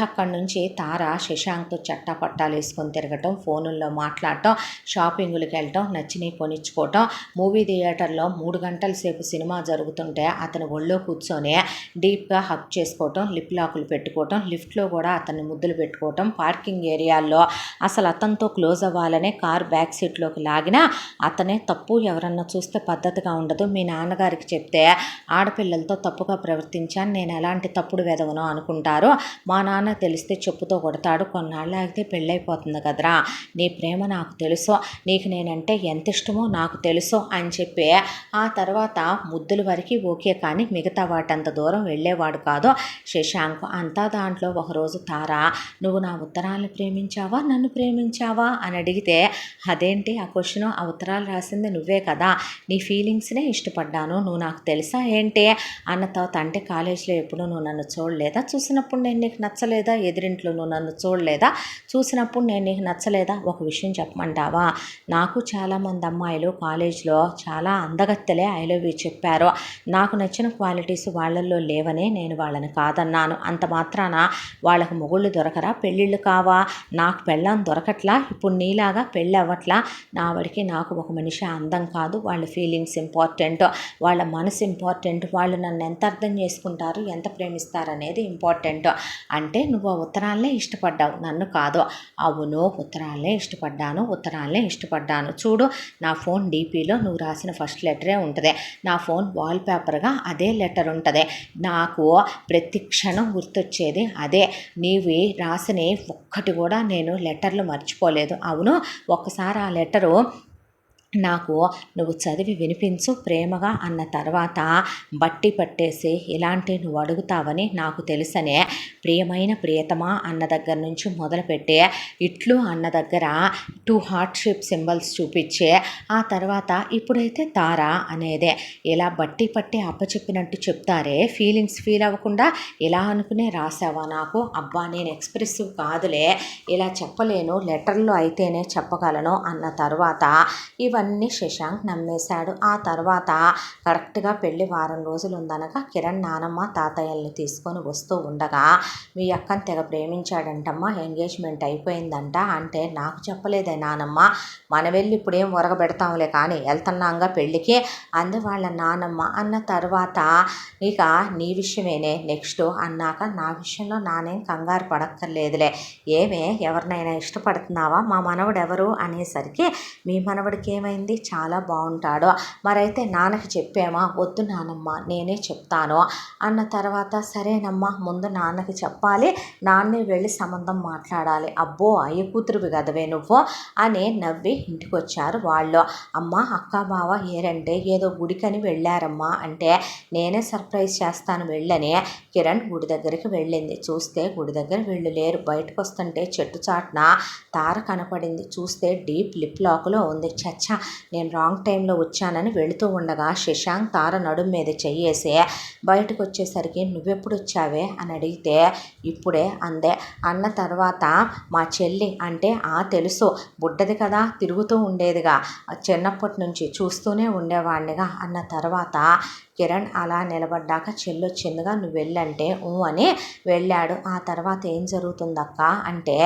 అక్కడి నుంచి తార శశాంక్తో చట్టాపట్టాలు వేసుకొని తిరగటం, ఫోనుల్లో మాట్లాడటం, షాపింగులకు వెళ్ళటం, నచ్చినవి కొనిచ్చుకోవటం, మూవీ థియేటర్లో 3 గంటల సేపు సినిమా జరుగుతుంటే అతను ఒళ్ళో కూర్చొని డీప్గా హక్ చేసుకోవటం, లిప్ లాకులు పెట్టుకోవటం, లిఫ్ట్లో కూడా అతన్ని ముద్దులు పెట్టుకోవటం, పార్కింగ్ ఏరియాల్లో అసలు అతనితో క్లోజ్ అవ్వాలనే కార్ బ్యాక్ సీట్లోకి లాగినా అతనే తప్పు, ఎవరన్నా చూస్తే పద్ధతిగా ఉండదు, మీ నాన్నగారికి చెప్తే ఆడపిల్లలతో తప్పుగా ప్రవర్తించాను, నేను ఎలాంటి తప్పుడు వెదవనో అనుకుంటారో, మా నాన్న తెలిస్తే చెప్పుతో కొడతాడు, కొన్నాళ్ళు ఆగితే పెళ్ళైపోతుంది కదరా, నీ ప్రేమ నాకు తెలుసు, నీకు నేనంటే ఎంత ఇష్టమో నాకు తెలుసు అని చెప్పి ఆ తర్వాత ముద్దుల వరకు ఓకే, కానీ మిగతా వాటంత దూరం వెళ్ళేవాడు కాదు శశాంక్. అంతా దాంట్లో ఒకరోజు తార, నువ్వు నా ఉత్తరాలను ప్రేమించావా నన్ను ప్రేమించావా అని అడిగితే, అదేంటి ఆ క్వశ్చన్, ఆ ఉత్తరాలు రాసింది నువ్వే కదా, నీ ఫీలింగ్స్నే ఇష్టపడ్డాను, నువ్వు నాకు తెలుసా ఏంటి అన్న తర్వాత, అంటే కాలేజీలో ఎప్పుడు నువ్వు నన్ను చూడలేదా, చూసినప్పుడు నేను నీకు నచ్చలేదా, ఎదురింట్లో నువ్వు నన్ను చూడలేదా, చూసినప్పుడు నేను నీకు నచ్చలేదా, ఒక విషయం చెప్పమంటావా, నాకు చాలామంది అమ్మాయిలు కాలేజీలో చాలా అందగత్తెలే ఐ లవ్ యూ చెప్పారు, నాకు నచ్చిన క్వాలిటీస్ వాళ్ళల్లో లేవనే నేను వాళ్ళని కాదన్నాను, అంత మాత్రాన వాళ్ళకు మొగుళ్ళు దొరకరా, పెళ్ళిళ్ళు కావా, నాకు పెళ్ళం దొరకట్లా, ఇప్పుడు నీలాగా పెళ్ళి అవ్వట్లా, నా వాడికి నాకు ఒక మనిషి అందం కాదు, వాళ్ళ ఫీలింగ్స్ ఇంపార్టెంట్, వాళ్ళ మనసు ఇంపార్టెంట్, వాళ్ళు నన్ను ఎంత అర్థం చేసుకుంటారు, ఎంత ప్రేమిస్తారు అనేది ఇంపార్టెంట్, అంటే నువ్వు ఆ ఉత్తరాలనే ఇష్టపడ్డావు నన్ను కాదు, అవును ఉత్తరాలనే ఇష్టపడ్డాను, ఉత్తరాలనే ఇష్టపడ్డాను, చూడు నా ఫోన్ డీపీలో నువ్వు రాసిన ఫస్ట్ లెటరే ఉంటుంది, నా ఫోన్ వాల్పేపర్గా అదే లెటర్ ఉంటుంది, నాకు ప్రతి క్షణం గుర్తొచ్చేది అదే, నీవి రాసిని ఒక్కటి కూడా నేను లెటర్లు మర్చిపోలేదు, అవును ఒక్కసారి ఆ లెటరు నాకు నువ్వు చదివి వినిపించు ప్రేమగా అన్న తర్వాత బట్టి పట్టేసి, ఇలాంటి నువ్వు అడుగుతావని నాకు తెలుసనే, ప్రియమైన ప్రియతమా అన్న దగ్గర నుంచి మొదలుపెట్టే ఇట్లు అన్న దగ్గర 2 హార్ట్ షేప్ సింబల్స్ చూపించే, ఆ తర్వాత ఇప్పుడైతే తార అనేదే, ఇలా బట్టి పట్టి అప్పచెప్పినట్టు చెప్తారే, ఫీలింగ్స్ ఫీల్ అవ్వకుండా ఇలా అనుకునే రాసావా నాకు, అబ్బా నేను ఎక్స్ప్రెసివ్ కాదులే, ఇలా చెప్పలేను, లెటర్లో అయితేనే చెప్పగలను అన్న తర్వాత ఇవన్నీ శశాంక్ నమ్మేశాడు. ఆ తర్వాత కరెక్ట్గా పెళ్లి వారం రోజులు ఉందనగా కిరణ్ నానమ్మ తాతయ్యల్ని తీసుకొని వస్తూ ఉండగా, మీ అక్కని తెగ ప్రేమించాడంటమ్మా, ఎంగేజ్మెంట్ అయిపోయిందంట అంటే, నాకు చెప్పలేదే నానమ్మ, మన వెళ్ళి ఇప్పుడేం ఒరగబెడతాంలే కానీ వెళ్తున్నాంగా పెళ్ళికి అంది వాళ్ళ నానమ్మ. అన్న తర్వాత ఇక నీ విషయమేనే నెక్స్ట్ అన్నాక, నా విషయంలో నానేం కంగారు పడక్కర్లేదులే, ఏమే ఎవరినైనా ఇష్టపడుతున్నావా, మా మనవడు ఎవరు అనేసరికి, మీ మనవడికి ఏమైంది, చాలా బాగుంటాడు, మరైతే నాన్నకి చెప్పామా, వద్దు నానమ్మ నేనే చెప్తాను అన్న తర్వాత, సరేనమ్మా ముందు నాన్నకి చెప్పాలి, నాన్నే వెళ్ళి సంబంధం మాట్లాడాలి, అబ్బో అయ్య కూతురువి కదవే నువ్వు అని నవ్వి ఇంటికి వచ్చారు వాళ్ళు. అమ్మ అక్క బావ ఏరంటే ఏదో గుడికని వెళ్ళారమ్మా అంటే, నేనే సర్ప్రైజ్ చేస్తాను వెళ్ళని కిరణ్ గుడి దగ్గరికి వెళ్ళింది. చూస్తే గుడి దగ్గర వీళ్ళు లేరు, బయటకు వస్తుంటే చెట్టు చాటున తార కనపడింది, చూస్తే డీప్ లిప్ లాక్లో ఉంది, చచ్చా నేను రాంగ్ టైంలో వచ్చానని వెళుతూ ఉండగా శశాంక్ తార నడుం మీద చెయ్యేసి బయటకు వచ్చేసరికి, నువ్వెప్పుడు వచ్చావే అని అడిగితే, ఇప్పుడే అందే. అన్న తర్వాత మా చెల్లి అంటే, తెలుసు బుడ్డది కదా, తిరుగుతూ ఉండేదిగా, చిన్నప్పటి నుంచి చూస్తూనే ఉండేవాడినిగా అన్న తర్వాత కిరణ్ అలా నిలబడ్డాక, చెల్లొచ్చిందిగా నువ్వు వెళ్ళంటే అని వెళ్ళాడు. ఆ తర్వాత ఏం జరుగుతుందక్క అంటే,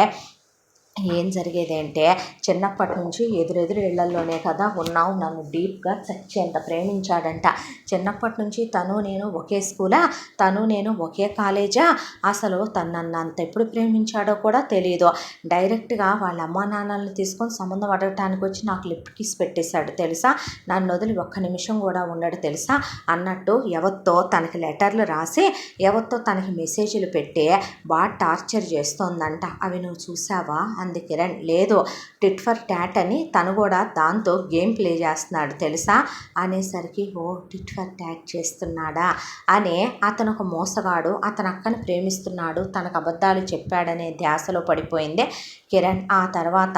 ఏం జరిగేదంటే చిన్నప్పటి నుంచి ఎదురెదురు ఇళ్లల్లోనే కదా ఉన్నావు, నన్ను డీప్గా చచ్చేంత ప్రేమించాడంట. చిన్నప్పటి నుంచి తను నేను ఒకే స్కూలా, తను నేను ఒకే కాలేజా, అసలు తను నన్ను అంత ఎప్పుడు ప్రేమించాడో కూడా తెలియదు. డైరెక్ట్గా వాళ్ళ అమ్మా నాన్నల్ని తీసుకొని సంబంధం అడగటానికి వచ్చి నాకు లిప్ కిస్ పెట్టేశాడు తెలుసా. నన్ను వదిలి ఒక్క నిమిషం కూడా ఉండడు తెలుసా. అన్నట్టు ఎవరితో తనకి లెటర్లు రాసి ఎవరితో తనకి మెసేజ్లు పెట్టి బాగా టార్చర్ చేస్తోందంట. అవి నువ్వు చూసావా అంది కిరణ్. లేదు, టిట్ ఫర్ టాట్ అని తను కూడా దాంతో గేమ్ ప్లే చేస్తున్నాడు తెలుసా అనేసరికి, ఓ టిట్ ఫర్ టాట్ చేస్తున్నాడా అని అతను ఒక మోసగాడు, అతను అక్కని ప్రేమిస్తున్నాడు, తనకు అబద్ధాలు చెప్పాడనే ధ్యాసలో పడిపోయింది కిరణ్. ఆ తర్వాత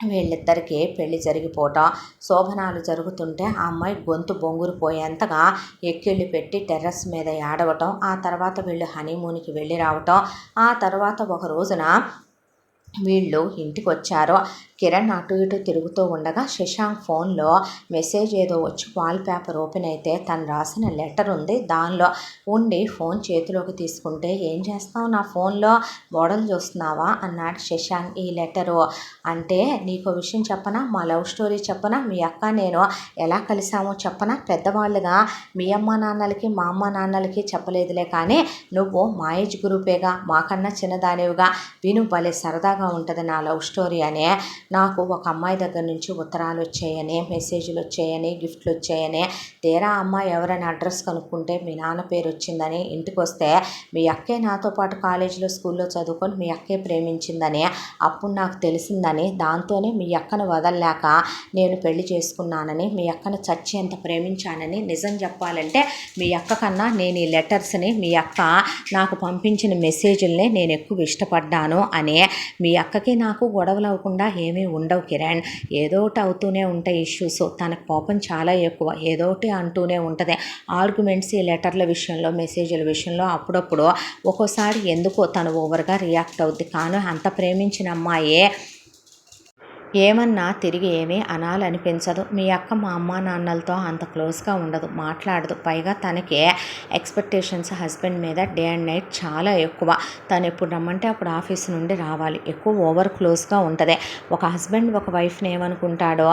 వీళ్ళిద్దరికీ పెళ్లి జరిగిపోవటం, శోభనాలు జరుగుతుంటే ఆ అమ్మాయి గొంతు బొంగురు పోయేంతగా ఎక్కిళ్ళు పెట్టి టెర్రస్ మీద ఏడవటం, ఆ తర్వాత వీళ్ళు హనీమూన్కి వెళ్ళి రావటం, ఆ తర్వాత ఒక రోజున వీళ్ళు ఇంటికి వచ్చారు. కిరణ్ అటు ఇటు తిరుగుతూ ఉండగా శశాంక్ ఫోన్లో మెసేజ్ ఏదో వచ్చి వాల్ పేపర్ ఓపెన్ అయితే తను రాసిన లెటర్ ఉంది. దానిలో ఉండి ఫోన్ చేతిలోకి తీసుకుంటే, ఏం చేస్తావు నా ఫోన్లో, మోడల్ చూస్తున్నావా అన్నాడు శశాంక్. ఈ లెటరు అంటే నీకు విషయం చెప్పనా, మా లవ్ స్టోరీ చెప్పనా, మీ అక్క నేను ఎలా కలిసామో చెప్పనా. పెద్దవాళ్ళుగా మీ అమ్మ నాన్నలకి మా అమ్మ నాన్నలకి చెప్పలేదులే, కానీ నువ్వు మా ఏజ్ గ్రూపేగా, మాకన్నా చిన్నదానివిగా విను, భలే సరదాగా ఉంటుంది నా లవ్ స్టోరీ అనే. నాకు ఒక అమ్మాయి దగ్గర నుంచి ఉత్తరాలు వచ్చాయని, మెసేజ్లు వచ్చాయని, గిఫ్ట్లు వచ్చాయని, తీరా అమ్మాయి ఎవరైనా అడ్రస్ కనుక్కుంటే మీ నాన్న పేరు వచ్చిందని, ఇంటికి వస్తే మీ అక్కే నాతో పాటు కాలేజీలో స్కూల్లో చదువుకొని మీ అక్కే ప్రేమించిందని అప్పుడు నాకు తెలిసిందని, దాంతోనే మీ అక్కను వదలలేక నేను పెళ్లి చేసుకున్నానని, మీ అక్కను చచ్చేంత ప్రేమించానని, నిజం చెప్పాలంటే మీ అక్క కన్నా నేను ఈ లెటర్స్ని, మీ అక్క నాకు పంపించిన మెసేజ్ల్ని నేను ఎక్కువ ఇష్టపడ్డాను అని. మీ అక్కకి నాకు గొడవలు అవ్వకుండా ఏమీ ఉండవు కిరణ్, ఏదోటి అవుతూనే ఉంటాయి ఇష్యూస్. తన కోపం చాలా ఎక్కువ, ఏదోటి అంటూనే ఉంటుంది. ఆర్గ్యుమెంట్స్ ఈ లెటర్ల విషయంలో, మెసేజ్ల విషయంలో అప్పుడప్పుడు ఒక్కోసారి ఎందుకో తను ఓవర్గా రియాక్ట్ అవుద్ది. కానీ అంత ప్రేమించిన అమ్మాయే ఏమన్నా తిరిగి ఏమీ అనాలనిపించదు. మీ అక్క మా అమ్మ నాన్నలతో అంత క్లోజ్గా ఉండదు, మాట్లాడదు. పైగా తనకి ఎక్స్పెక్టేషన్స్ హస్బెండ్ మీద డే అండ్ నైట్ చాలా ఎక్కువ. తను ఎప్పుడు రమ్మంటే అప్పుడు ఆఫీస్ నుండి రావాలి, ఎక్కువ ఓవర్ క్లోజ్గా ఉంటుంది. ఒక హస్బెండ్ ఒక వైఫ్ని ఏమనుకుంటాడో,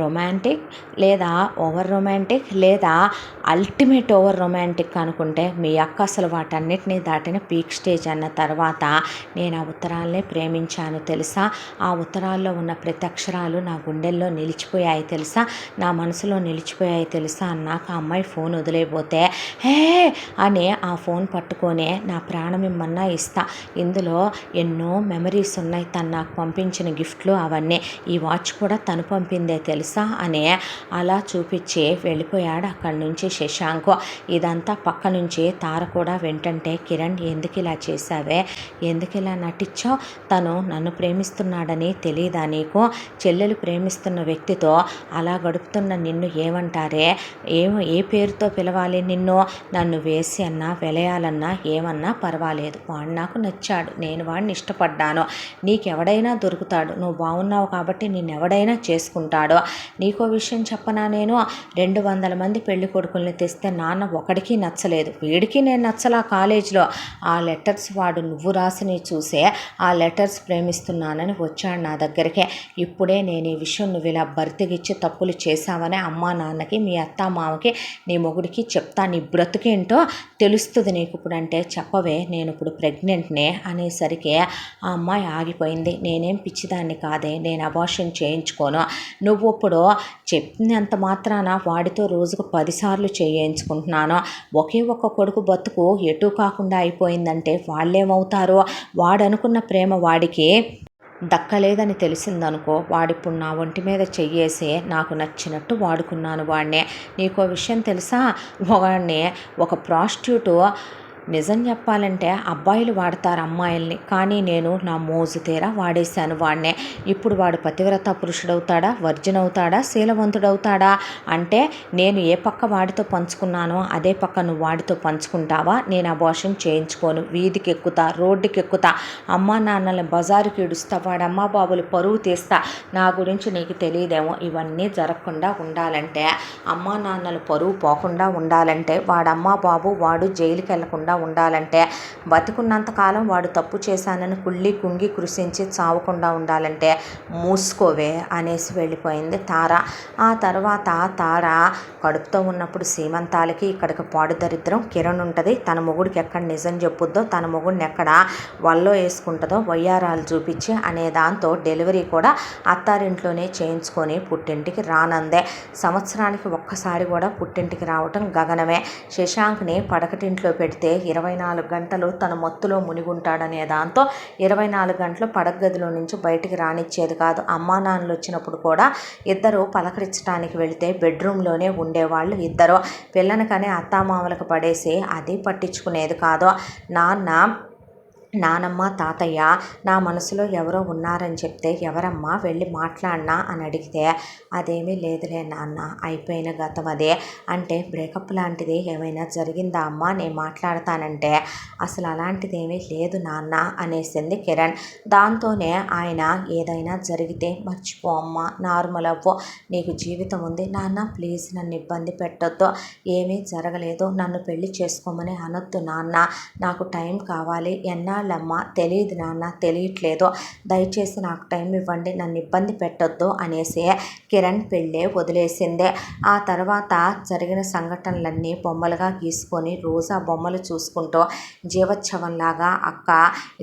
రొమాంటిక్ లేదా ఓవర్ రొమాంటిక్ లేదా అల్టిమేట్ ఓవర్ రొమాంటిక్ అనుకుంటే, మీ అక్క అసలు వాటన్నిటినీ దాటిన పీక్ స్టేజ్ అన్న తర్వాత నేను ఆ ఉత్తరాలనే ప్రేమించాను తెలుసా. ఆ ఉత్తరాల్లో ఉన్న ప్రతి అక్షరాలు నా గుండెల్లో నిలిచిపోయాయి తెలుసా, నా మనసులో నిలిచిపోయాయి తెలుసా అన్నాక ఆ అమ్మాయి ఫోన్ వదిలేపోతే, హే అని ఆ ఫోన్ పట్టుకొనే నా ప్రాణం ఇమ్మన్నా ఇస్తా, ఇందులో ఎన్నో మెమరీస్ ఉన్నాయి, తను నాకు పంపించిన గిఫ్ట్లు అవన్నీ, ఈ వాచ్ కూడా తను పంపిందే తెలుసా అని అలా చూపించి వెళ్ళిపోయాడు అక్కడి నుంచి శశాంక్. ఇదంతా పక్క నుంచి తార కూడా వెంటంటే, కిరణ్ ఎందుకు ఇలా చేశావే, ఎందుకు ఇలా నటించావు, తను నన్ను ప్రేమిస్తున్నాడని తెలియదా నీకు, చెల్లెలు ప్రేమిస్తున్న వ్యక్తితో అలా గడుపుతున్న నిన్ను ఏమంటారే, ఏ పేరుతో పిలవాలి నిన్ను, నన్ను వేసి అన్నా వెలయాలన్నా ఏమన్నా పర్వాలేదు, వాడు నాకు నచ్చాడు, నేను వాడిని ఇష్టపడ్డాను, నీకెవడైనా దొరుకుతాడు, నువ్వు బాగున్నావు కాబట్టి నిన్నెవడైనా చేసుకుంటాడు. నీకో విషయం చెప్పనా, నేను 200 మంది పెళ్లి కొడుకుల్ని తెస్తే నాన్న ఒకడికి నచ్చలేదు, వీడికి నేను నచ్చలా కాలేజీలో. ఆ లెటర్స్ వాడు నువ్వు రాసిని చూసే ఆ లెటర్స్ ప్రేమిస్తున్నానని వచ్చాడు నా దగ్గరికే. ఇప్పుడే నేను ఈ విషయం నువ్వు ఇలా భర్తగిచ్చి తప్పులు చేశావని అమ్మా నాన్నకి, మీ అత్త మామకి, నీ మొగుడికి చెప్తా, నీ బ్రతుకేంటో తెలుస్తుంది నీకు ఇప్పుడు అంటే. చెప్పవే, నేను ఇప్పుడు ప్రెగ్నెంట్నే అనేసరికి ఆ అమ్మాయి ఆగిపోయింది. నేనేం పిచ్చిదాన్ని కాదే, నేను అబార్షన్ చేయించుకోను, నువ్వు ఇప్పుడు చెప్పినంత మాత్రాన వాడితో రోజుకు 10 సార్లు చేయించుకుంటున్నాను, ఒకే ఒక్క కొడుకు బతుకు ఎటు కాకుండా అయిపోయిందంటే వాళ్ళేమవుతారో, వాడనుకున్న ప్రేమ వాడికి దక్కలేదని తెలిసిందనుకో, వాడిప్పుడు నా ఒంటి మీద చెయ్యేసి నాకు నచ్చినట్టు వాడుకున్నాను వాడినే. నీకో విషయం తెలుసా, వాడిని ఒక ప్రాస్టిట్యూట్, నిజం చెప్పాలంటే అబ్బాయిలు వాడతారు అమ్మాయిల్ని, కానీ నేను నా మోజు తీరా వాడేశాను వాడినే. ఇప్పుడు వాడు పతివ్రత పురుషుడవుతాడా, వర్జిన్ అవుతాడా, శీలవంతుడవుతాడా అంటే, నేను ఏ పక్క వాడితో పంచుకున్నానో అదే పక్క నువ్వు వాడితో పంచుకుంటావా, నేను అబార్షన్ చేయించుకోను, వీధికి ఎక్కుతా, రోడ్డుకి ఎక్కుతా, అమ్మా నాన్నల్ని బజారుకి ఇడుస్తా, వాడు అమ్మా బాబులు పరువు తీస్తా. నా గురించి నీకు తెలియదేమో, ఇవన్నీ జరగకుండా ఉండాలంటే, అమ్మా నాన్నలు పరువు పోకుండా ఉండాలంటే, వాడమ్మా బాబు వాడు జైలుకి వెళ్లకుండా చావకుండా ఉండాలంటే, బతికున్నంతకాలం వాడు తప్పు చేశానని కుళ్ళి కుంగి కృషించి చావకుండా ఉండాలంటే మూసుకోవే అనేసి వెళ్ళిపోయింది తార. ఆ తర్వాత తార కడుపుతో ఉన్నప్పుడు సీమంతాలకి ఇక్కడికి పాడు దరిద్రం కిరణ్ ఉంటుంది. తన మొగుడికి ఎక్కడ నిజం చెప్పుద్దో, తన మొగుడిని ఎక్కడ వల్లో వేసుకుంటుందో వయ్యారాలు చూపించి అనే దాంతో డెలివరీ కూడా అత్తారింట్లోనే చేయించుకొని పుట్టింటికి రానందే. సంవత్సరానికి ఒక్కసారి కూడా పుట్టింటికి రావటం గగనమే. శశాంక్ని పడకటింట్లో పెడితే 24 గంటలు తన మత్తులో మునిగుంటాడనే దాంతో 24 గంటలు పడక గదిలో నుంచి బయటికి రానిచ్చేది కాదు. అమ్మా నాన్నలు వచ్చినప్పుడు కూడా ఇద్దరు పలకరించడానికి వెళితే బెడ్రూమ్లోనే ఉండేవాళ్ళు ఇద్దరు. పిల్లనికనే అత్తామామలకు పడేసి అది పట్టించుకునేది కాదు. నానమ్మ తాతయ్య నా మనసులో ఎవరో ఉన్నారని చెప్తే ఎవరమ్మా వెళ్ళి మాట్లాడినా అని అడిగితే అదేమీ లేదులే నాన్న, అయిపోయిన గతం అదే. అంటే బ్రేకప్ లాంటిది ఏమైనా జరిగిందా అమ్మా, నేను మాట్లాడతానంటే అసలు అలాంటిది ఏమీ లేదు నాన్న అనేసింది కిరణ్. దాంతోనే ఆయన ఏదైనా జరిగితే మర్చిపో అమ్మా, నార్మల్ అవ్వు, నీకు జీవితం ఉంది నాన్న, ప్లీజ్ నన్ను ఇబ్బంది పెట్టొద్దు, ఏమీ జరగలేదు, నన్ను పెళ్లి చేసుకోమని అనొద్దు నాన్న, నాకు టైం కావాలి, ఎన్నాళ్ళమ్మా, తెలియదు నాన్న, తెలియట్లేదు, దయచేసి నాకు టైం ఇవ్వండి, నన్ను ఇబ్బంది పెట్టొద్దు అనేసి కిరణ్ పెళ్ళే వదిలేసిందే. ఆ తర్వాత జరిగిన సంఘటనలన్నీ బొమ్మలుగా గీసుకొని రోజు ఆ బొమ్మలు చూసుకుంటూ జీవోత్సవంలాగా అక్క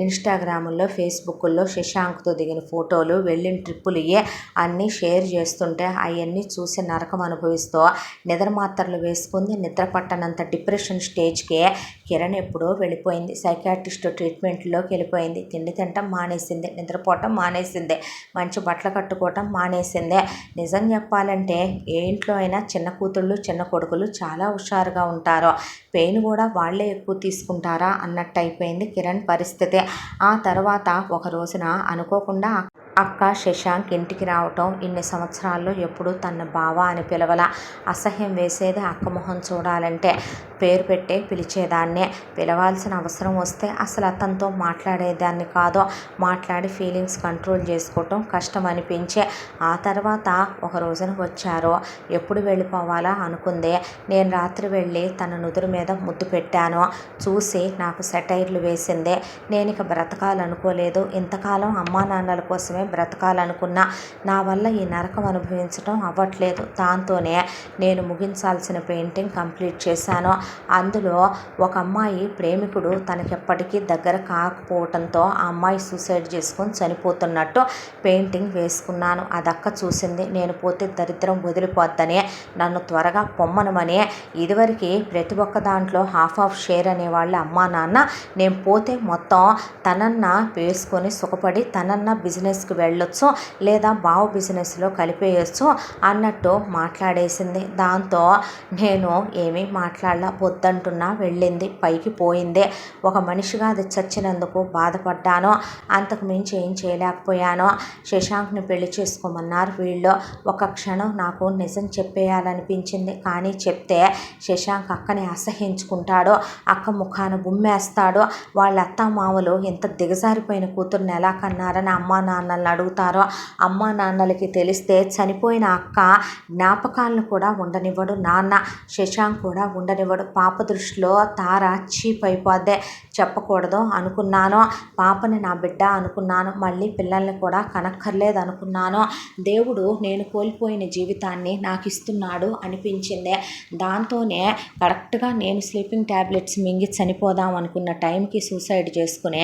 ఇన్స్టాగ్రాముల్లో ఫేస్బుక్లో శశాంక్తో దిగిన ఫోటోలు, వెళ్ళిన ట్రిప్పులు అన్నీ షేర్ చేస్తుంటే అవన్నీ చూసి నరకం అనుభవిస్తూ నిద్ర మాత్రలు వేసుకుంది. నిద్ర పట్టనంత డిప్రెషన్ స్టేజ్కి కిరణ్ ఎప్పుడో వెళ్ళిపోయింది. సైకాట్రిస్ట్ ట్రీట్మెంట్లోకి వెళ్ళిపోయింది. తిండి తినటం మానేసింది, నిద్రపోవటం మానేసింది, మంచి బట్టలు కట్టుకోవటం మానేసిందే. నిజం చెప్పాలంటే ఏ ఇంట్లో అయినా చిన్న కూతుళ్ళు చిన్న కొడుకులు చాలా హుషారుగా ఉంటారు, పెయిన్ కూడా వాళ్ళే ఎక్కువ తీసుకుంటారా అన్నట్టు అయిపోయింది కిరణ్ పరిస్థితి. ఆ తర్వాత ఒక రోజున అనుకోకుండా అక్క శశాంక్ ఇంటికి రావటం, ఇన్ని సంవత్సరాల్లో ఎప్పుడు తన బావ అని పిలవల, అసహ్యం వేసేది అక్క మొహం చూడాలంటే, పేరు పెట్టే పిలిచేదాన్నే, పిలవాల్సిన అవసరం వస్తే అసలు అతనితో మాట్లాడేదాన్ని కాదు, మాట్లాడి ఫీలింగ్స్ కంట్రోల్ చేసుకోవటం కష్టం అనిపించే. ఆ తర్వాత ఒక రోజున వచ్చారు, ఎప్పుడు వెళ్ళిపోవాలా అనుకుందే. నేను రాత్రి వెళ్ళి తన నుదురు మీద ముద్దు పెట్టాను, చూసి నాకు సెటైర్లు వేసిందే. నేను ఇక బ్రతకాలనుకోలేదు, ఇంతకాలం అమ్మా నాన్నల కోసమే బ్రతకాలనుకున్నా, నా వల్ల ఈ నరకం అనుభవించడం అవ్వట్లేదు. దాంతోనే నేను ముగించాల్సిన పెయింటింగ్ కంప్లీట్ చేశాను. అందులో ఒక అమ్మాయి ప్రేమికుడు తనకెప్పటికీ దగ్గర కాకపోవటంతో ఆ అమ్మాయి సూసైడ్ చేసుకొని చనిపోతున్నట్టు పెయింటింగ్ వేసుకున్నాను. అదక్క చూసింది. నేను పోతే దరిద్రం వదిలిపోద్దని నన్ను త్వరగా పొమ్మనమని. ఇదివరకు ప్రతి ఒక్క దాంట్లో హాఫ్ ఆఫ్ షేర్ అనేవాళ్ళు అమ్మా నాన్న, నేను పోతే మొత్తం తనన్నా వేసుకొని సుఖపడి తనన్నా బిజినెస్కి వెళ్ళొచ్చు, లేదా బావ బిజినెస్లో కలిపేయచ్చు అన్నట్టు మాట్లాడేసింది. దాంతో నేను ఏమీ మాట్లాడలా, వద్దంటున్నా వెళ్ళింది, పైకి పోయిందే. ఒక మనిషిగా అది చచ్చినందుకు బాధపడ్డాను, అంతకు మించి ఏం చేయలేకపోయాను. శశాంక్ని పెళ్లి చేసుకోమన్నారు వీళ్ళు. ఒక క్షణం నాకు నిజం చెప్పేయాలనిపించింది, కానీ చెప్తే శశాంక్ అక్కని అసహించుకుంటాడు, అక్క ముఖాన గుమ్మేస్తాడు, వాళ్ళ అత్తామామలు ఇంత దిగజారిపోయిన కూతుర్ని ఎలా కన్నారని అమ్మా నాన్నల్ని అడుగుతారో, అమ్మా నాన్నలకి తెలిస్తే చనిపోయిన అక్క జ్ఞాపకాలను కూడా ఉండనివ్వడు నాన్న, శశాంక్ కూడా ఉండనివ్వడు. పాప దృష్టిలో తార చీప్ అయిపోద్దే. చెప్పకూడదు అనుకున్నాను, పాపని నా బిడ్డ అనుకున్నాను, మళ్ళీ పిల్లల్ని కూడా కనక్కర్లేదు అనుకున్నాను. దేవుడు నేను కోల్పోయిన జీవితాన్ని నాకు ఇస్తున్నాడు అనిపించింది. దాంతోనే కరెక్ట్గా నేను స్లీపింగ్ ట్యాబ్లెట్స్ మింగి చనిపోదాం అనుకున్న టైంకి సూసైడ్ చేసుకునే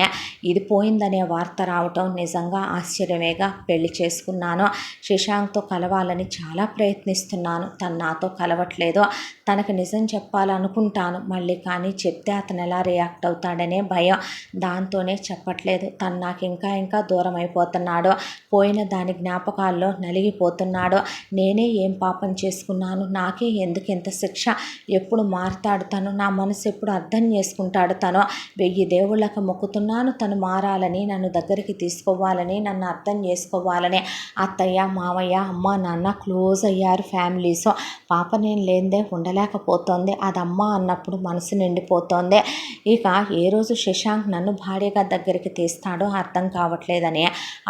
ఇది పోయిందనే వార్త రావటం నిజంగా ఆశ్చర్యమేగా. పెళ్లి చేసుకున్నాను, శశాంక్తో కలవాలని చాలా ప్రయత్నిస్తున్నాను, తను నాతో కలవట్లేదు. తనకు నిజం చెప్పాలనుకుంటాను మళ్ళీ, కానీ చెప్తే అతను ఎలా రియాక్ట్ అవుతాడనే భయం, దాంతోనే చెప్పట్లేదు. తను నాకు ఇంకా ఇంకా దూరం అయిపోతున్నాడు, పోయిన దాని జ్ఞాపకాల్లో నలిగిపోతున్నాడు. నేనే ఏం పాపం చేసుకున్నాను, నాకే ఎందుకు ఇంత శిక్ష, ఎప్పుడు మారుతాడు తను, నా మనసు ఎప్పుడు అర్థం చేసుకుంటాడు తను, 1000 దేవుళ్ళకు మొక్కుతున్నాను తను మారాలని, నన్ను దగ్గరికి తీసుకోవాలని, నన్ను అర్థం చేసుకోవాలని. అత్తయ్య మామయ్య అమ్మ నాన్న క్లోజ్ అయ్యారు ఫ్యామిలీస్. పాప నేను లేనిదే ఉండలేకపోతుంది, అది అమ్మ అన్నప్పుడు మనసు నిండిపోతుంది. ఇక ఏ రోజు శశాంక్ నన్ను భార్యగా దగ్గరికి తీస్తాడో అర్థం కావట్లేదని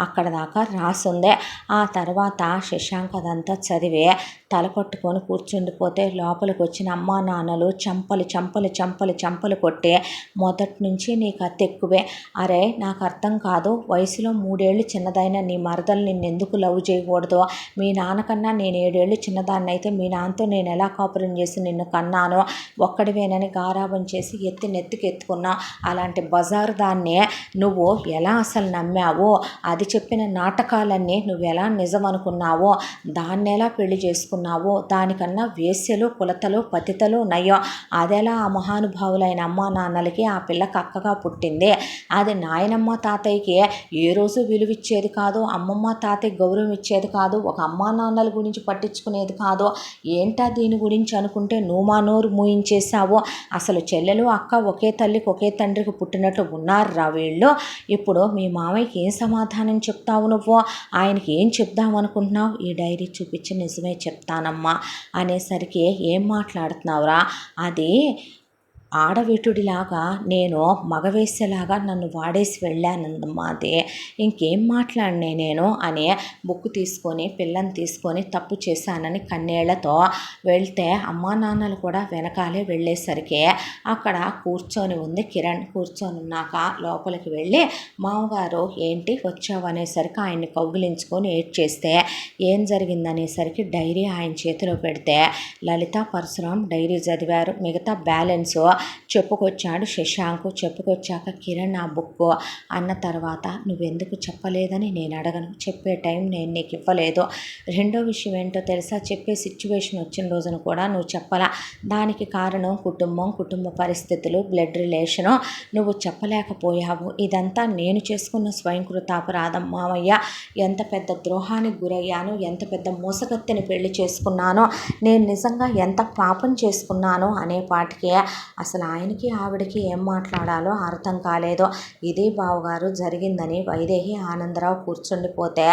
అక్కడ దాకా రాసుంది. ఆ తర్వాత శశాంక్ అదంతా చదివి తల పట్టుకొని కూర్చుండిపోతే లోపలికి వచ్చిన అమ్మా నాన్నలు చంపలు చంపలు చంపలు చంపలు కొట్టే మొదటి నుంచి నీకు అతి ఎక్కువే. అరే నాకు అర్థం కాదు, వయసులో 3 ఏళ్ళు చిన్నదైన నీ మరదలు నిన్నెందుకు లవ్ చేయకూడదు? మీ నాన్నకన్నా నేను 7 ఏళ్ళు చిన్నదాన్ని అయితే మీ నాన్నతో నేను ఎలా కాపురం చేసి నిన్ను కన్నానో, ఒక్కడివేనని గారాబం చేసి నెత్తికెత్తుకున్నా. అలాంటి బజారు దాన్నే నువ్వు ఎలా అసలు నమ్మావో, అది చెప్పిన నాటకాలన్నీ నువ్వు ఎలా నిజం అనుకున్నావో, దాన్నెలా పెళ్లి చేసుకున్నావో, దానికన్నా వేశ్యలు కులతలు పతితలు నయ్యం. అదెలా ఆ మహానుభావులైన అమ్మా నాన్నలకి ఆ పిల్లకి అక్కగా పుట్టింది. అది నాయనమ్మ తాతయ్యకి ఏ రోజు విలువిచ్చేది కాదు, అమ్మమ్మ తాతయ్య గౌరవం ఇచ్చేది కాదు, ఒక అమ్మా నాన్నల గురించి పట్టించుకునేది కాదు. ఏంటా దీని గురించి అనుకుంటే నువ్వు మా నోరు మూయించేశావు. అసలు చెల్లెలు అక్క ఒకే తల్లికి ఒకే తండ్రికి పుట్టినట్లు ఉన్నారురా వీళ్ళు. ఇప్పుడు మీ మామయ్యకి ఏం సమాధానం చెప్తావు నువ్వు? ఆయనకి ఏం చెప్దామనుకుంటున్నావు? ఈ డైరీ చూపించి నిజమే చెప్తానమ్మా అనేసరికి ఏం మాట్లాడుతున్నావురా? అది ఆడవిటుడిలాగా నేను మగవేశ్యలాగా నన్ను వాడేసి వెళ్ళానమ్మా. అది ఇంకేం మాట్లాడినే నేను అని బుక్ తీసుకొని పిల్లని తీసుకొని తప్పు చేశానని కన్నీళ్లతో వెళ్తే అమ్మా నాన్నలు కూడా వెనకాలే వెళ్ళేసరికి అక్కడ కూర్చొని ఉంది కిరణ్. కూర్చొని ఉన్నాక లోపలికి వెళ్ళి మామగారు ఏంటి వచ్చావు అనేసరికి ఆయన్ని కౌగిలించుకొని ఏడ్చేస్తే ఏం జరిగిందనేసరికి డైరీ ఆయన చేతిలో పెడితే లలిత పరశురాం డైరీ చదివారు. మిగతా బ్యాలెన్స్ చెప్పుకొచ్చాడు శశాంక్. చెప్పుకొచ్చాక కిరణ్ ఆ బుక్ అన్న తర్వాత నువ్వెందుకు చెప్పలేదని నేను అడగను, చెప్పే టైం నేను నీకు ఇవ్వలేదు. రెండో విషయం ఏంటో తెలుసా? చెప్పే సిచ్యువేషన్ వచ్చిన రోజున కూడా నువ్వు చెప్పలా. దానికి కారణం కుటుంబ పరిస్థితులు, బ్లడ్ రిలేషను. నువ్వు చెప్పలేకపోయావు. ఇదంతా నేను చేసుకున్న స్వయంకృతాపరాధం మామయ్య. ఎంత పెద్ద ద్రోహానికి గురయ్యాను, ఎంత పెద్ద మోసగత్తెని పెళ్లి చేసుకున్నానో, నేను నిజంగా ఎంత పాపం చేసుకున్నానో అనే పాటికి అసలు ఆయనకి ఆవిడకి ఏం మాట్లాడాలో అర్థం కాలేదు. ఇది బావగారు జరిగిందని వైదేహి ఆనందరావు కూర్చుండిపోతే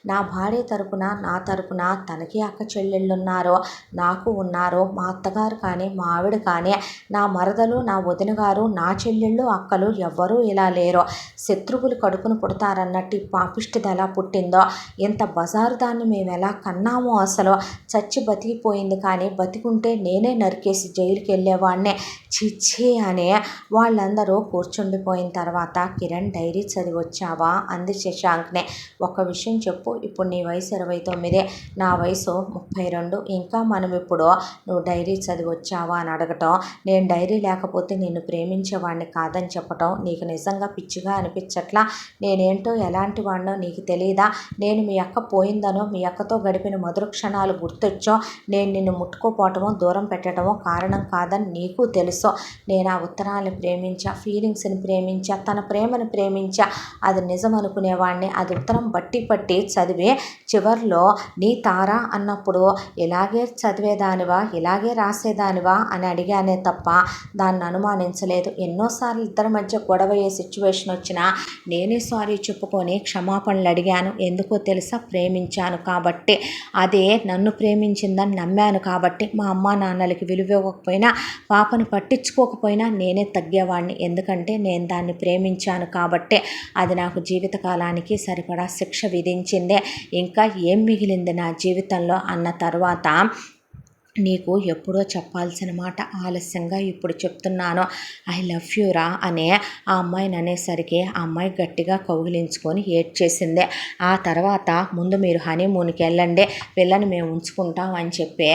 నా భార్య తరపున నా తరపున తనకి అక్క చెల్లెళ్ళున్నారో నాకు ఉన్నారో, మా అత్తగారు కానీ మా ఆవిడ కానీ నా మరదలు నా వదిన గారు నా చెల్లెళ్ళు అక్కలు ఎవ్వరూ ఇలా లేరు. శత్రువులు కడుపును పుడతారన్నట్టు పాపిష్టిది ఎలా పుట్టిందో, ఇంత బజారు దాన్ని మేము ఎలా కన్నామో, అసలు చచ్చి బతికిపోయింది. కానీ బతికుంటే నేనే నరికేసి జైలుకి వెళ్ళేవాడినే. చిచ్చి అని వాళ్ళందరూ కూర్చుండిపోయిన తర్వాత కిరణ్ డైరీ చదివి వచ్చావా అంది శశాంక్నే. ఒక్క విషయం చెప్పు, ఇప్పుడు నీ వయసు 29, నా వయసు 32. ఇంకా మనం ఇప్పుడు నువ్వు డైరీ చదివి వచ్చావా అని అడగటం, నేను డైరీ లేకపోతే నిన్ను ప్రేమించేవాడిని కాదని చెప్పటం నీకు నిజంగా పిచ్చిగా అనిపించట్లా? నేనేంటో ఎలాంటి వాడినో నీకు తెలియదా? నేను మీ అక్క పోయిందనో మీ అక్కతో గడిపిన మధుర క్షణాలు గుర్తొచ్చో నేను నిన్ను ముట్టుకోపోవటమో దూరం పెట్టడమో కారణం కాదని నీకు తెలుసు. నేను ఆ ఉత్తరాలను ప్రేమించా, ఫీలింగ్స్ని ప్రేమించా, తన ప్రేమను ప్రేమించా. అది నిజం అనుకునేవాడిని. అది ఉత్తరం బట్టి పట్టి చదివి చివర్లో నీ తారా అన్నప్పుడు ఇలాగే చదివేదానివా, ఇలాగే రాసేదానివా అని అడిగానే తప్ప దాన్ని అనుమానించలేదు. ఎన్నోసార్లు ఇద్దరి మధ్య గొడవయ్యే సిచ్యువేషన్ వచ్చినా నేనే సారీ చెప్పుకొని క్షమాపణలు అడిగాను. ఎందుకో తెలుసా? ప్రేమించాను కాబట్టి. అదే నన్ను ప్రేమించిందని నమ్మాను కాబట్టి. మా అమ్మా నాన్నలకి విలువ ఇవ్వకపోయినా, పాపను పట్టించుకోకపోయినా నేనే తగ్గేవాడిని. ఎందుకంటే నేను దాన్ని ప్రేమించాను కాబట్టి. అది నాకు జీవితకాలానికి సరిపడా శిక్ష విధించిందే. ఇంకా ఏం మిగిలింది నా జీవితంలో అన్న తర్వాత నీకు ఎప్పుడో చెప్పాల్సిన మాట ఆలస్యంగా ఇప్పుడు చెప్తున్నాను. ఐ లవ్ యూ రా అనే ఆ అమ్మాయిని అనేసరికి ఆ అమ్మాయి గట్టిగా కౌగిలించుకొని ఏడ్చేసింది. ఆ తర్వాత ముందు మీరు హనీమూన్కి వెళ్ళండి, పిల్లని మేము ఉంచుకుంటాం అని చెప్పి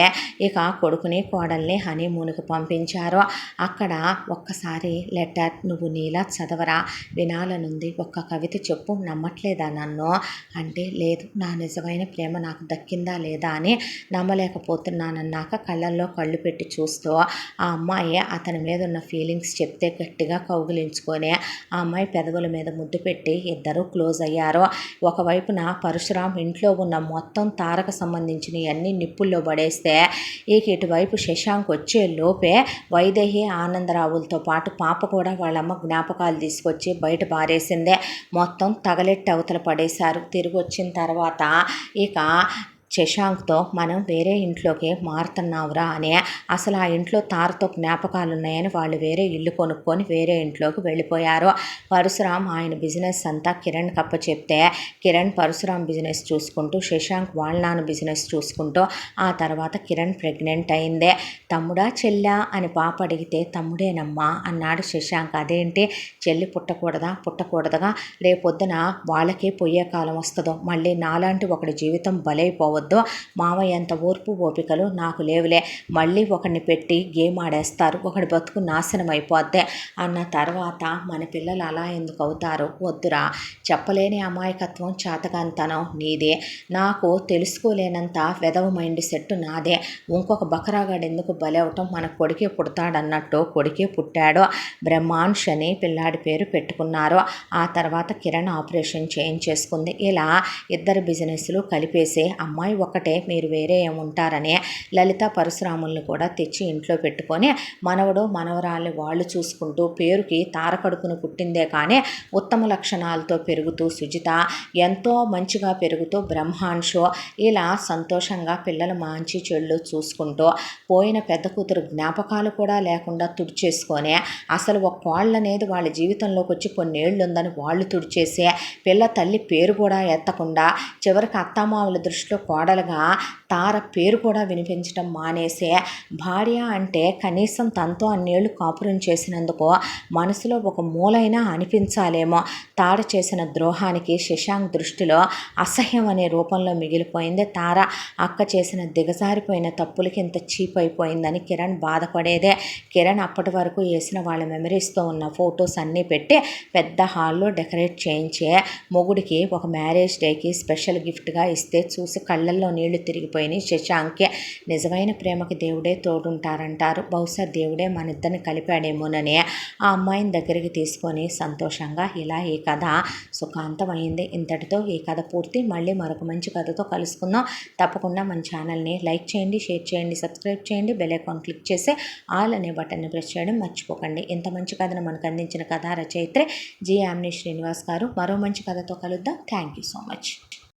ఇక కొడుకుని కోడల్ని హనీమూన్కి పంపించారు. అక్కడ ఒక్కసారి లెటర్ నువ్వు నీలా చదవరా, వినాలనుంది, ఒక్క కవిత చెప్పు, నమ్మట్లేదా నన్ను అంటే లేదు, నా నిజమైన ప్రేమ నాకు దక్కిందా లేదా అని నమ్మలేకపోతున్నానన్నా కళ్ళల్లో కళ్ళు పెట్టి చూస్తూ ఆ అమ్మాయి అతని మీద ఉన్న ఫీలింగ్స్ చెప్తే గట్టిగా కౌగిలించుకొని ఆ అమ్మాయి పెదవుల మీద ముద్దు పెట్టి ఇద్దరు క్లోజ్ అయ్యారు. ఒకవైపున పరశురాం ఇంట్లో ఉన్న మొత్తం తారకు సంబంధించిన అన్ని నిప్పుల్లో పడేస్తే ఇటువైపు శశాంక్ వచ్చే లోపే వైదేహి ఆనందరావులతో పాటు పాప కూడా వాళ్ళమ్మ జ్ఞాపకాలు తీసుకొచ్చి బయట పారేసిందే. మొత్తం తగలెట్టి అవతల పడేశారు. తిరిగి వచ్చిన తర్వాత ఇక శశాంక్తో మనం వేరే ఇంట్లోకి మారుతున్నావురా అని. అసలు ఆ ఇంట్లో తారతో జ్ఞాపకాలు ఉన్నాయని వాళ్ళు వేరే ఇల్లు కొనుక్కొని వేరే ఇంట్లోకి వెళ్ళిపోయారు. పరశురాం ఆయన బిజినెస్ అంతా కిరణ్ చెప్తే కిరణ్ పరశురాం బిజినెస్ చూసుకుంటూ శశాంక్ వాళ్ళ నాన్న బిజినెస్ చూసుకుంటూ ఆ తర్వాత కిరణ్ ప్రెగ్నెంట్ అయిందే. తమ్ముడా చెల్లా అని పాప అడిగితే తమ్ముడేనమ్మా అన్నాడు శశాంక్. అదేంటి చెల్లి పుట్టకూడదుగా, రేపొద్దున వాళ్ళకే పోయే కాలం వస్తుందో, మళ్ళీ నాలాంటి ఒకటి జీవితం బలైపోవద్దు. మావయ్య అంత ఓర్పు ఓపికలు నాకు లేవులే, మళ్ళీ ఒకడిని పెట్టి గేమ్ ఆడేస్తారు, ఒకడి బతుకు నాశనం అయిపోద్ది అన్న తర్వాత మన పిల్లలు అలా ఎందుకు అవుతారు? వద్దురా, చెప్పలేని అమాయకత్వం చేతకాంతనం నీదే, నాకు తెలుసుకోలేనంత వెధవ మైండ్ సెట్ నాదే. ఇంకొక బకరాగాడు ఎందుకు బలవటం, మన కొడుకే పుడతాడన్నట్టు కొడుకే పుట్టాడు. బ్రహ్మాంష్ అని పిల్లాడి పేరు పెట్టుకున్నారు. ఆ తర్వాత కిరణ్ ఆపరేషన్ చేయించేసుకుంది. ఇలా ఇద్దరు బిజినెస్లు కలిపేసి అమ్మాయి ఒక్కటే మీరు వేరే ఏముంటారని లలిత పరశురాముల్ని కూడా తెచ్చి ఇంట్లో పెట్టుకొని మనవడు మనవరాల్ని వాళ్ళు చూసుకుంటూ పేరుకి తారకడుపును పుట్టిందే కానీ ఉత్తమ లక్షణాలతో పెరుగుతూ సుజిత ఎంతో మంచిగా పెరుగుతూ బ్రహ్మాంషు ఇలా సంతోషంగా పిల్లల మంచి చెళ్ళు చూసుకుంటూ పోయిన పెద్ద కూతురు జ్ఞాపకాలు కూడా లేకుండా తుడిచేసుకొని అసలు ఒక కోళ్ళ అనేది వాళ్ళ జీవితంలోకి వచ్చి కొన్నేళ్ళు ఉందని వాళ్ళు తుడిచేసి పిల్ల తల్లి పేరు కూడా ఎత్తకుండా చివరికి అత్తామామల దృష్టిలో కోడలుగా తార పేరు కూడా వినిపించడం మానేసే భార్య అంటే కనీసం తనతో అన్నేళ్ళు కాపురం చేసినందుకు మనసులో ఒక మూలైనా అనిపించాలేమో. తార చేసిన ద్రోహానికి శశాంక్ దృష్టిలో అసహ్యం అనే రూపంలో మిగిలిపోయింది. తార అక్క చేసిన దిగజారిపోయిన తప్పులకి ఇంత చీప్ అయిపోయిందని కిరణ్ బాధపడేదే. కిరణ్ అప్పటి వరకు వేసిన వాళ్ళ మెమరీస్తో ఉన్న ఫొటోస్ అన్నీ పెట్టి పెద్ద హాల్లో డెకరేట్ చేయించే మొగుడికి ఒక మ్యారేజ్ డేకి స్పెషల్ గిఫ్ట్గా ఇస్తే చూసి కళ్ళల్లో నీళ్లు తిరిగిపోయినాయి శశాంక్కి. నిజమైన ప్రేమకి దేవుడే తోడుంటారంటారు. బహుశా దేవుడే మన ఇద్దరిని కలిపాడేమోనని ఆ అమ్మాయిని దగ్గరికి తీసుకొని సంతోషంగా ఇలా ఈ కథ సుఖాంతమైంది. ఇంతటితో ఈ కథ పూర్తి. మళ్ళీ మరొక మంచి కథతో కలుసుకుందాం. తప్పకుండా మన ఛానల్ని లైక్ చేయండి, షేర్ చేయండి, సబ్స్క్రైబ్ చేయండి, బెల్ ఐకాన్ క్లిక్ చేసి ఆల్ అనే బటన్ని ప్రెస్ చేయడం మర్చిపోకండి. ఇంత మంచి కథను మనకు అందించిన కథా రచయిత్రి జి యామిని శ్రీనివాస్ గారు. మరో మంచి కథతో కలుద్దాం. Thank you so much.